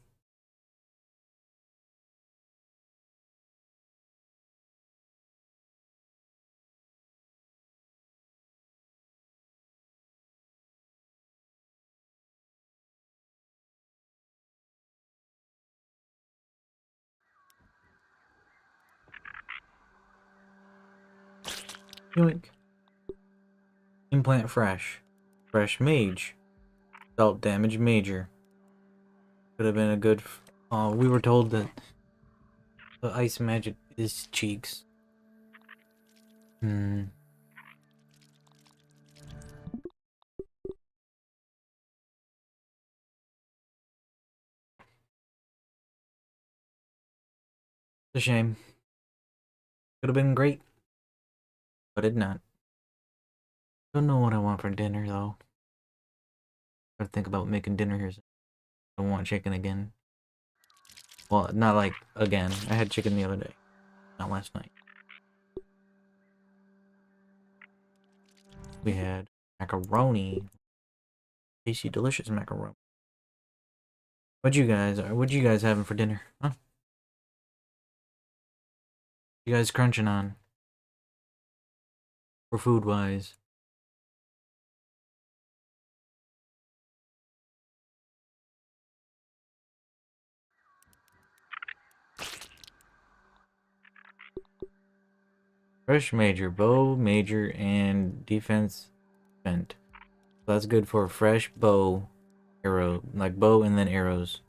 Yoink. Implant fresh. Fresh mage. Dealt damage major. Could have been a good. We were told that the ice magic is cheeks. Hmm. It's a shame. Could have been great, but it not. Don't know what I want for dinner though. Gotta think about making dinner here. I want chicken again. Well, not like again. I had chicken the other day, not last night. We had macaroni. Tasty, delicious macaroni. What you guys having for dinner? Huh? You guys crunching on? For food wise? Fresh major, bow major, and defense spent. So that's good for fresh bow, arrow, like bow and then arrows,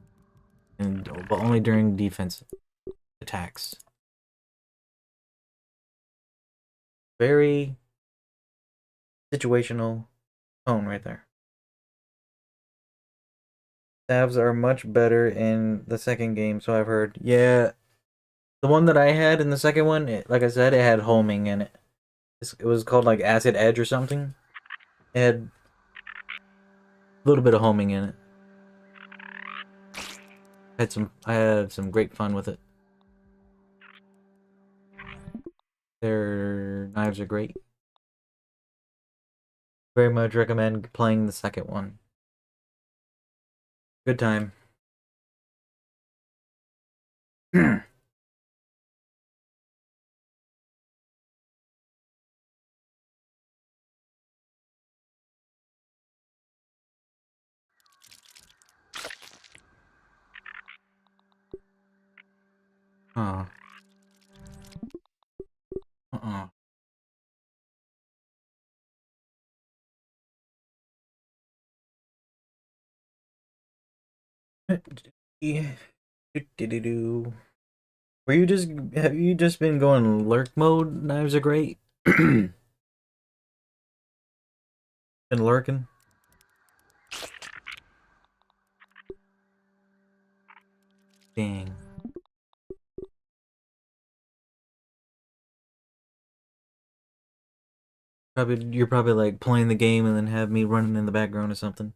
and but only during defense attacks. Very situational tone right there. Stabs are much better in the second game, so I've heard. Yeah, the one that I had in the second one, like I said, it had homing in it. It was called like Acid Edge or something. It had a little bit of homing in it. I had some great fun with it. Their knives are great. Very much recommend playing the second one. Good time. Oh. Uh-uh. Yeah. Do-do-do-do. Have you just been going lurk mode? Knives are great. Been lurking? Dang. You're probably like playing the game and then have me running in the background or something.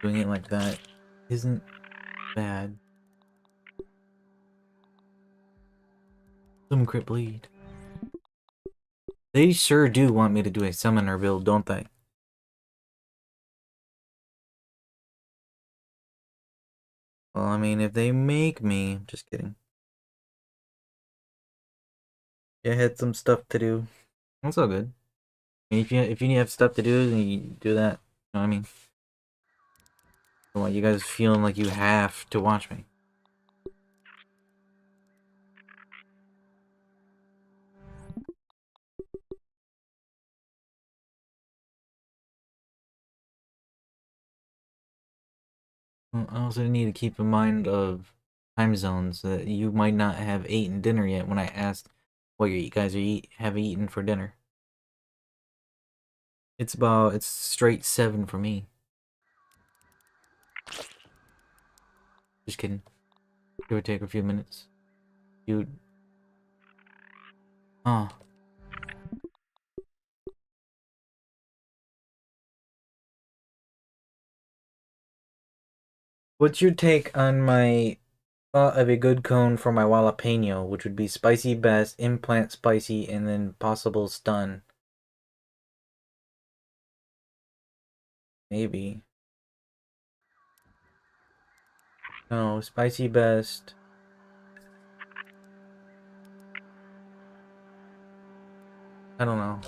Doing it like that isn't bad. Some crit bleed. They sure do want me to do a summoner build, don't they? Well, I mean, if they make me... Just kidding. Yeah, I had some stuff to do. That's all good. And if you have stuff to do, then you do that. You know what I mean? I don't want you guys feeling like you have to watch me. Well, I also need to keep in mind of time zones that you might not have eaten dinner yet when I asked what you guys have eaten for dinner. It's straight 7 for me. Just kidding. It would take a few minutes. You... Oh. What's your take on my thought of a good cone for my jalapeno, which would be spicy best, implant spicy, and then possible stun? Maybe. No, spicy best. I don't know.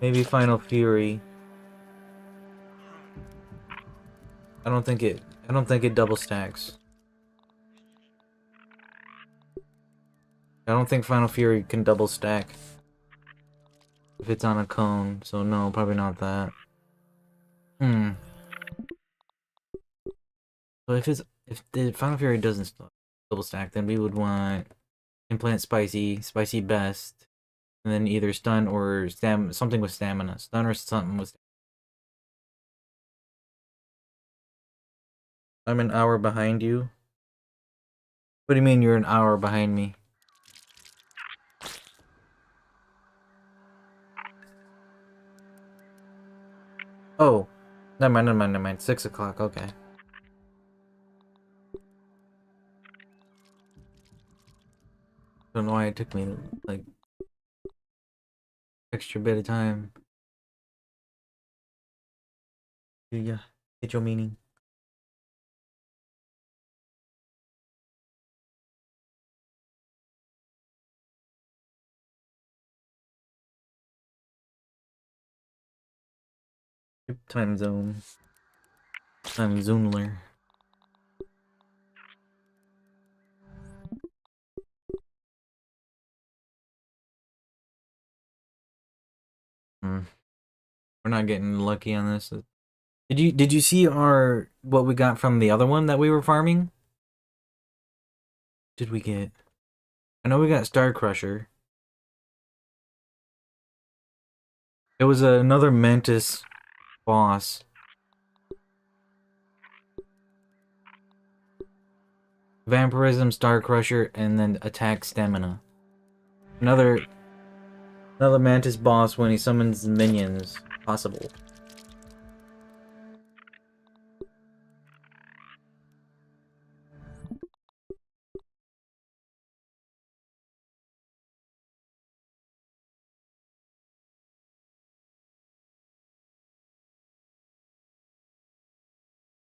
Maybe Final Fury. I don't think it double stacks. I don't think Final Fury can double stack if it's on a cone, so no, probably not that. Hmm. So if the Final Fury doesn't double stack, then we would want implant spicy, spicy best, and then either stun or something with stamina. Stun or something with. I'm an hour behind you. What do you mean you're an hour behind me? Oh, never mind. 6 o'clock. Okay. Don't know why it took me like extra bit of time. Yeah, get your meaning. Time zone. Time zoneler. Hmm. We're not getting lucky on this. Did you see our what we got from the other one that we were farming? Did we get? I know we got Star Crusher. It was another Mantis boss. Vampirism, Star Crusher, and then attack stamina. Another Mantis boss when he summons minions. Possible.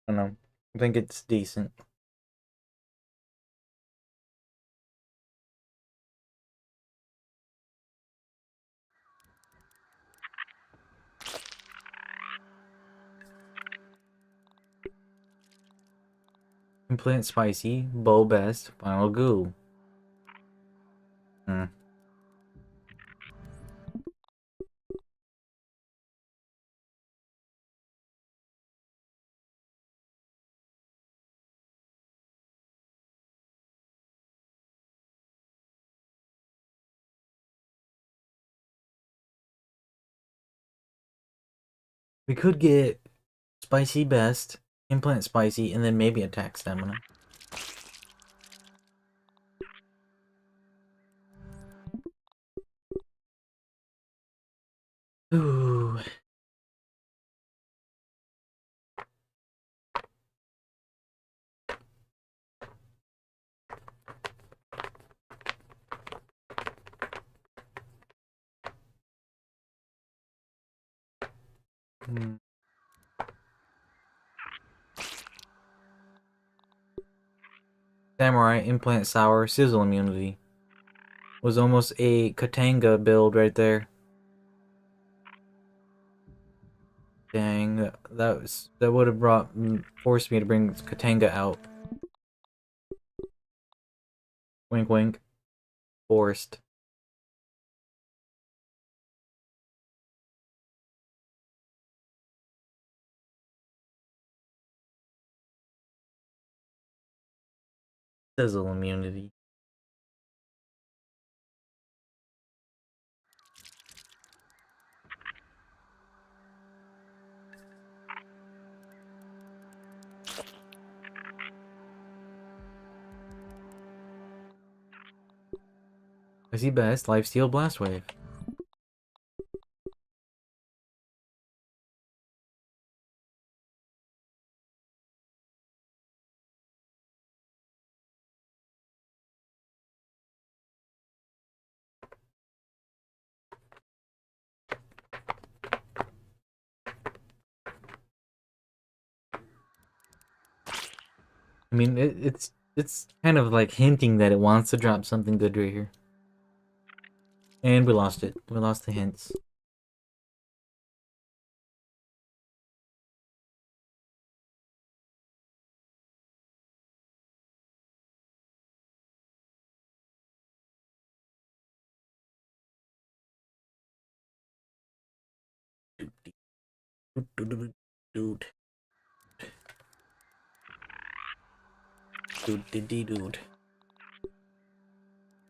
I don't know. I think it's decent. Implant spicy, bow best, final goo. Hmm. We could get spicy best, implant spicy, and then maybe attack stamina. Ooh. Hmm. Samurai, implant sour, sizzle immunity. Was almost a Katanga build right there. Dang, that would have forced me to bring Katanga out. Wink wink. Forced. Sizzle immunity. I see best, lifesteal blast wave. I mean, it's kind of like hinting that it wants to drop something good right here. And we lost it. We lost the hints. Dude. Dude.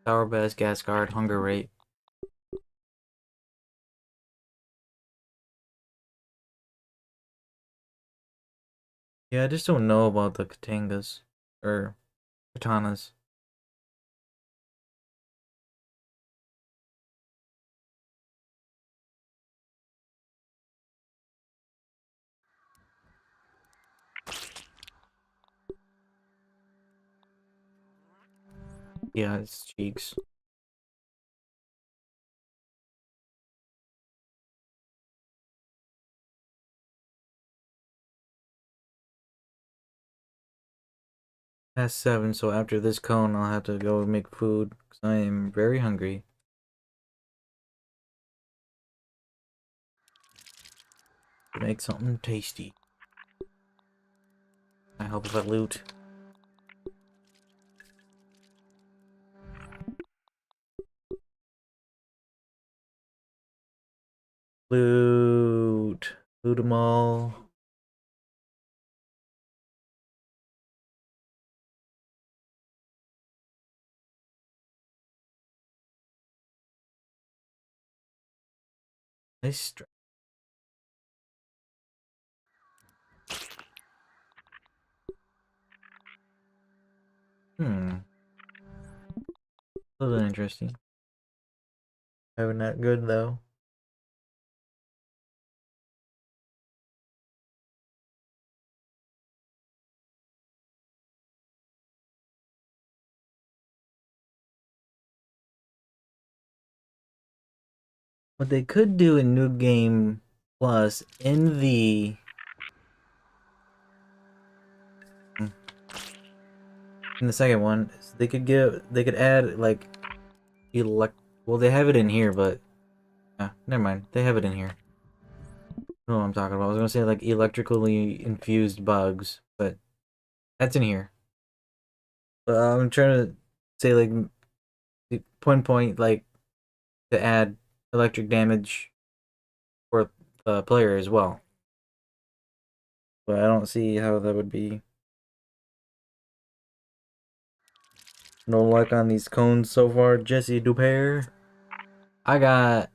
Power best, gas guard, hunger rate. Yeah, I just don't know about the Katangas. Or katanas. Yeah, it's cheeks. Past 7, so after this cone, I'll have to go make food because I am very hungry. Make something tasty. I help if I loot. Loot. Loot them all. Nice. Hmm. A little interesting. Having that good though. What they could do in New Game Plus in the second one, is they could add like well they have it in here, but never mind. They have it in here. I don't know what I'm talking about. I was gonna say like electrically infused bugs, but that's in here. I'm trying to say like point like to add electric damage for the player as well. But I don't see how that would be. No luck on these cones so far, Jesse Dupair. I got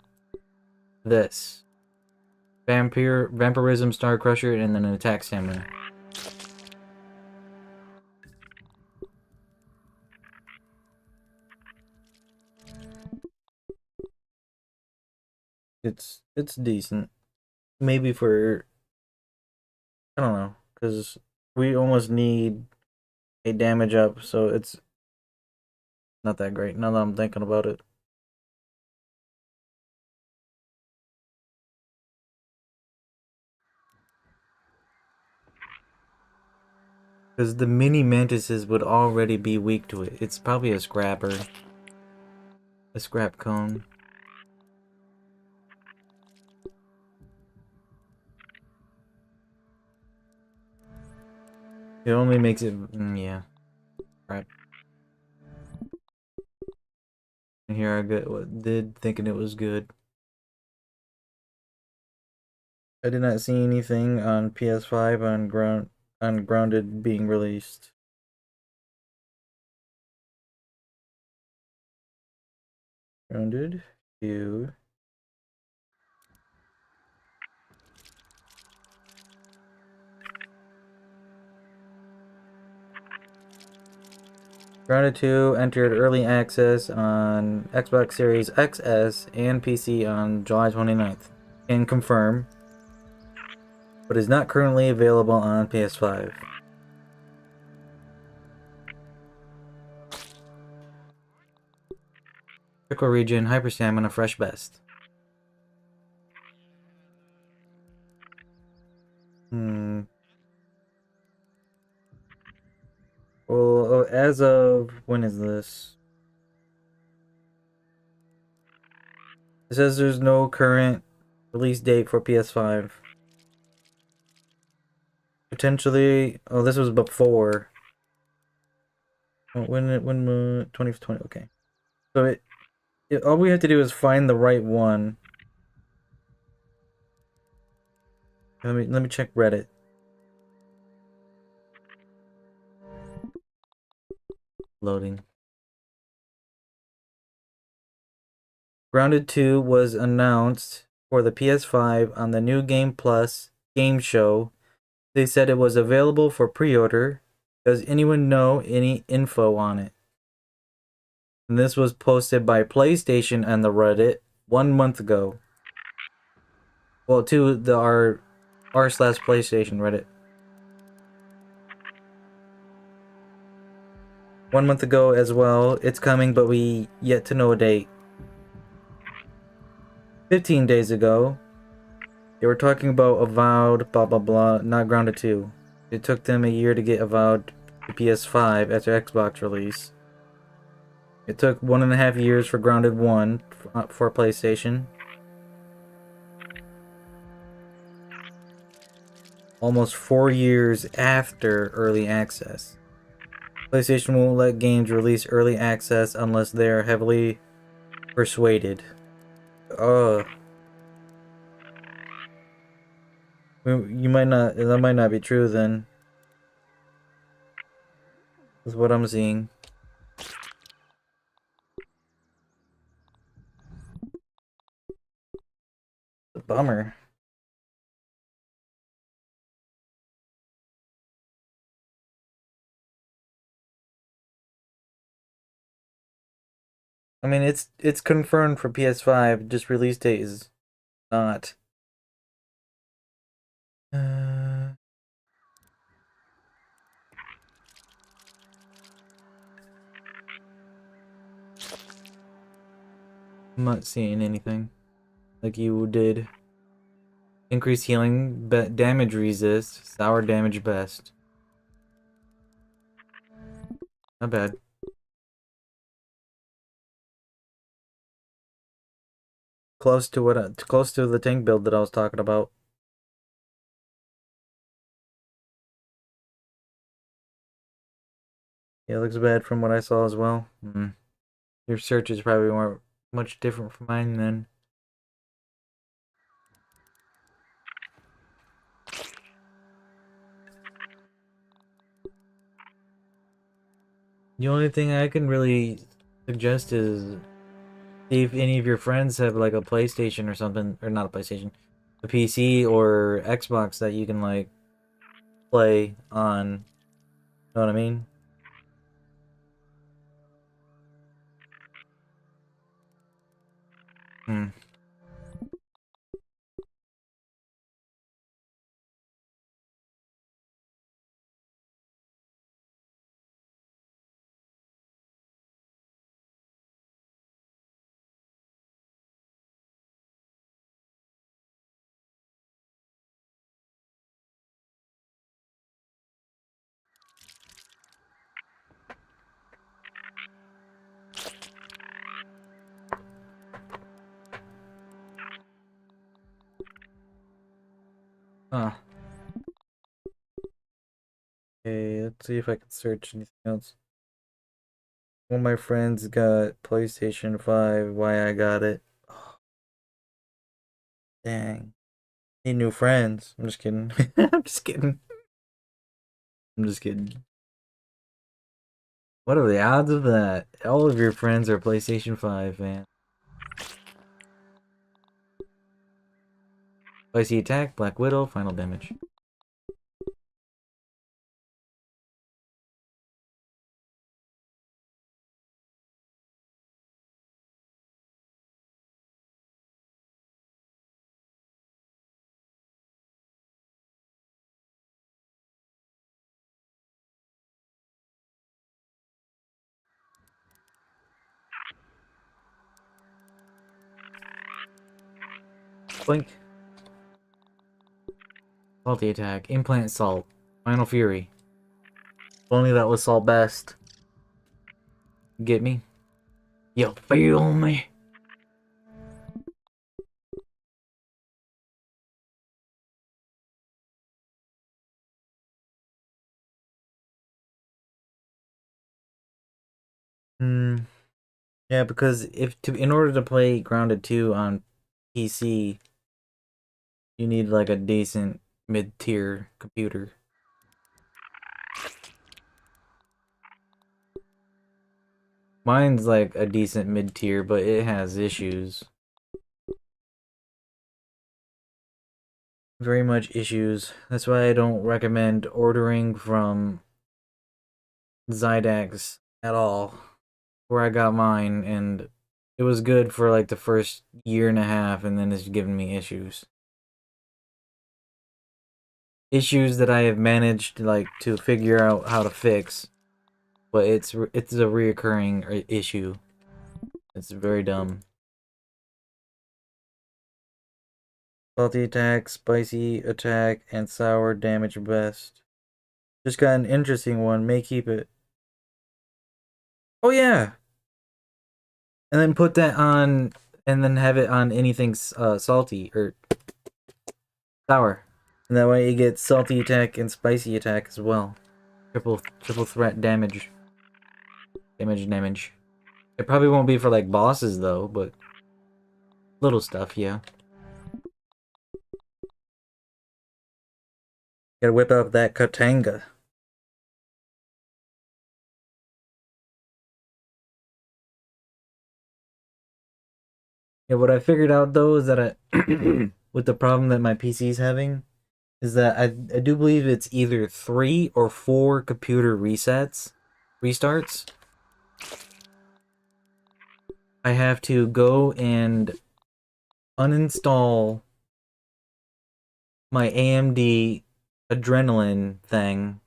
this. Vampirism, Star Crusher, and then an attack stamina. It's decent. Maybe for I don't know, because we almost need a damage up, so it's not that great now that I'm thinking about it. Because the mini mantises would already be weak to it. It's probably a scrapper. A scrap cone. It only makes it... yeah. Right. And here I did thinking it was good. I did not see anything on PS5 on Grounded being released. Grounded 2. Grounded 2 entered early access on Xbox Series XS and PC on July 29th. Can confirm, but is not currently available on PS5. Critical Region, Hyper Stamina, Fresh Best. Well, as of... when is this? It says there's no current release date for PS5. Potentially... oh, this was before. Oh, when 2020, okay. So all we have to do is find the right one. Let me check Reddit. Loading. Grounded 2 was announced for the PS5 on the New Game Plus game show. They said it was available for pre-order. Does anyone know any info on it? And this was posted by PlayStation and the Reddit 1 month ago. Well, to the r/PlayStation Reddit. 1 month ago as well. It's coming, but we yet to know a date. 15 days ago, they were talking about Avowed, blah blah blah, not Grounded 2. It took them a year to get Avowed to PS5 after Xbox release. It took 1.5 years for Grounded 1 for PlayStation. Almost 4 years after early access. PlayStation won't let games release early access unless they are heavily persuaded. You might not. That might not be true then. That's what I'm seeing. A bummer. I mean, it's confirmed for PS5. Just release date is not. I'm not seeing anything like you did. Increased healing, damage resist, sour damage best. Not bad. Close to close to the tank build that I was talking about. Yeah, it looks bad from what I saw as well. Your searches probably weren't much different from mine then. The only thing I can really suggest is see if any of your friends have like a PlayStation or something, or not a PlayStation, a PC or Xbox that you can like play on. Know what I mean? Hmm. Huh. Okay, let's see if I can search anything else. One of my friends got PlayStation 5. Why I got it? Oh, dang. Need new friends. I'm just kidding. I'm just kidding. I'm just kidding. What are the odds of that? All of your friends are PlayStation 5, man. Spicy Attack, Black Widow, Final Damage. Blink. Salty Attack, Implant Salt, Final Fury. If only that was Salt Best. Get me? You feel me? Hmm. Yeah, because in order to play Grounded 2 on PC, you need like a decent mid-tier computer. Mine's like a decent mid-tier, but it has issues. Very much issues. That's why I don't recommend ordering from Zydax at all. Where I got mine, and it was good for like the first year and a half, and then it's given me issues. Issues that I have managed like to figure out how to fix, but it's a reoccurring issue. It's very dumb. Salty attack, spicy attack, and sour damage best. Just got an interesting one. May keep it. Oh yeah, and then put that on, and then have it on anything salty or sour, and that way you get salty attack and spicy attack as well. Triple threat damage. Damage. It probably won't be for like bosses though, but little stuff, yeah. Gotta whip up that Katanga. Yeah, what I figured out though is that with the problem that my PC's having, is that I do believe it's either 3 or 4 computer restarts. I have to go and uninstall my AMD Adrenaline thing.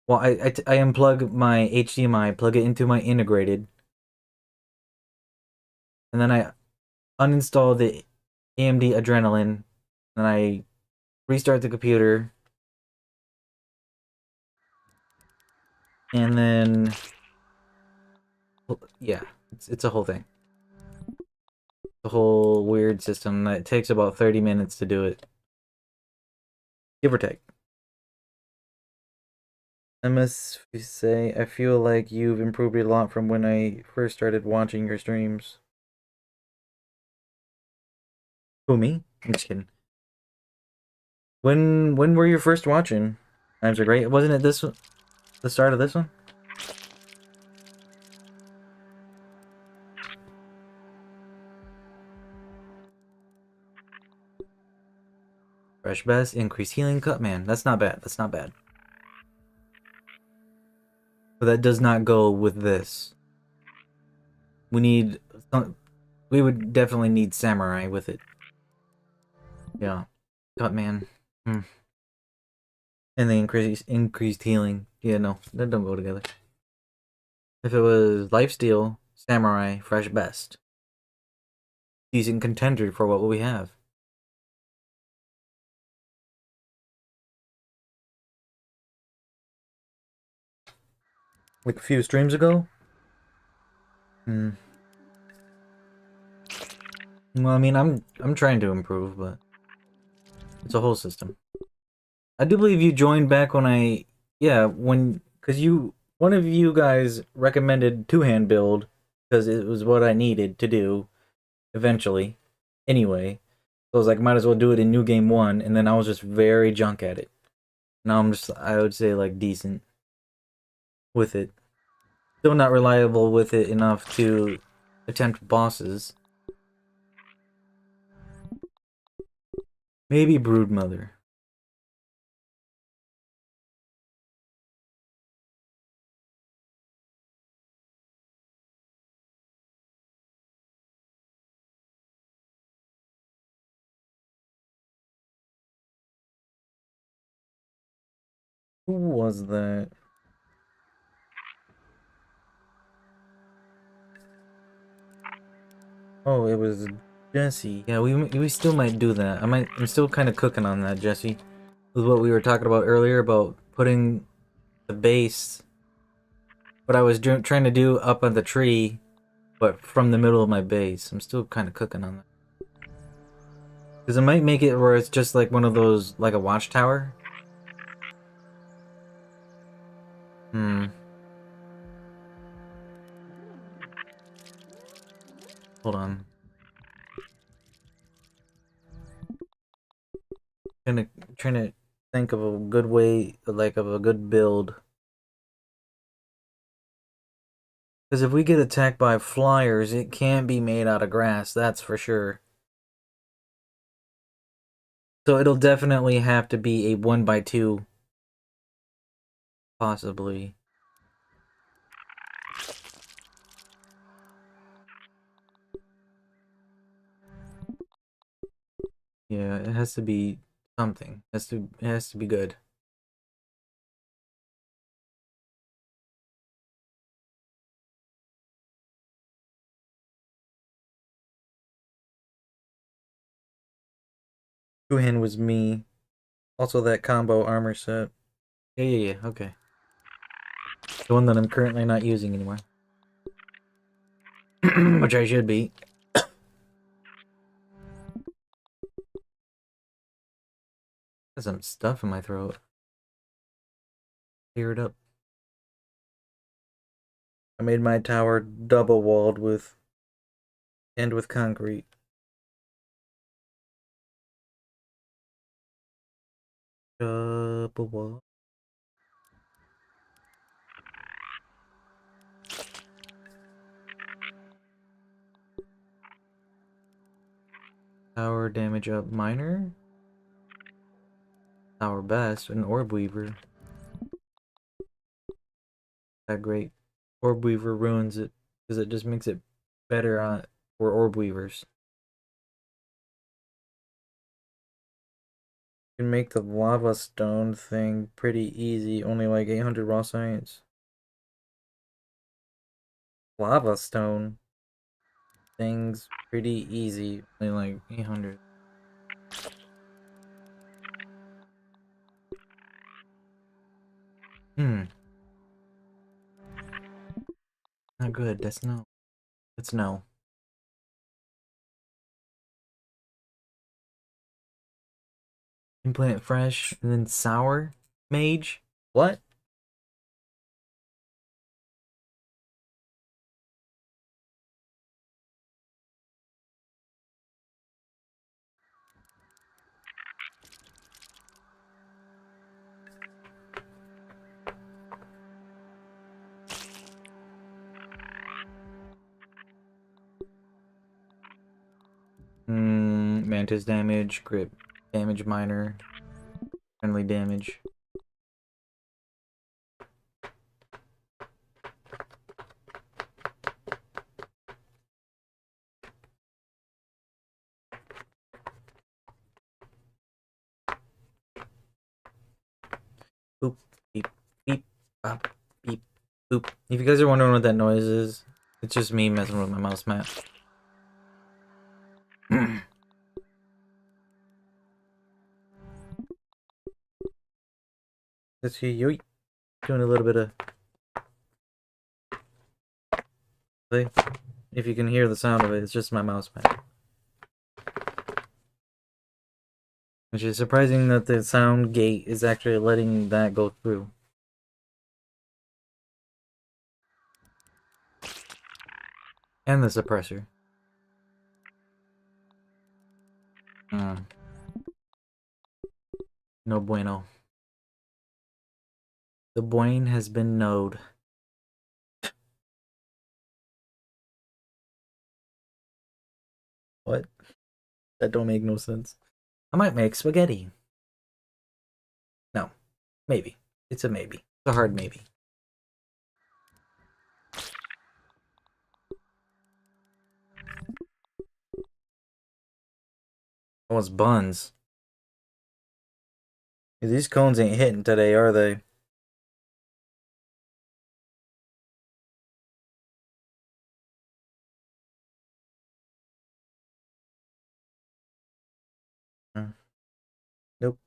Well, I unplug my HDMI, plug it into my integrated, and then I uninstall the AMD Adrenaline, and I restart the computer, and then yeah, it's a whole thing. The whole weird system that takes about 30 minutes to do it, give or take. I must say, I feel like you've improved a lot from when I first started watching your streams. Who, me? I'm just kidding. When were you first watching? Times are great. Wasn't it this one? The start of this one? Fresh best, increased healing cut. Man, that's not bad. That's not bad. But that does not go with this. We need... We would definitely need samurai with it. Yeah. Cut man. Hmm. And the increased healing. Yeah, no. That don't go together. If it was lifesteal, samurai, fresh best. Decent contender for what we have. Like a few streams ago? Hmm. Well, I mean, I'm trying to improve, but it's a whole system. I do believe you joined back when because one of you guys recommended two-hand build because it was what I needed to do eventually. Anyway, so I was like, might as well do it in New Game 1, and then I was just very junk at it. Now I would say, like, decent with it. Still not reliable with it enough to attempt bosses. Maybe Broodmother. Who was that? Oh, it was Jesse. Yeah, we still might do that. I'm still kind of cooking on that, Jesse. With what we were talking about earlier about putting the base, what I was trying to do up on the tree, but from the middle of my base. I'm still kind of cooking on that. Because it might make it where it's just like one of those, like a watchtower. Hmm. Hold on. Trying to think of a good way, like of a good build. Because if we get attacked by flyers, it can't be made out of grass, that's for sure. So it'll definitely have to be a 1x2. Possibly. Yeah, it has to be something. It has to be good. Guhan was me. Also that combo armor set. Yeah, okay. The one that I'm currently not using anymore. Which I should be. Got some stuff in my throat. Clear it up. I made my tower double walled with concrete. Double wall. Tower damage up minor. Tower best, an orb weaver. That great. Orb weaver ruins it because it just makes it better for orb weavers. You can make the lava stone thing pretty easy, only like 800 raw science. Lava stone thing's pretty easy, only like 800. Hmm. Not good. That's no. That's no. Implant fresh and then sour mage. What? Mantis damage, crit damage minor, friendly damage. Boop, beep, beep, bop, beep, boop. If you guys are wondering what that noise is, it's just me messing with my mouse mat. Let's see, yo, doing a little bit of. See? If you can hear the sound of it, it's just my mouse mat. Which is surprising that the sound gate is actually letting that go through. And the suppressor. No bueno. The Boyne has been node. What? That don't make no sense. I might make spaghetti. No. Maybe. It's a maybe. It's a hard maybe. Oh, it's buns. These cones ain't hitting today, are they? Nope.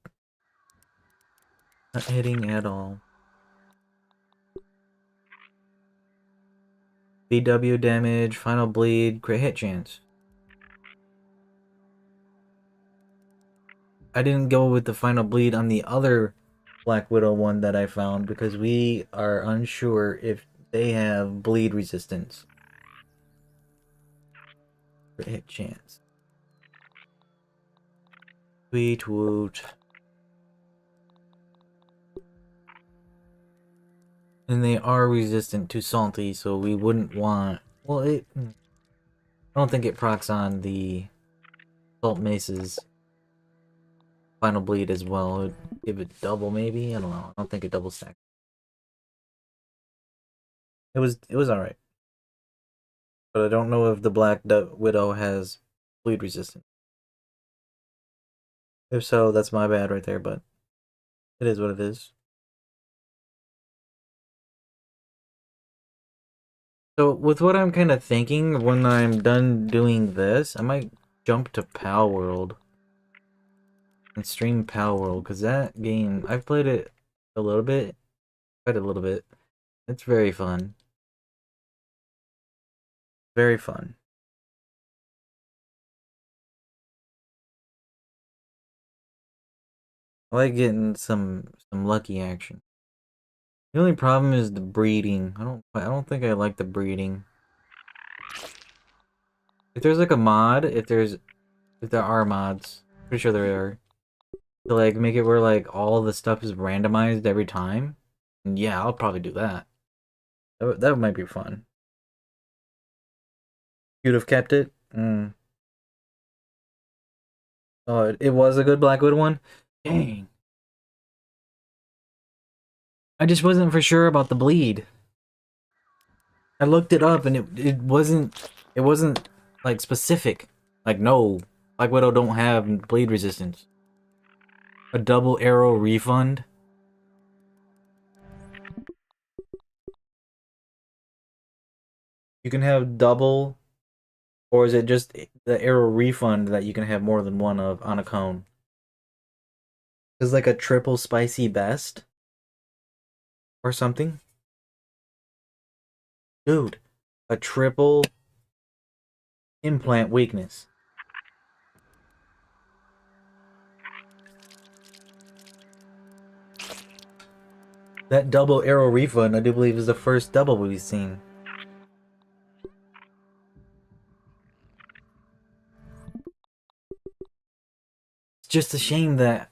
Not hitting at all. BW damage, final bleed, crit hit chance. I didn't go with the final bleed on the other Black Widow one that I found because we are unsure if they have bleed resistance. Crit hit chance. Sweet woot. And they are resistant to salty, so we wouldn't want... Well, I don't think it procs on the salt maces final bleed as well. It would give it double, maybe? I don't know. I don't think it double stacked. It was alright. But I don't know if the Black Widow has bleed resistance. If so, that's my bad right there, but it is what it is. So, with what I'm kind of thinking, when I'm done doing this, I might jump to Pal World. And stream Pal World, because that game, I've played it a little bit. Quite a little bit. It's very fun. Very fun. I like getting some lucky action. The only problem is the breeding. I don't think I like the breeding. If there's like a mod, if there are mods, pretty sure there are, to like make it where like all the stuff is randomized every time, yeah, I'll probably do that. That might be fun. You'd have kept it? Oh, it was a good Blackwood one? Dang. I just wasn't for sure about the bleed. I looked it up and it wasn't like specific. Like no, Black Widow don't have bleed resistance. A double arrow refund? You can have double, or is it just the arrow refund that you can have more than one of on a cone? Is like a triple spicy best? Or something? Dude, a triple implant weakness. That double arrow refund, I do believe, is the first double we've seen. It's just a shame that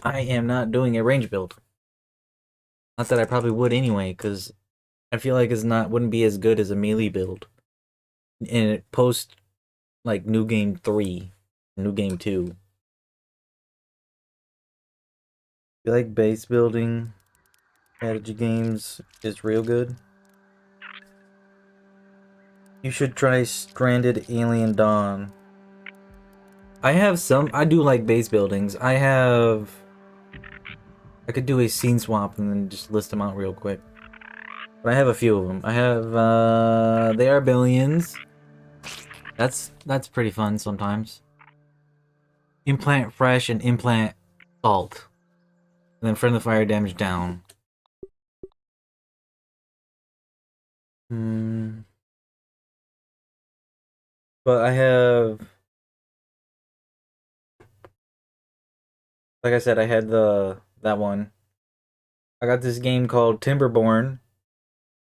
I am not doing a range build. Not that I probably would anyway, because I feel like wouldn't be as good as a melee build. And post like New Game 3. New game too. You like base building strategy games? Is real good. You should try Stranded Alien Dawn. I have some. I do like base buildings. I could do a scene swap and then just list them out real quick. But I have a few of them. I have They Are Billions. That's pretty fun sometimes. Implant Fresh and Implant Salt. And then Friendly Fire Damage Down. But I have, like I said, I had that one. I got this game called Timberborn.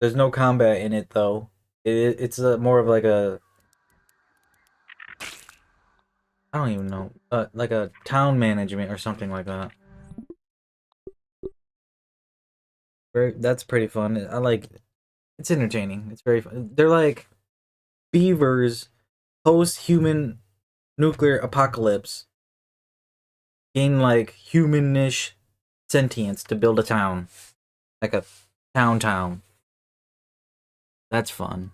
There's no combat in it though. It's more of like a, I don't even know, like a town management or something like that. That's pretty fun. I like. It's entertaining. It's very fun. They're like beavers post-human nuclear apocalypse gain like humanish sentience to build a town, like a town. That's fun.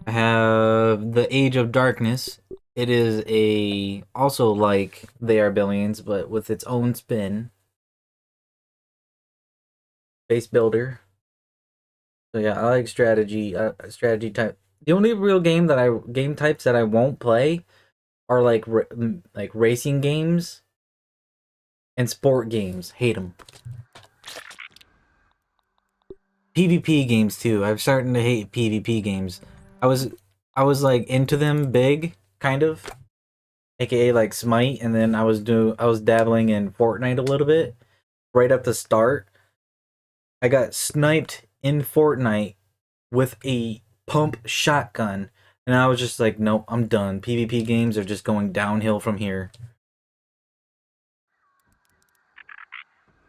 I have the Age of Darkness. It is also like They Are Billions, but with its own spin. Base builder. So yeah, I like strategy type. The only real game types that I won't play are like racing games and sport games. Hate them. PvP games too. I'm starting to hate PvP games. I was like into them big, kind of, aka like Smite, and then I was dabbling in Fortnite a little bit. Right at the start, I got sniped in Fortnite with a pump shotgun, and I was just like, nope, I'm done. PvP games are just going downhill from here.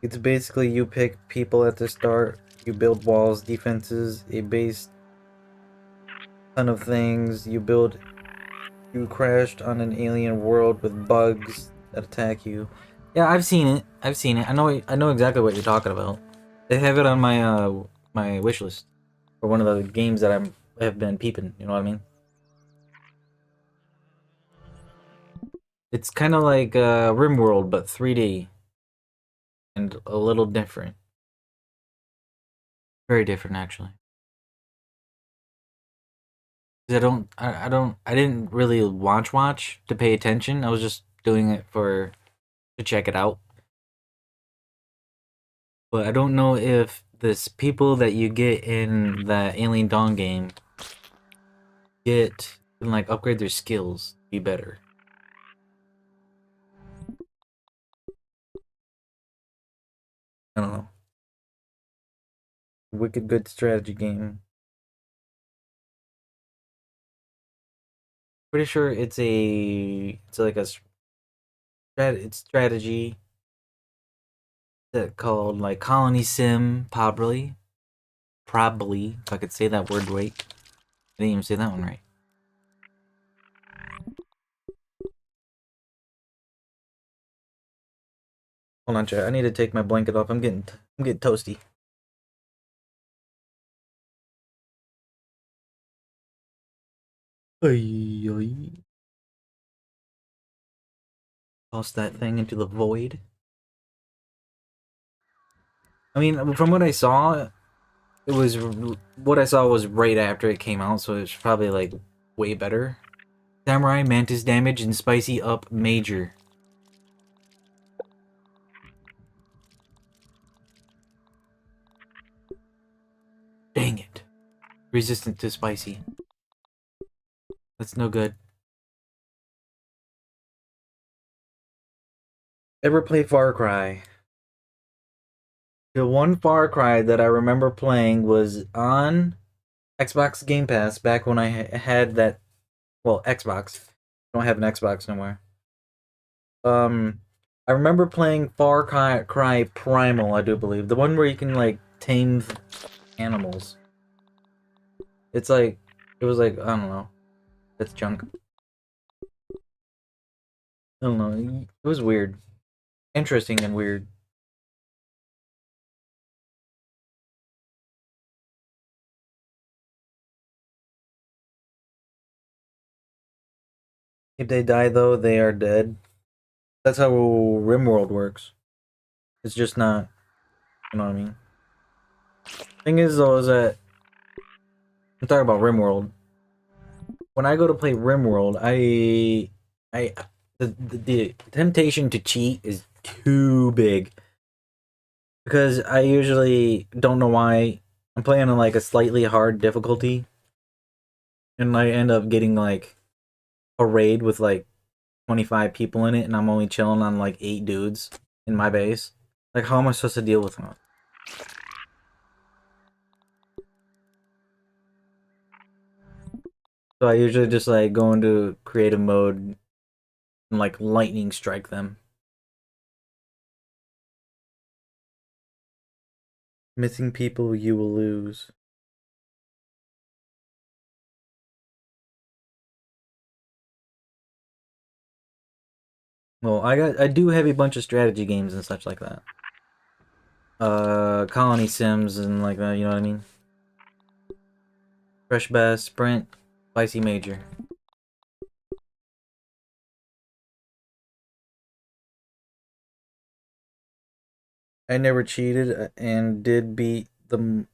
It's basically you pick people at the start, you build walls, defenses, a base, ton of things. You crashed on an alien world with bugs that attack you. Yeah, I've seen it. I know exactly what you're talking about. They have it on my wish list for one of the games that I have been peeping. You know what I mean? It's kind of like RimWorld, but 3D and a little different. Very different, actually. 'Cause I didn't really watch to pay attention. I was just doing it to check it out. But I don't know if this people that you get in the Alien Dawn game can like upgrade their skills to be better. I don't know. Wicked good strategy game. Pretty sure it's like it's strategy that called like Colony Sim, probably if I could say that word right. I didn't even say that one right. Hold on, chat. I need to take my blanket off. I'm getting toasty. Oy, oy. Toss that thing into the void. I mean, from what I saw, what I saw was right after it came out, so it's probably like way better. Samurai Mantis damage and spicy up major. Dang it. Resistant to spicy. That's no good. Ever play Far Cry? The one Far Cry that I remember playing was on Xbox Game Pass back when I had that. Well, Xbox. I don't have an Xbox anymore. I remember playing Far Cry Primal, I do believe. The one where you can, like, tame animals. It's like, it was like, I don't know. That's junk. I don't know. It was weird. Interesting and weird. If they die, though, they are dead. That's how RimWorld works. It's just not, you know what I mean? Thing is, though, is that I'm talking about RimWorld. When I go to play RimWorld, the temptation to cheat is too big because I usually don't know why I'm playing on like a slightly hard difficulty, and I end up getting like a raid with like 25 people in it, and I'm only chilling on like 8 dudes in my base. Like, how am I supposed to deal with them? So I usually just like go into creative mode and like lightning strike them. Missing people, you will lose. Well, I do have a bunch of strategy games and such like that. Colony Sims and like that, you know what I mean? Fresh Bass, Sprint, Spicy Major. I never cheated and did beat the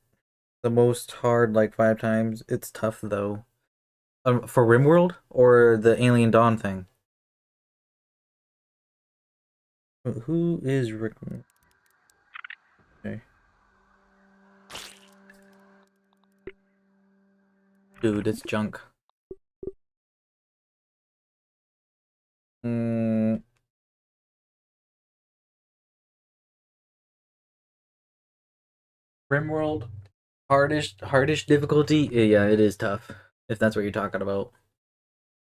most hard like 5 times. It's tough though. For RimWorld or the Alien Dawn thing? Who is Rick? Okay. Dude, it's junk. Mm, RimWorld, hardest difficulty. Yeah, it is tough. If that's what you're talking about.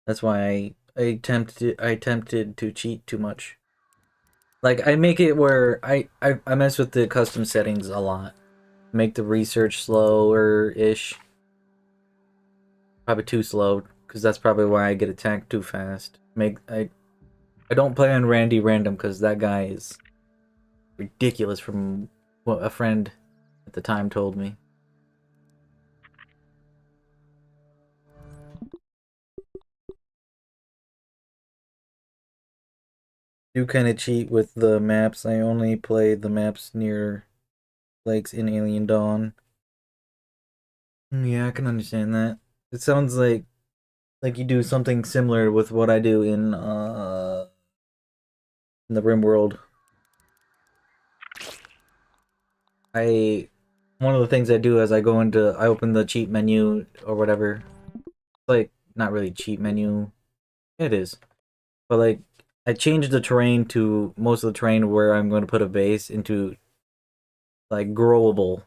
That's why I attempted to cheat too much. Like I make it where I mess with the custom settings a lot. Make the research slower ish. Probably too slow because that's probably why I get attacked too fast. I don't play on Randy Random because that guy is ridiculous from what a friend at the time told me. Do kind of cheat with the maps. I only play the maps near lakes in Alien Dawn. Yeah, I can understand that. It sounds like you do something similar with what I do in the Rim world. I One of the things I do is I open the cheat menu or whatever. Like not really cheat menu. It is. But like I changed the terrain to most of the terrain where I'm going to put a base into like growable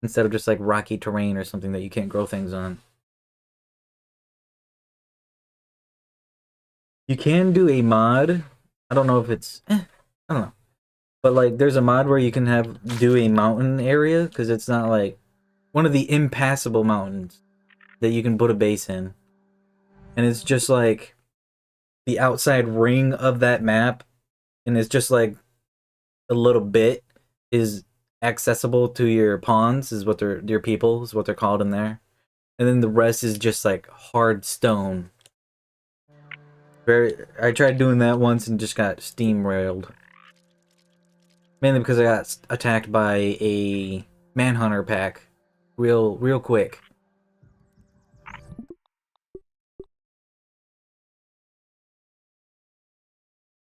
instead of just like rocky terrain or something that you can't grow things on. You can do a mod. I don't know if it's I don't know. But like there's a mod where you can do a mountain area because it's not like one of the impassable mountains that you can put a base in. And it's just like the outside ring of that map and it's just like a little bit is accessible to your pawns is what they're your people is what they're called in there. And then the rest is just like hard stone. I tried doing that once and just got steamrailed. Mainly because I got attacked by a manhunter pack real quick.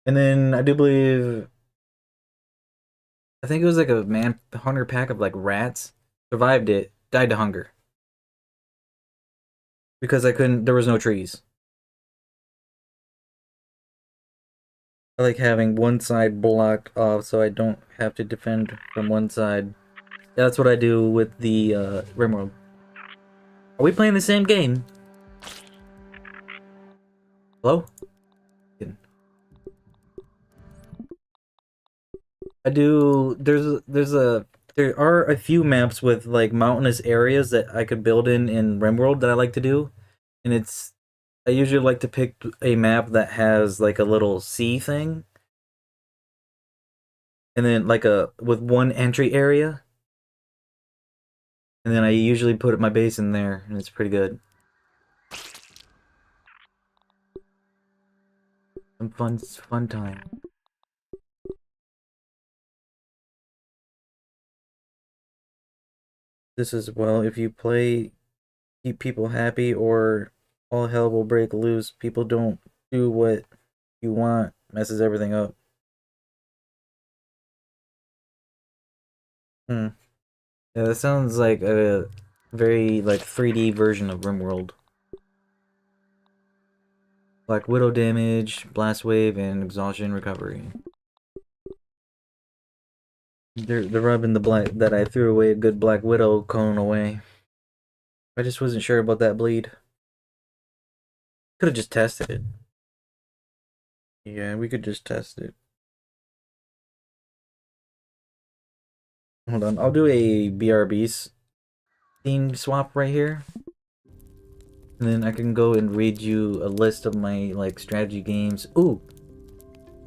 And then I do believe I think it was like a manhunter pack of like rats. Survived it, died to hunger. Because I couldn't there was no trees. I like having one side blocked off so I don't have to defend from one side. Yeah, that's what I do with the Rimworld. Are we playing the same game? Hello? I do there's a there are a few maps with like mountainous areas that I could build in RimWorld that I like to do, and it's I usually like to pick a map that has like a little sea thing, and then like a with one entry area, and then I usually put my base in there, and it's pretty good. Some fun time. This is well, if you play, keep people happy, or all hell will break loose. People don't do what you want, messes everything up. Hmm. Yeah, that sounds like a very like 3D version of RimWorld. Black Widow damage, blast wave, and exhaustion recovery. They're rubbing the black that I threw away a good Black Widow cone away. I just wasn't sure about that bleed. Could have just tested it. Yeah, we could just test it. Hold on, I'll do a BRB's theme swap right here. And then I can go and read you a list of my like strategy games. Ooh.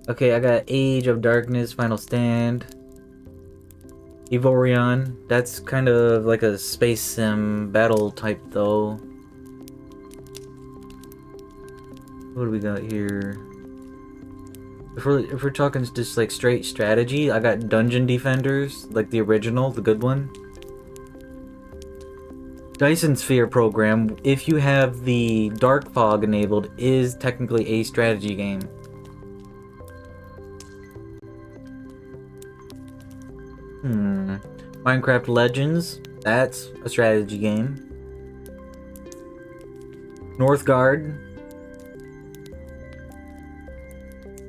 Okay, I got Age of Darkness, Final Stand, Evorion. That's kind of like a space sim battle type though. What do we got here? If we're talking just like straight strategy, I got Dungeon Defenders, like the original, the good one. Dyson Sphere program, if you have the Dark Fog enabled, is technically a strategy game. Minecraft Legends, that's a strategy game. Northgard,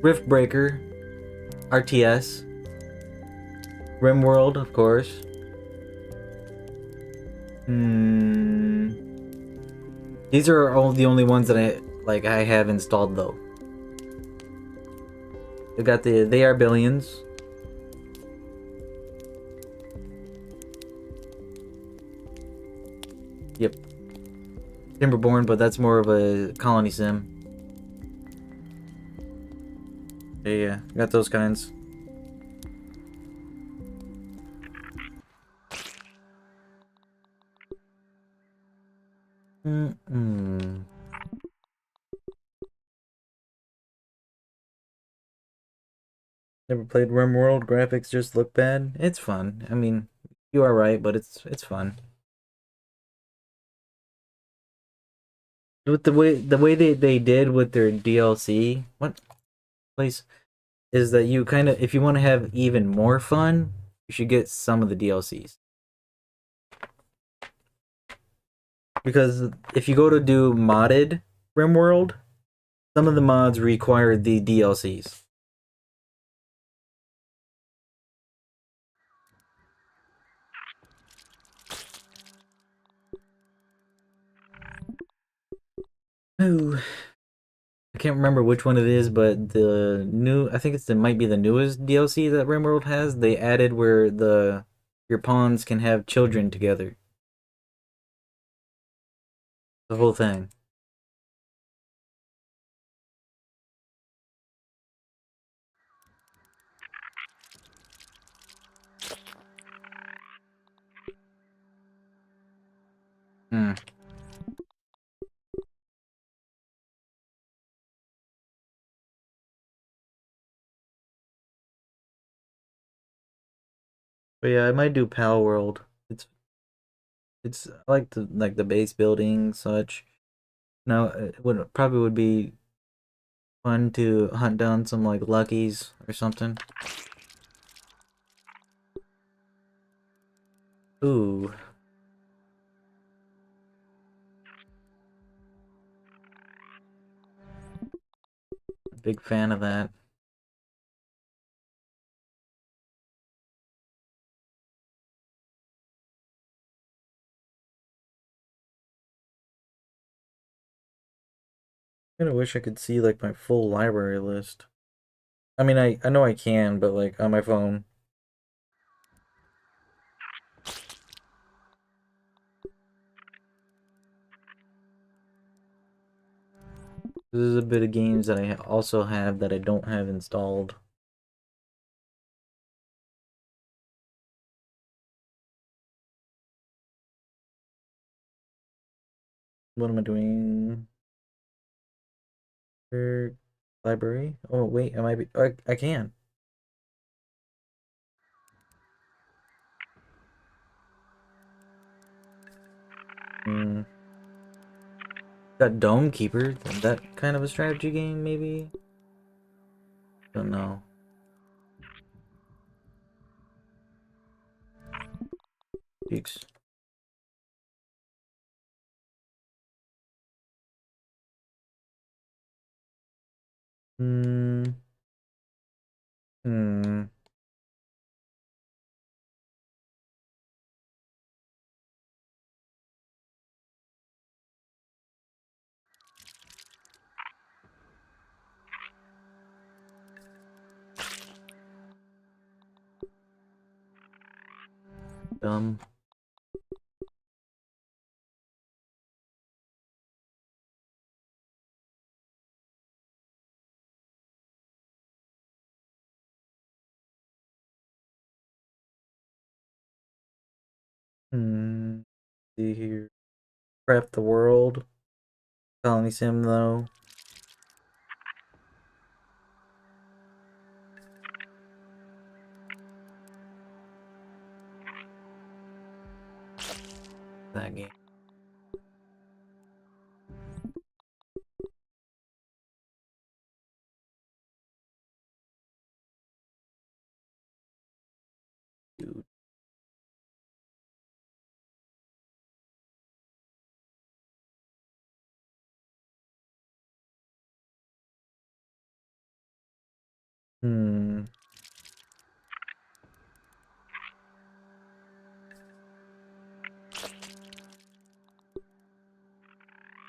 Riftbreaker, RTS, RimWorld, of course. These are all the only ones that I have installed though. We got They Are Billions. Yep. Timberborn, but that's more of a colony sim. Yeah, got those kinds. Never played RimWorld. Graphics just look bad. It's fun. I mean, you are right, but it's fun. With the way they did with their DLC, what place is that you kind of if you want to have even more fun, you should get some of the DLCs. Because if you go to do modded RimWorld, some of the mods require the DLCs. Ooh. I can't remember which one it is, but I think it might be the newest DLC that RimWorld has. They added where your pawns can have children together. The whole thing. Hmm. But yeah, I might do Pal World. It's I like the base building such. Now it would probably would be fun to hunt down some like luckies or something. Ooh, big fan of that. Kinda wish I could see like my full library list. I mean, I know I can, but like on my phone. There's a bit of games that I also have that I don't have installed. What am I doing? Library? Oh wait, I might be. I can. Hmm. Got Dome Keeper. That kind of a strategy game, maybe. Don't know. Jeez. Hmm. Hmm. Dumb. Hmm. See here. Craft the World. Colony Sim though. That game. Dude. Hmm.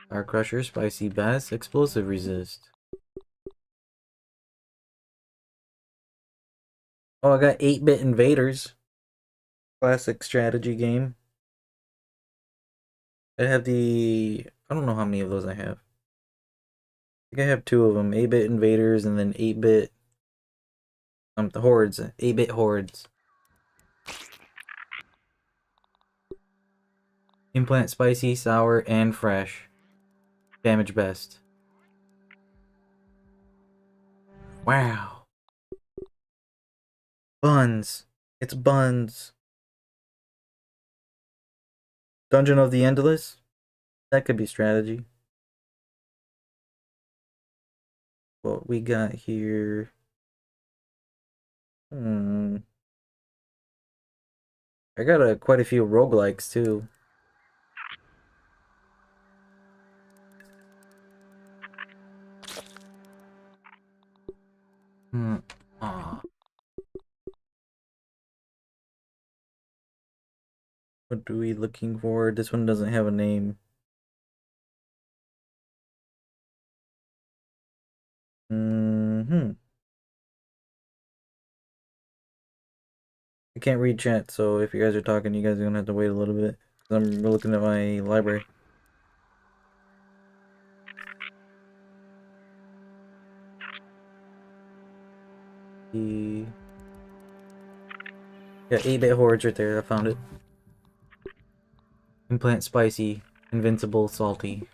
Fire Crusher, Spicy Bass, Explosive Resist. Oh, I got 8-Bit Invaders. Classic strategy game. I have the... I don't know how many of those I have. I think I have 2 of them. 8-Bit Invaders and then 8-Bit... the Hordes. 8-Bit Hordes. Implant Spicy, Sour, and Fresh. Damage Best. Wow. Buns. It's buns. Dungeon of the Endless? That could be strategy. What we got here... Hmm... I got quite a few roguelikes too. Hmm. Aw. What are we looking for? This one doesn't have a name. Hmm. I can't read chat, so if you guys are talking, you guys are gonna have to wait a little bit. 'Cause I'm looking at my library. The... Yeah, 8-Bit Hordes right there. I found it. Implant Spicy. Invincible Salty.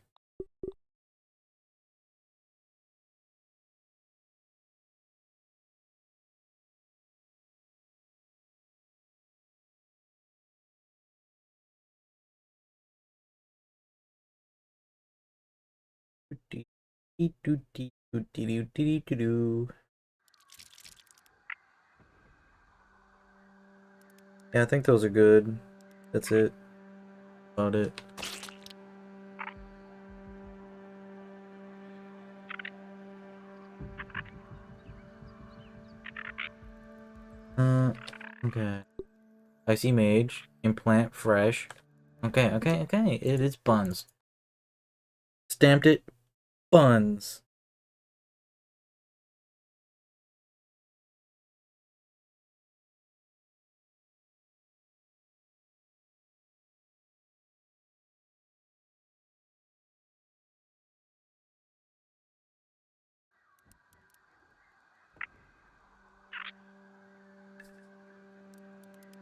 Yeah, I think those are good. That's it. About it. Okay. Icy Mage. Implant Fresh. Okay. It is buns. Stamped it. Buns.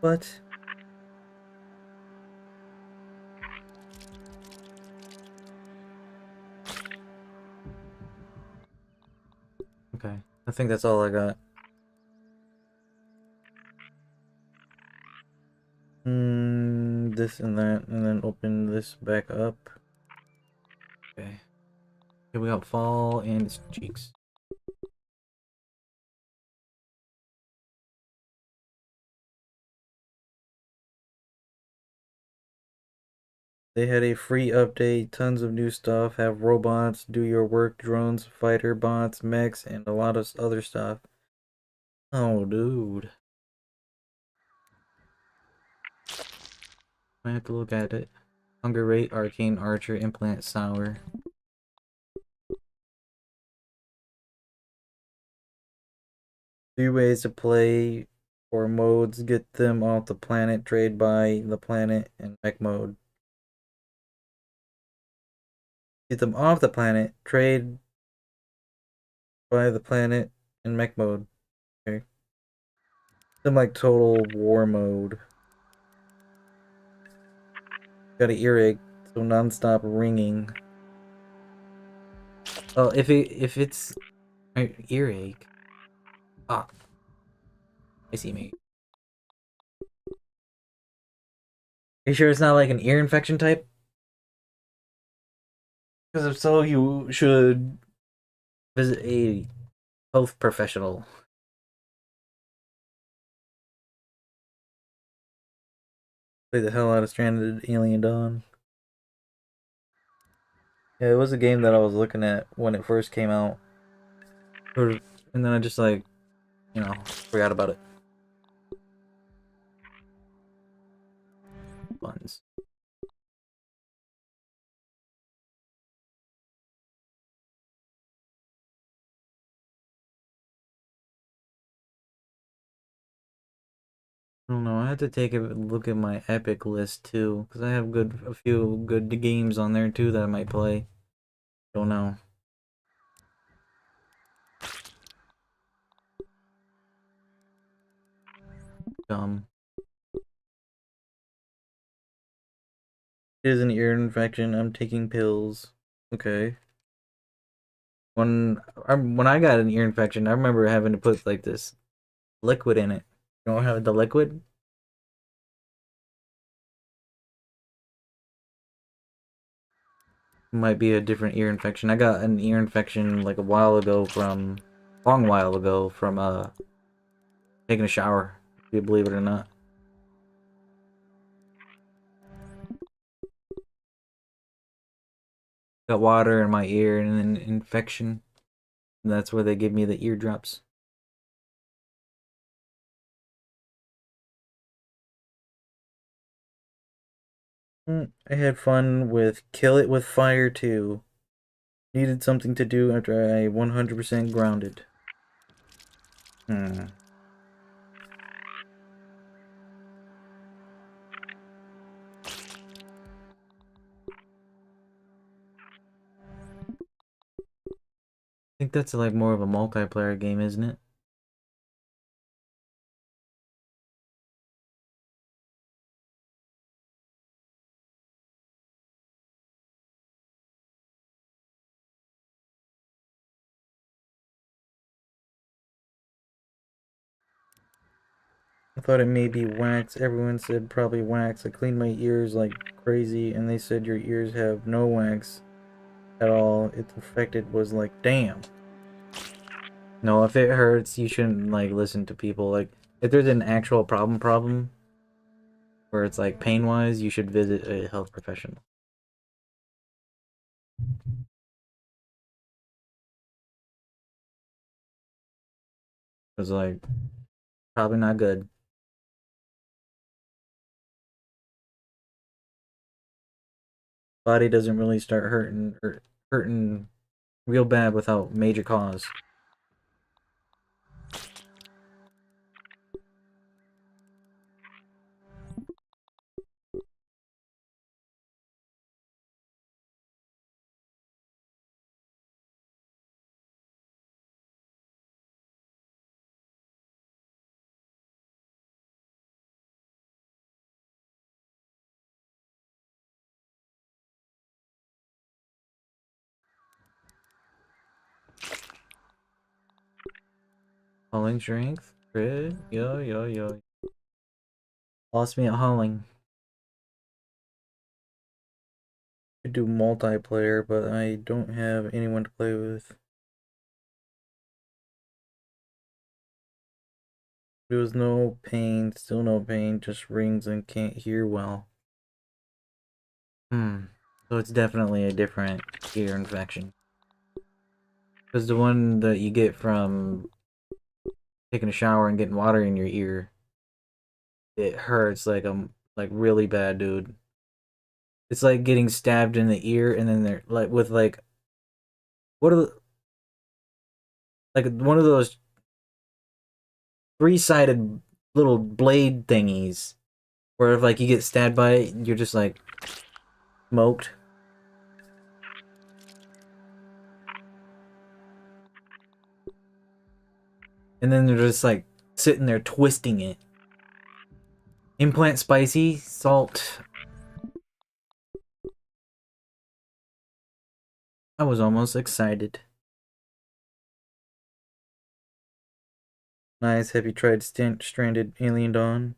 But okay, I think that's all I got. This and that, and then open this back up. Okay. Here we got fall and its cheeks. They had a free update, tons of new stuff, have robots, do your work, drones, fighter bots, mechs, and a lot of other stuff. Oh, dude. I have to look at it. Hunger rate, arcane archer, implant sour. 3 ways to play or modes, get them off the planet, trade by the planet, and mech mode. Get them off the planet, trade by the planet, and mech mode. Okay. Some like total war mode. Got an earache, so non-stop ringing. Oh, if it's an earache. Ah, I see, mate. Are you sure it's not like an ear infection type? Because if so, you should visit a health professional. Play the hell out of Stranded Alien Dawn. Yeah, it was a game that I was looking at when it first came out. And then I just like, forgot about it. Buns. I don't know. I have to take a look at my Epic list too, because I have a few good games on there too that I might play. Don't know. Dumb. It is an ear infection. I'm taking pills. Okay. When I got an ear infection, I remember having to put like this liquid in it. You don't have the liquid? Might be a different ear infection. I got an ear infection like long while ago from taking a shower. If you believe it or not. Got water in my ear and an infection. And that's where they give me the eardrops. I had fun with Kill It With Fire 2. Needed something to do after I 100% grounded. I think that's like more of a multiplayer game, isn't it? I thought it may be wax. Everyone said probably wax. I cleaned my ears like crazy, and they said your ears have no wax at all. It's affected. Was like, damn. No, if it hurts, you shouldn't like listen to people. Like, if there's an actual problem, where it's like pain-wise, you should visit a health professional. It's like probably not good. Body doesn't really start hurting real bad without major cause. Hauling strength. Crit. Yo, yo, yo. Lost me at hauling. Could do multiplayer, but I don't have anyone to play with. There was no pain, still no pain, just rings and can't hear well. So it's definitely a different ear infection. Because the one that you get from taking a shower and getting water in your ear, it hurts like really bad, dude. It's like getting stabbed in the ear and then they're like with like what are like one of those three-sided little blade thingies where if like you get stabbed by it, you're just like smoked. And then they're just like sitting there twisting it. Implant spicy, salt. I was almost excited. Nice. Have you tried Stranded Alien Dawn?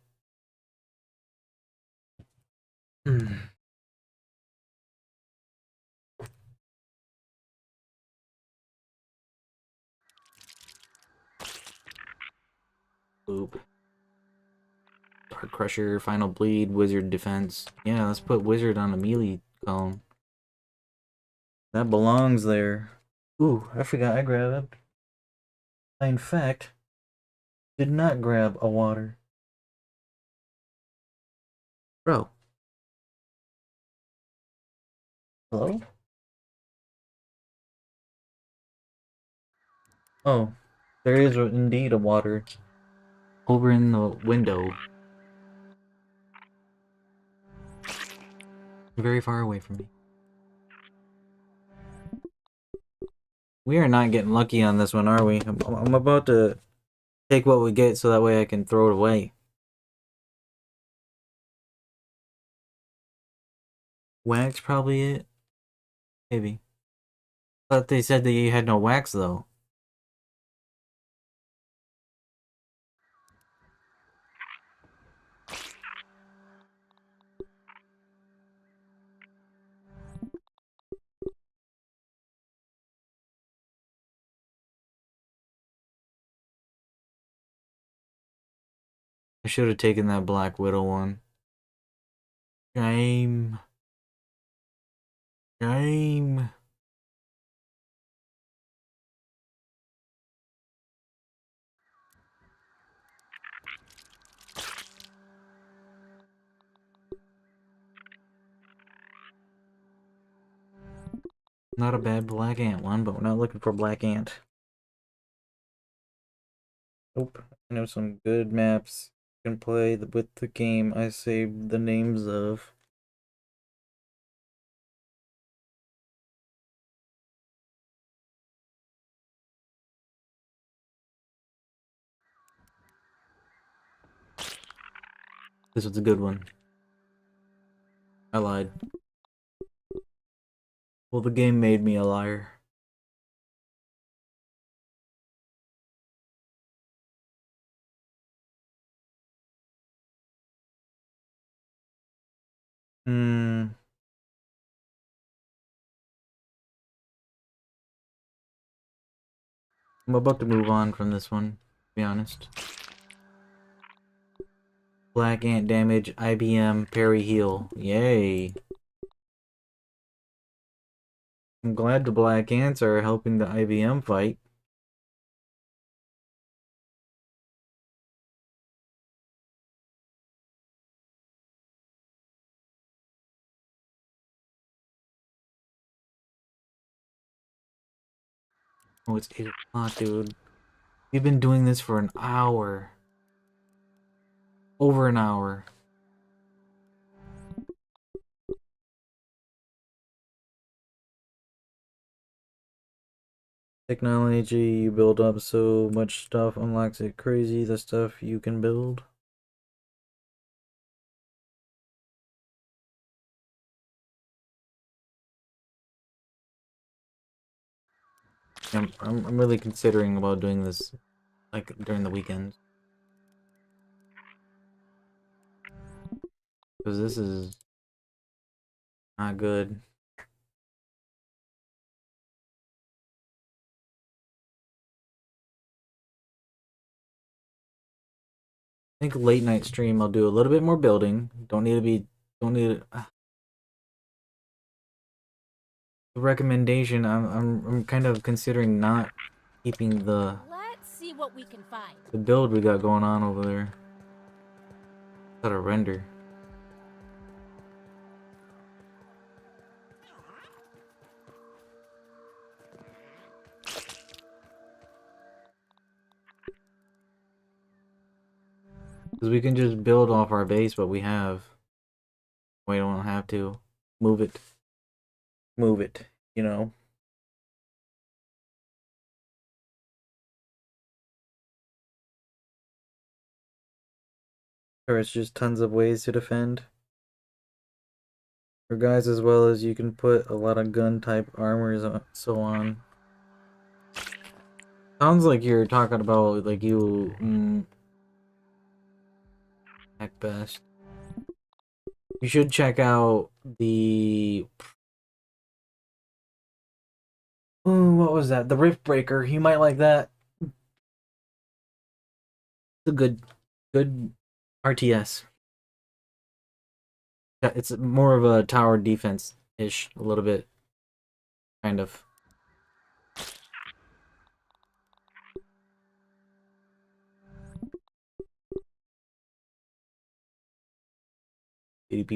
Boop. Dark Crusher, Final Bleed, Wizard Defense. Yeah, let's put Wizard on the melee column. That belongs there. Ooh, I forgot I grabbed. I, in fact, did not grab a water. Bro. Hello? Oh, there is indeed a water over in the window. Very far away from me. We are not getting lucky on this one, are we? I'm about to take what we get so that way I can throw it away. Wax probably it? Maybe. Thought they said that you had no wax though. I should have taken that Black Widow one. Shame. Shame. Not a bad Black Ant one, but we're not looking for Black Ant. Nope. I know some good maps you can play with the game I saved the names of. This was a good one. I lied. Well, the game made me a liar. Hmm. I'm about to move on from this one, to be honest. Black Ant damage, IBM, parry heal. Yay. I'm glad the Black Ants are helping the IBM fight. Oh, it's 8 o'clock, dude. We've been doing this for an hour. Over an hour. Technology, you build up so much stuff, unlocks it crazy, the stuff you can build. I'm really considering about doing this like during the weekends. Because this is not good. I think late night stream I'll do a little bit more building. Don't need to be, don't need to, the recommendation. I'm kind of considering not keeping Let's see what we can find. the build we got going on over there. Gotta render. Because we can just build off our base what we have. We don't have to move it. Move it, you know. Or it's just tons of ways to defend. For guys, as well as you can put a lot of gun type armors and so on. Sounds like you're talking about like you at best. You should check out the what was that? The Rift Breaker. You might like that. It's a good RTS. Yeah, it's more of a tower defense ish, a little bit, kind of. If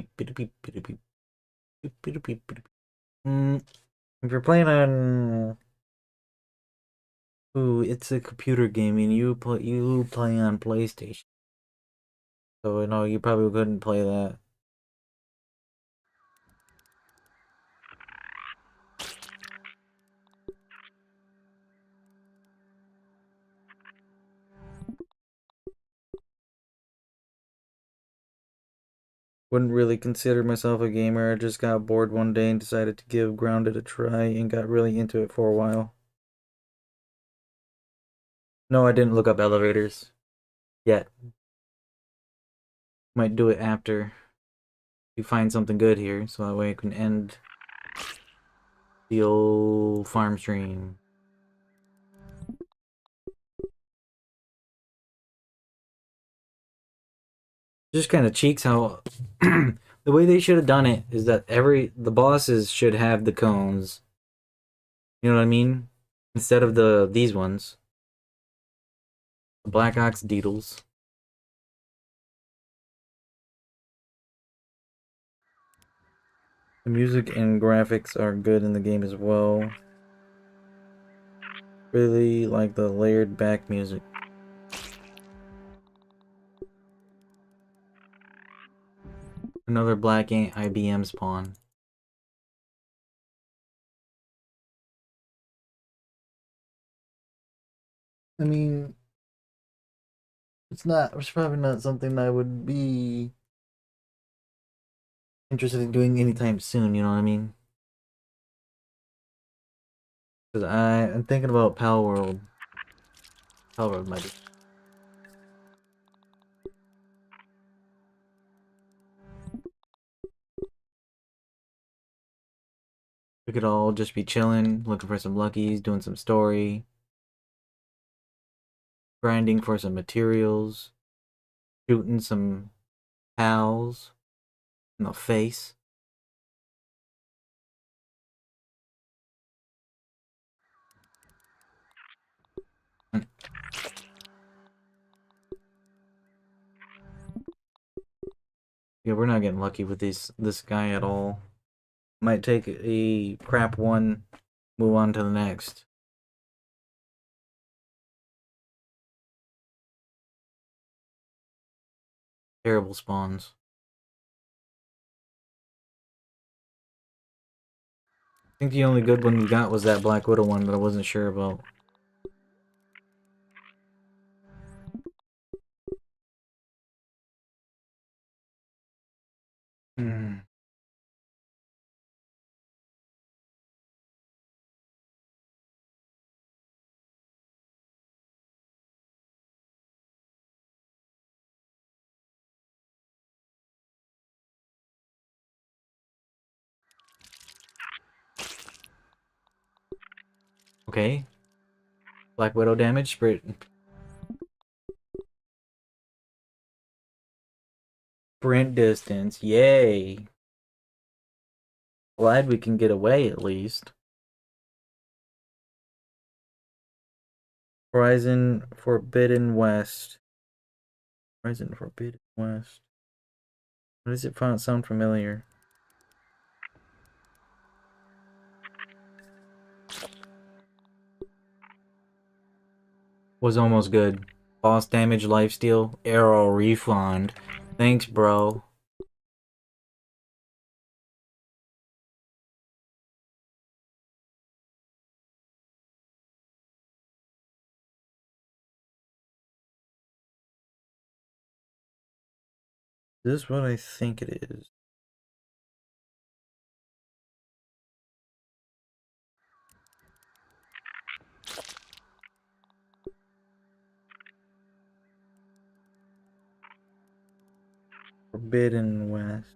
you're playing on, it's a computer game, and you play on PlayStation, so you know you probably couldn't play that. Wouldn't really consider myself a gamer. I just got bored one day and decided to give Grounded a try and got really into it for a while. No, I didn't look up elevators yet. Might do it after you find something good here, so that way I can end the old farm stream. Just kind of cheeks how the way they should have done it is that the bosses should have the cones. You know what I mean? Instead of these ones. The Black Ox Deedles. The music and graphics are good in the game as well. Really like the layered back music. Another black IBM spawn. I mean, it's probably not something I would be interested in doing anytime soon, you know what I mean? Because I'm thinking about Pal World. Pal World might be. We could all just be chilling, looking for some luckies, doing some story, grinding for some materials, shooting some pals in the face. Yeah, we're not getting lucky with this guy at all. Might take a crap one, move on to the next. Terrible spawns. I think the only good one we got was that Black Widow one that I wasn't sure about. Hmm. Okay. Black Widow damage, sprint. Sprint distance, yay. Glad we can get away at least. Horizon Forbidden West. Horizon Forbidden West. What does it sound familiar? Was almost good. Boss damage, lifesteal, arrow refund. Thanks, bro. This is what I think it is. Forbidden West.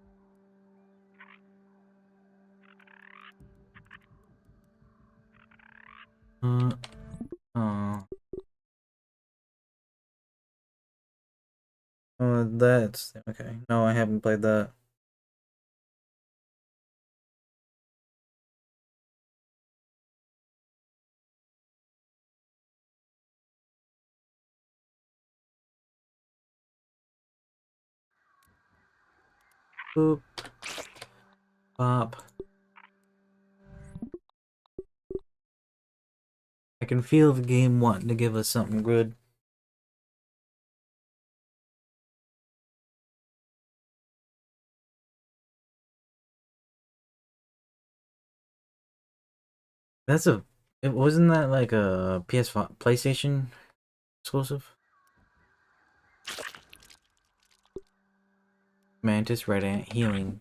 Oh. Oh, that's okay. No, I haven't played that. Boop. Pop. I can feel the game wanting to give us something good. That's a. It wasn't that like a PS5 PlayStation exclusive? Mantis Red Ant healing.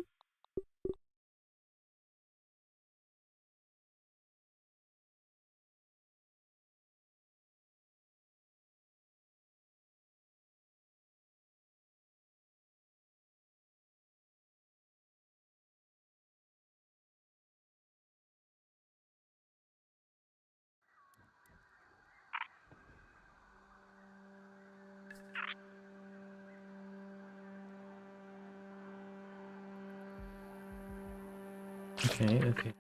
Okay, okay.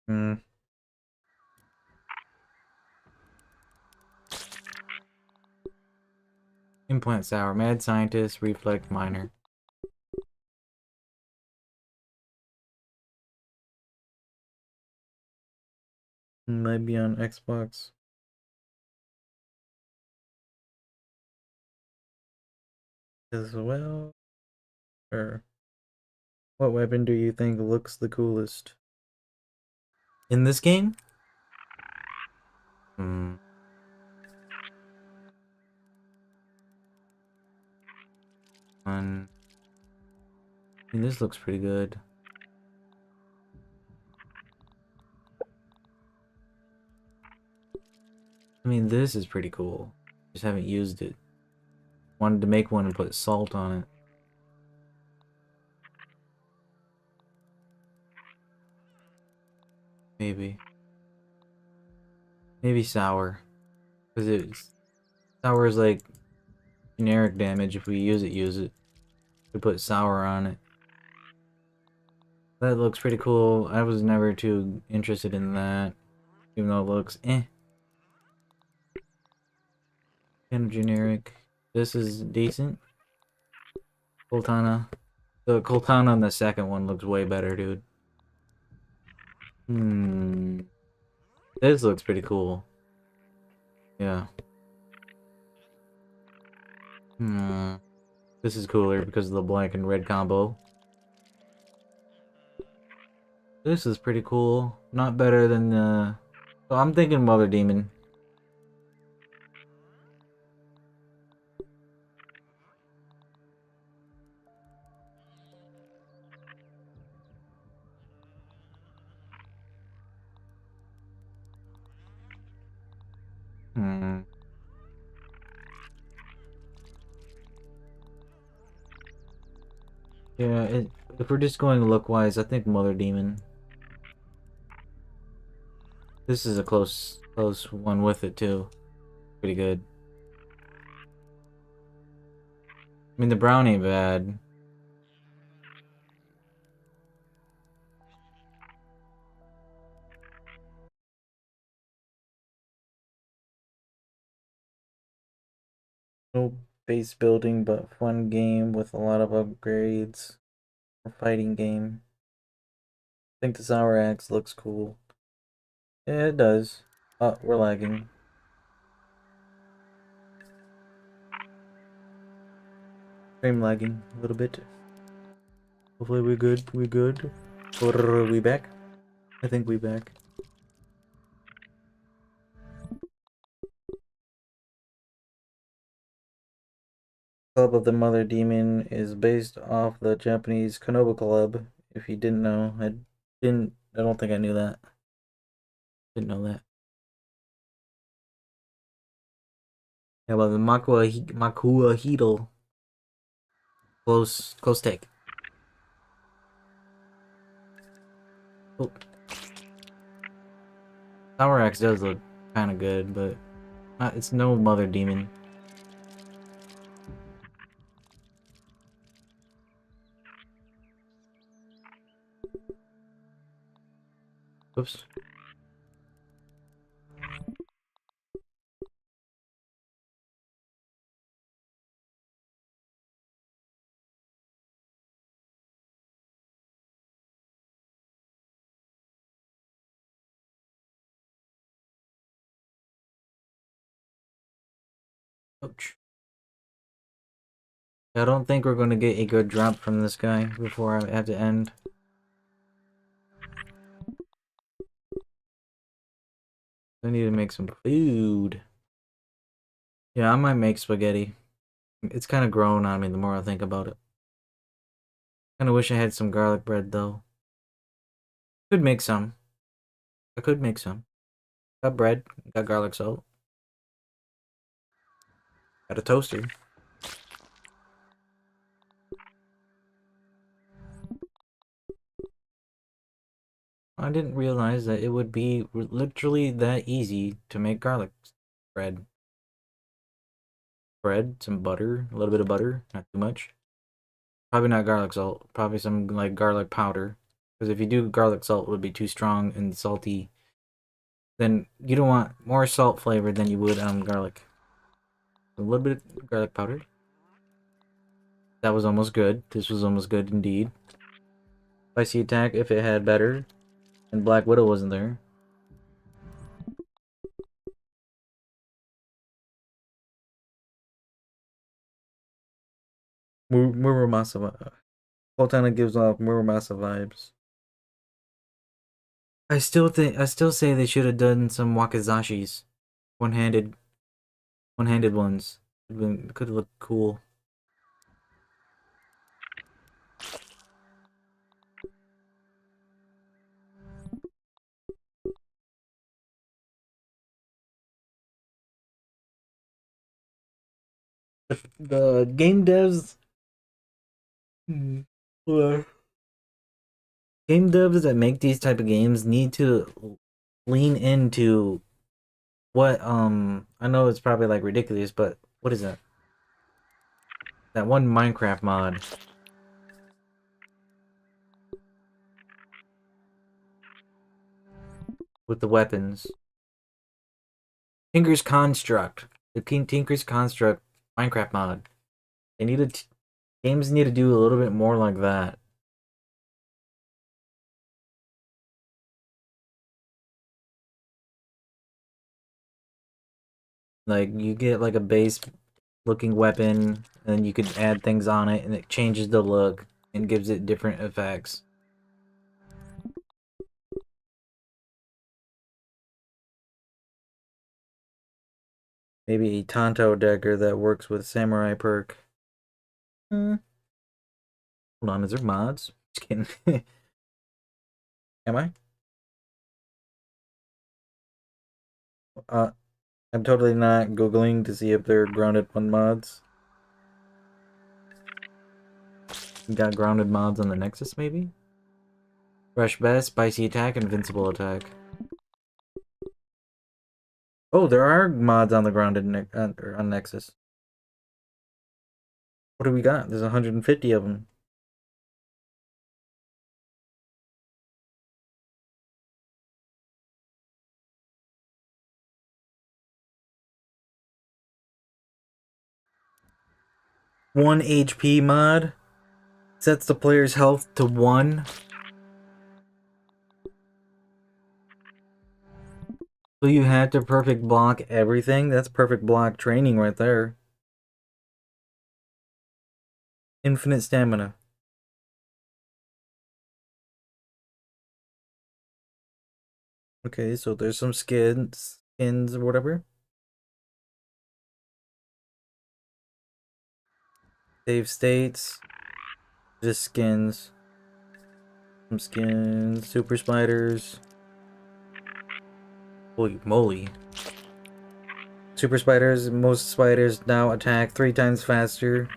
Hmm. Implant Sour, Mad Scientist, Reflect Miner. Might be on Xbox as well. Or what weapon do you think looks the coolest in this game? Hmm. I mean, this looks pretty good. I mean, this is pretty cool. Just haven't used it. Wanted to make one and put salt on it. Maybe. Maybe sour. Because it's sour is like generic damage. If we use it, use it. We put sour on it. That looks pretty cool. I was never too interested in that. Even though it looks kind of generic. This is decent. Coltana. The Coltana on the second one looks way better, dude. Hmm. This looks pretty cool. Yeah. Hmm. This is cooler because of the black and red combo. This is pretty cool. Not better than the... So I'm thinking Mother Demon. Yeah, if we're just going look-wise, I think Mother Demon. This is a close one with it, too. Pretty good. I mean, the brown ain't bad. No base building, but fun game with a lot of upgrades. A fighting game. I think the Sour Axe looks cool. Yeah, it does. Oh, we're lagging. Frame lagging a little bit. Hopefully we're good. We good. Or are we back? I think we back. Club of the Mother Demon is based off the Japanese Konoba Club. If you didn't know, I don't think I knew that. Didn't know that. Yeah, well, the Makua Hito. Close take. Oh, Sour Axe does look kind of good, but it's no Mother Demon. Oops. Ouch. I don't think we're gonna get a good drop from this guy before I have to end. I need to make some food. Yeah, I might make spaghetti. It's kind of grown on me the more I think about it. Kind of wish I had some garlic bread though. Could make some. I could make some. Got bread. Got garlic salt. Got a toaster. I didn't realize that it would be literally that easy to make garlic bread. Bread, some butter, a little bit of butter, not too much. Probably not garlic salt. Probably some like garlic powder. Because if you do garlic salt, it would be too strong and salty. Then you don't want more salt flavor than you would garlic. A little bit of garlic powder. That was almost good. This was almost good indeed. Spicy attack if it had better. And Black Widow wasn't there. Muramasa. Cortana gives off Muramasa vibes. I still say they should have done some wakizashis. One-handed ones. Could look cool. The game devs or game devs that make these type of games need to lean into what I know it's probably like ridiculous, but what is that? That one Minecraft mod with the weapons. Tinker's Construct. The Tinker's Construct Minecraft mod. They need to games need to do a little bit more like that. Like you get like a base looking weapon and you could add things on it and it changes the look and gives it different effects. Maybe a Tonto dagger that works with samurai perk. Hmm. Hold on, is there mods? Just kidding. Am I? I'm totally not googling to see if they're grounded one mods. We got grounded mods on the Nexus, maybe? Rush Best, Spicy Attack, Invincible Attack. Oh, there are mods on the grounded on Nexus. What do we got? There's 150 of them. One HP mod sets the player's health to 1. So you had to perfect block everything? That's perfect block training right there. Infinite stamina. Okay, so there's some skins or whatever. Save states. Just skins. Some skins. Super spiders. Holy moly. Super spiders. Most spiders now attack 3 times faster.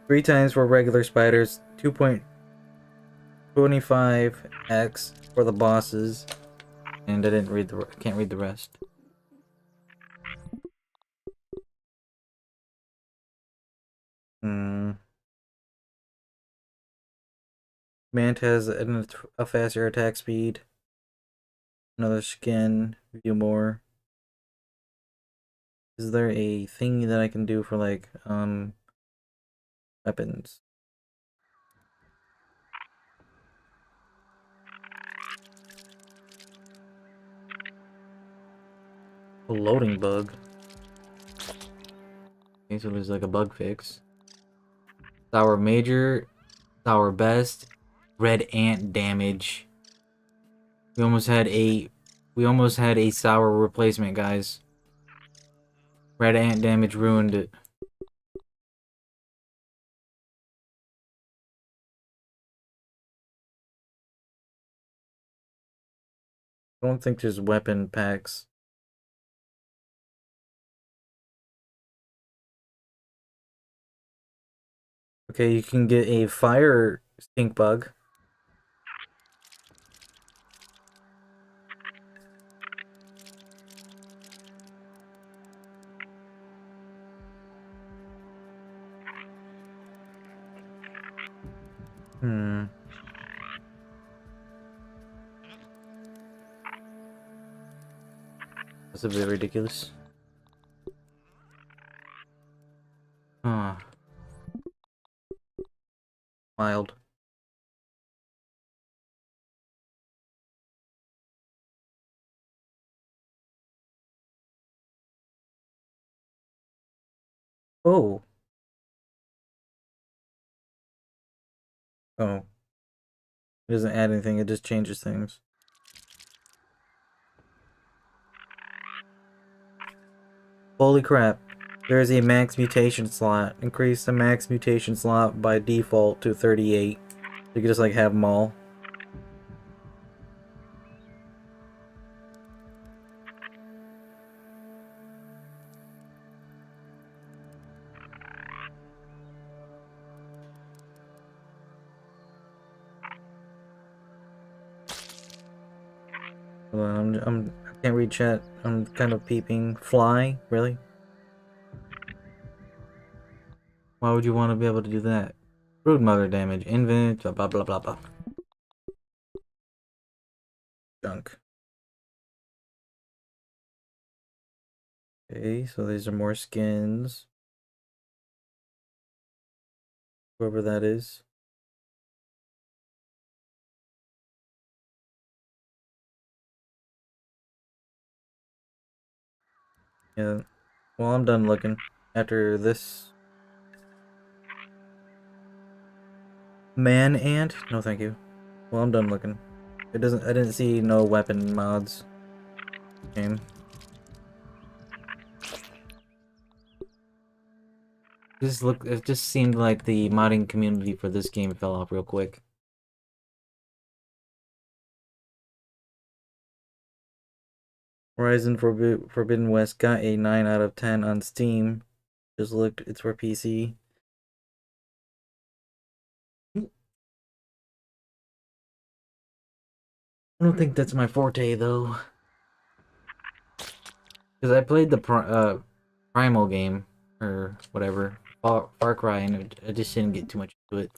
3 times for regular spiders. 2.25x for the bosses. And I didn't read the. Can't read the rest. Mant has a faster attack speed. Another skin. View more. Is there a thing that I can do for like weapons? A loading bug. Okay, so there's like a bug fix. Sour major, sour best, red ant damage. We almost had a sour replacement, guys. Red ant damage ruined it. I don't think there's weapon packs. Okay, you can get a fire stink bug. That's a bit ridiculous. Huh. Mild. Oh. Oh. It doesn't add anything, it just changes things. Holy crap. There is a max mutation slot. Increase the max mutation slot by default to 38. You can just like have them all. Hold on, I can't read chat. I'm kind of peeping. Fly? Really? Why would you want to be able to do that? Brood mother damage. Invent. Blah blah blah blah blah. Junk. Okay, so these are more skins. Whoever that is. Yeah. Well, I'm done looking. After this. Man ant? No, thank you. Well, I'm done looking. I didn't see no weapon mods. Game. It just seemed like the modding community for this game fell off real quick. Horizon Forbidden West got a 9 out of 10 on Steam. Just looked, it's for PC. I don't think that's my forte though, because I played the Primal game or whatever, Far Cry, and I just didn't get too much into it.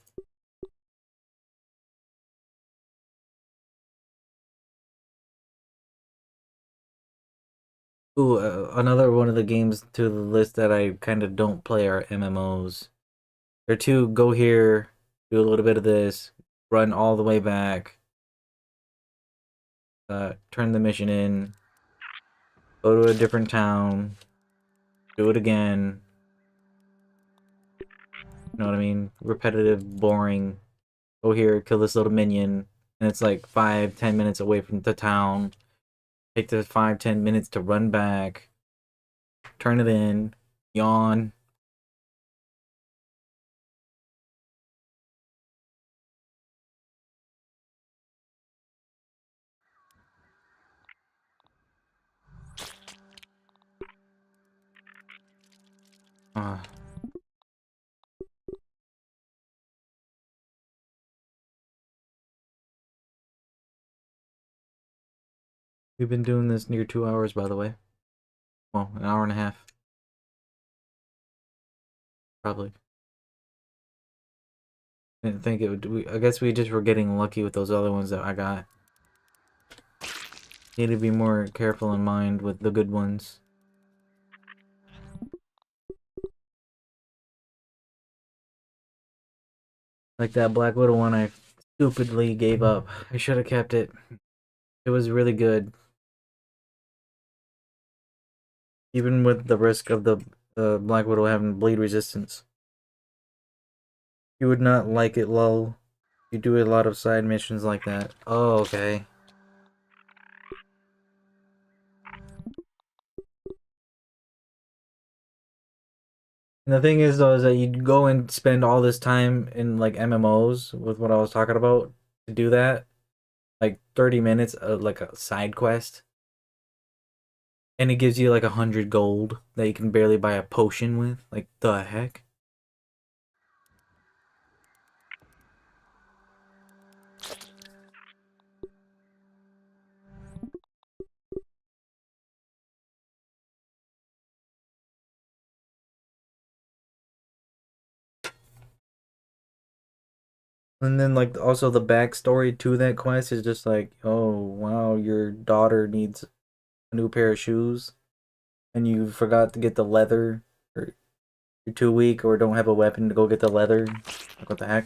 Ooh, another one of the games to the list that I kind of don't play are MMOs. They're two, go here, do a little bit of this, run all the way back, turn the mission in, go to a different town, do it again. You know what I mean? Repetitive, boring. Go here, kill this little minion, and it's like 5-10 minutes away from the town. Take the 5-10 minutes to run back, turn it in, yawn. Uh, we've been doing this near 2 hours, by the way. Well, an hour and a half. Probably. Didn't think it would. I guess we just were getting lucky with those other ones that I got. Need to be more careful in mind with the good ones. Like that Black Widow one, I stupidly gave up. I should have kept it. It was really good. Even with the risk of the Black Widow having bleed resistance. You would not like it, lol. You do a lot of side missions like that. Oh, okay. And the thing is, though, is that you go and spend all this time in, like, MMOs with what I was talking about to do that. Like, 30 minutes of, like, a side quest. And it gives you, like, 100 gold that you can barely buy a potion with. Like, the heck? And then, like, also the backstory to that quest is just like, oh, wow, your daughter needs a new pair of shoes, and you forgot to get the leather, or you're too weak, or don't have a weapon to go get the leather. Like, what the heck?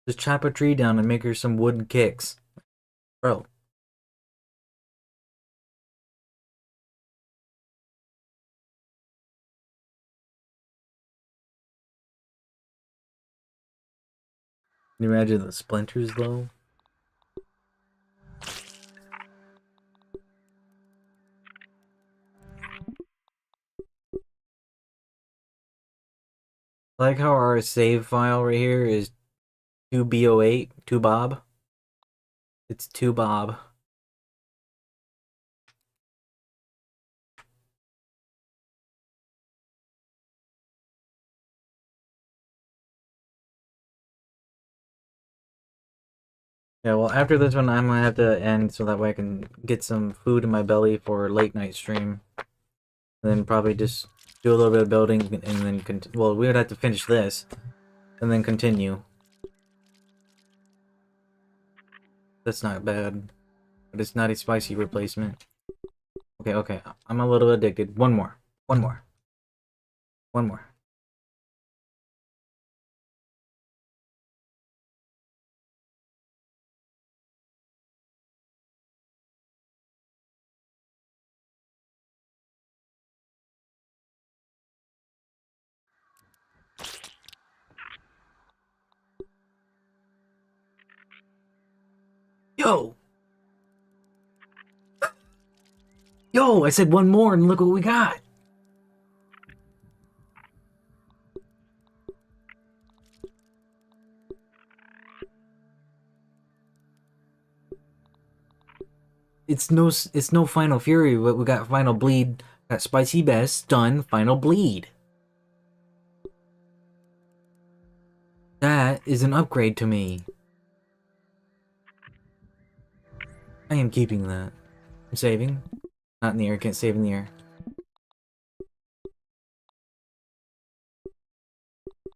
Just chop a tree down and make her some wooden kicks. Bro. Can you imagine the splinters, though? I like how our save file right here is 2BO8, 2Bob. It's 2Bob. Yeah, well, after this one, I'm gonna have to end so that way I can get some food in my belly for late night stream. And then probably just do a little bit of building and then well, we would have to finish this and then continue. That's not bad, but it's not a spicy replacement. Okay, okay, I'm a little addicted. One more, one more, one more. Yo, yo! I said one more, and look what we got. it's no Final Fury, but we got Final Bleed, got Spicy Bass, Stun, Final Bleed. That is an upgrade to me. I am keeping that. I'm saving. Not in the air, can't save in the air.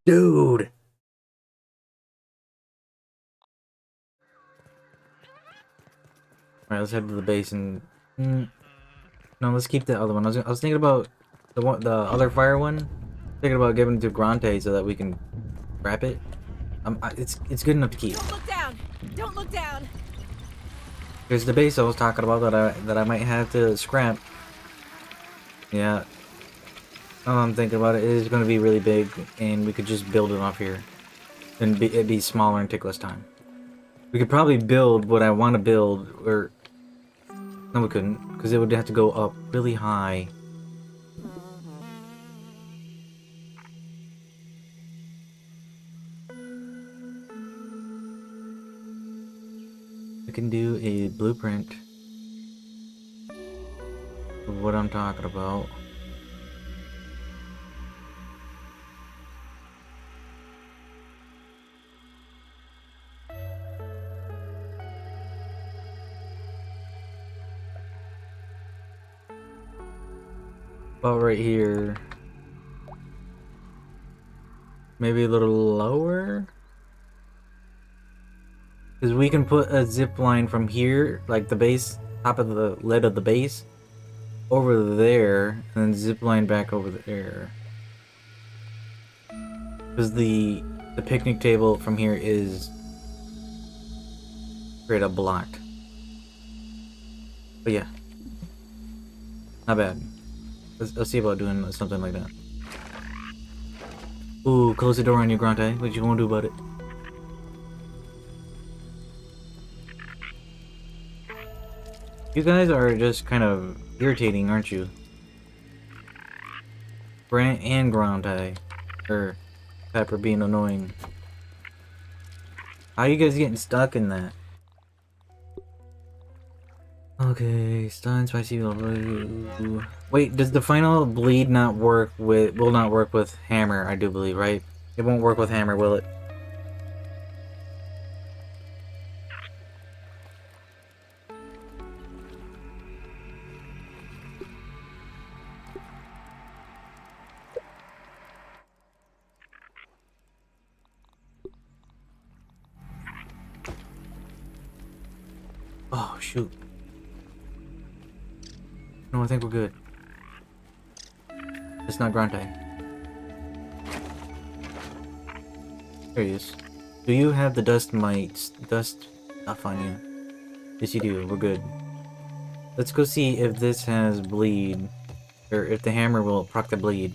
Dude! Alright, let's head to the base and... no, let's keep the other one. I was thinking about the other fire one. Thinking about giving it to Grante so that we can wrap it. It's good enough to keep. Don't look down. Don't look down. There's the base I was talking about that I might have to scrap. Yeah. I'm thinking about it. It is going to be really big, and we could just build it off here. And it'd be smaller and take less time. We could probably build what I want to build, or... No, we couldn't, because it would have to go up really high. We can do a blueprint of what I'm talking about. About right here. Maybe a little lower? Because we can put a zip line from here, like the base, top of the lid of the base, over there, and then zip line back over there. Because the picnic table from here is straight up blocked. But yeah, not bad. Let's see about doing something like that. Ooh, close the door on you, Grante. What you gonna do about it? You guys are just kind of irritating, aren't you? Brant and Grante. Or Pepper being annoying. How are you guys getting stuck in that? Okay, stun, spicy. Wait, does the final bleed not work with? Will not work with hammer? I do believe, right? It won't work with hammer, will it? Oh shoot! No, I think we're good. It's not Grante. There he is. Do you have the dust mites? Dust stuff on you? Yes, you do. We're good. Let's go see if this has bleed, or if the hammer will proc the bleed.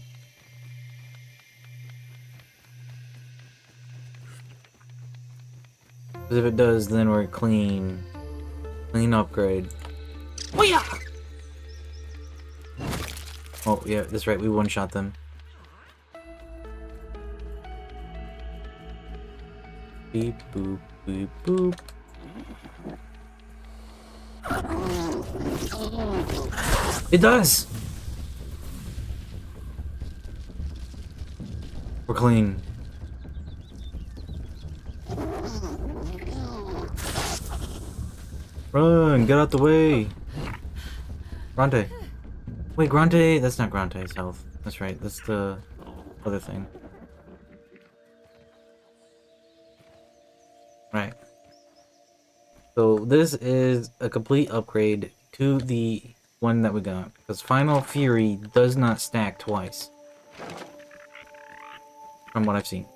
Because if it does, then we're clean. Clean upgrade. Oh yeah! Oh yeah, that's right. We one-shot them. Beep boop beep boop. It does! We're clean. Run! Get out the way! Grante. Wait, Grante? That's not Grante's health. That's right. That's the other thing. Right. So this is a complete upgrade to the one that we got. Because Final Fury does not stack twice. From what I've seen.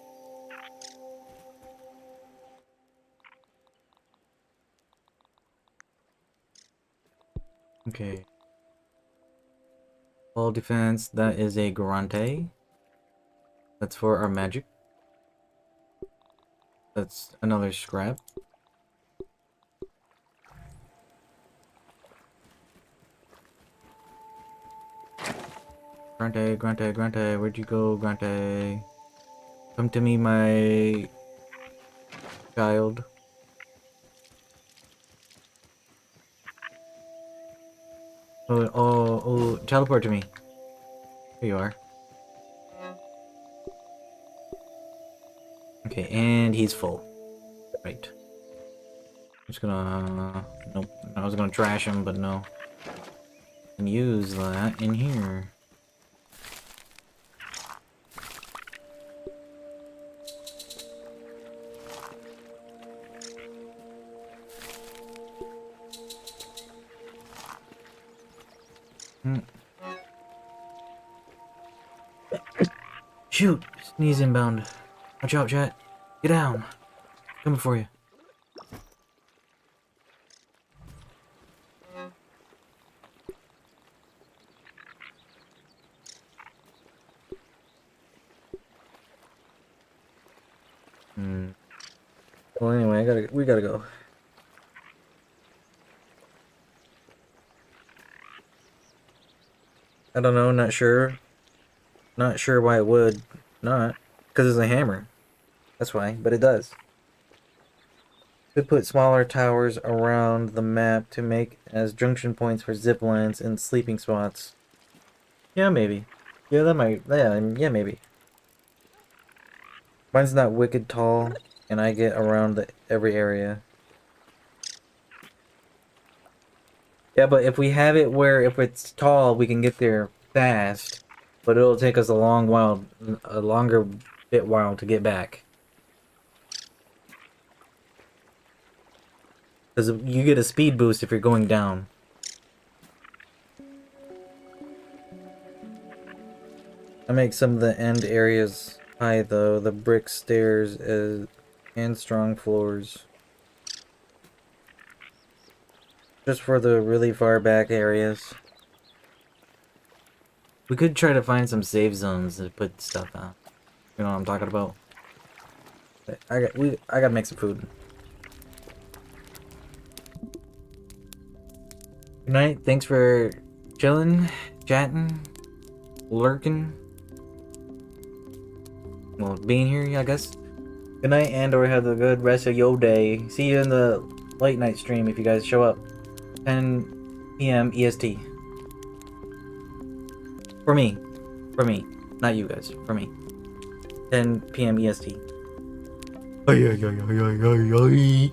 Okay. Wall defense, that is a Garante. That's for our magic. That's another scrap. Grante, Grante, Grante, where'd you go, Grante? Come to me, my child. Oh, teleport to me. Here you are. Okay, and he's full. Right. I'm just gonna... Nope. I was gonna trash him, but no. And use that in here. Shoot! Sneeze inbound. Watch out, chat. Get down. Coming for you. Well, anyway, we gotta go. I don't know, not sure. Not sure why it would not. Because it's a hammer. That's why, but it does. Could put smaller towers around the map to make as junction points for zip lines and sleeping spots. Yeah, maybe. Yeah, that might. Yeah, maybe. Mine's not wicked tall, and I get around every area. Yeah, but if we have it where if it's tall, we can get there fast, but it'll take us a longer while to get back. Because you get a speed boost if you're going down. I make some of the end areas high though, the brick stairs and strong floors. Just for the really far back areas. We could try to find some safe zones to put stuff on. You know what I'm talking about? I gotta make some food. Good night. Thanks for chilling, chatting, lurking. Well, being here, I guess. Good night, and/or have a good rest of your day. See you in the late night stream if you guys show up. 10 p.m. EST. For me. For me. Not you guys. For me. 10 p.m. EST. Ay, ay, ay, ay, ay, ay, ay.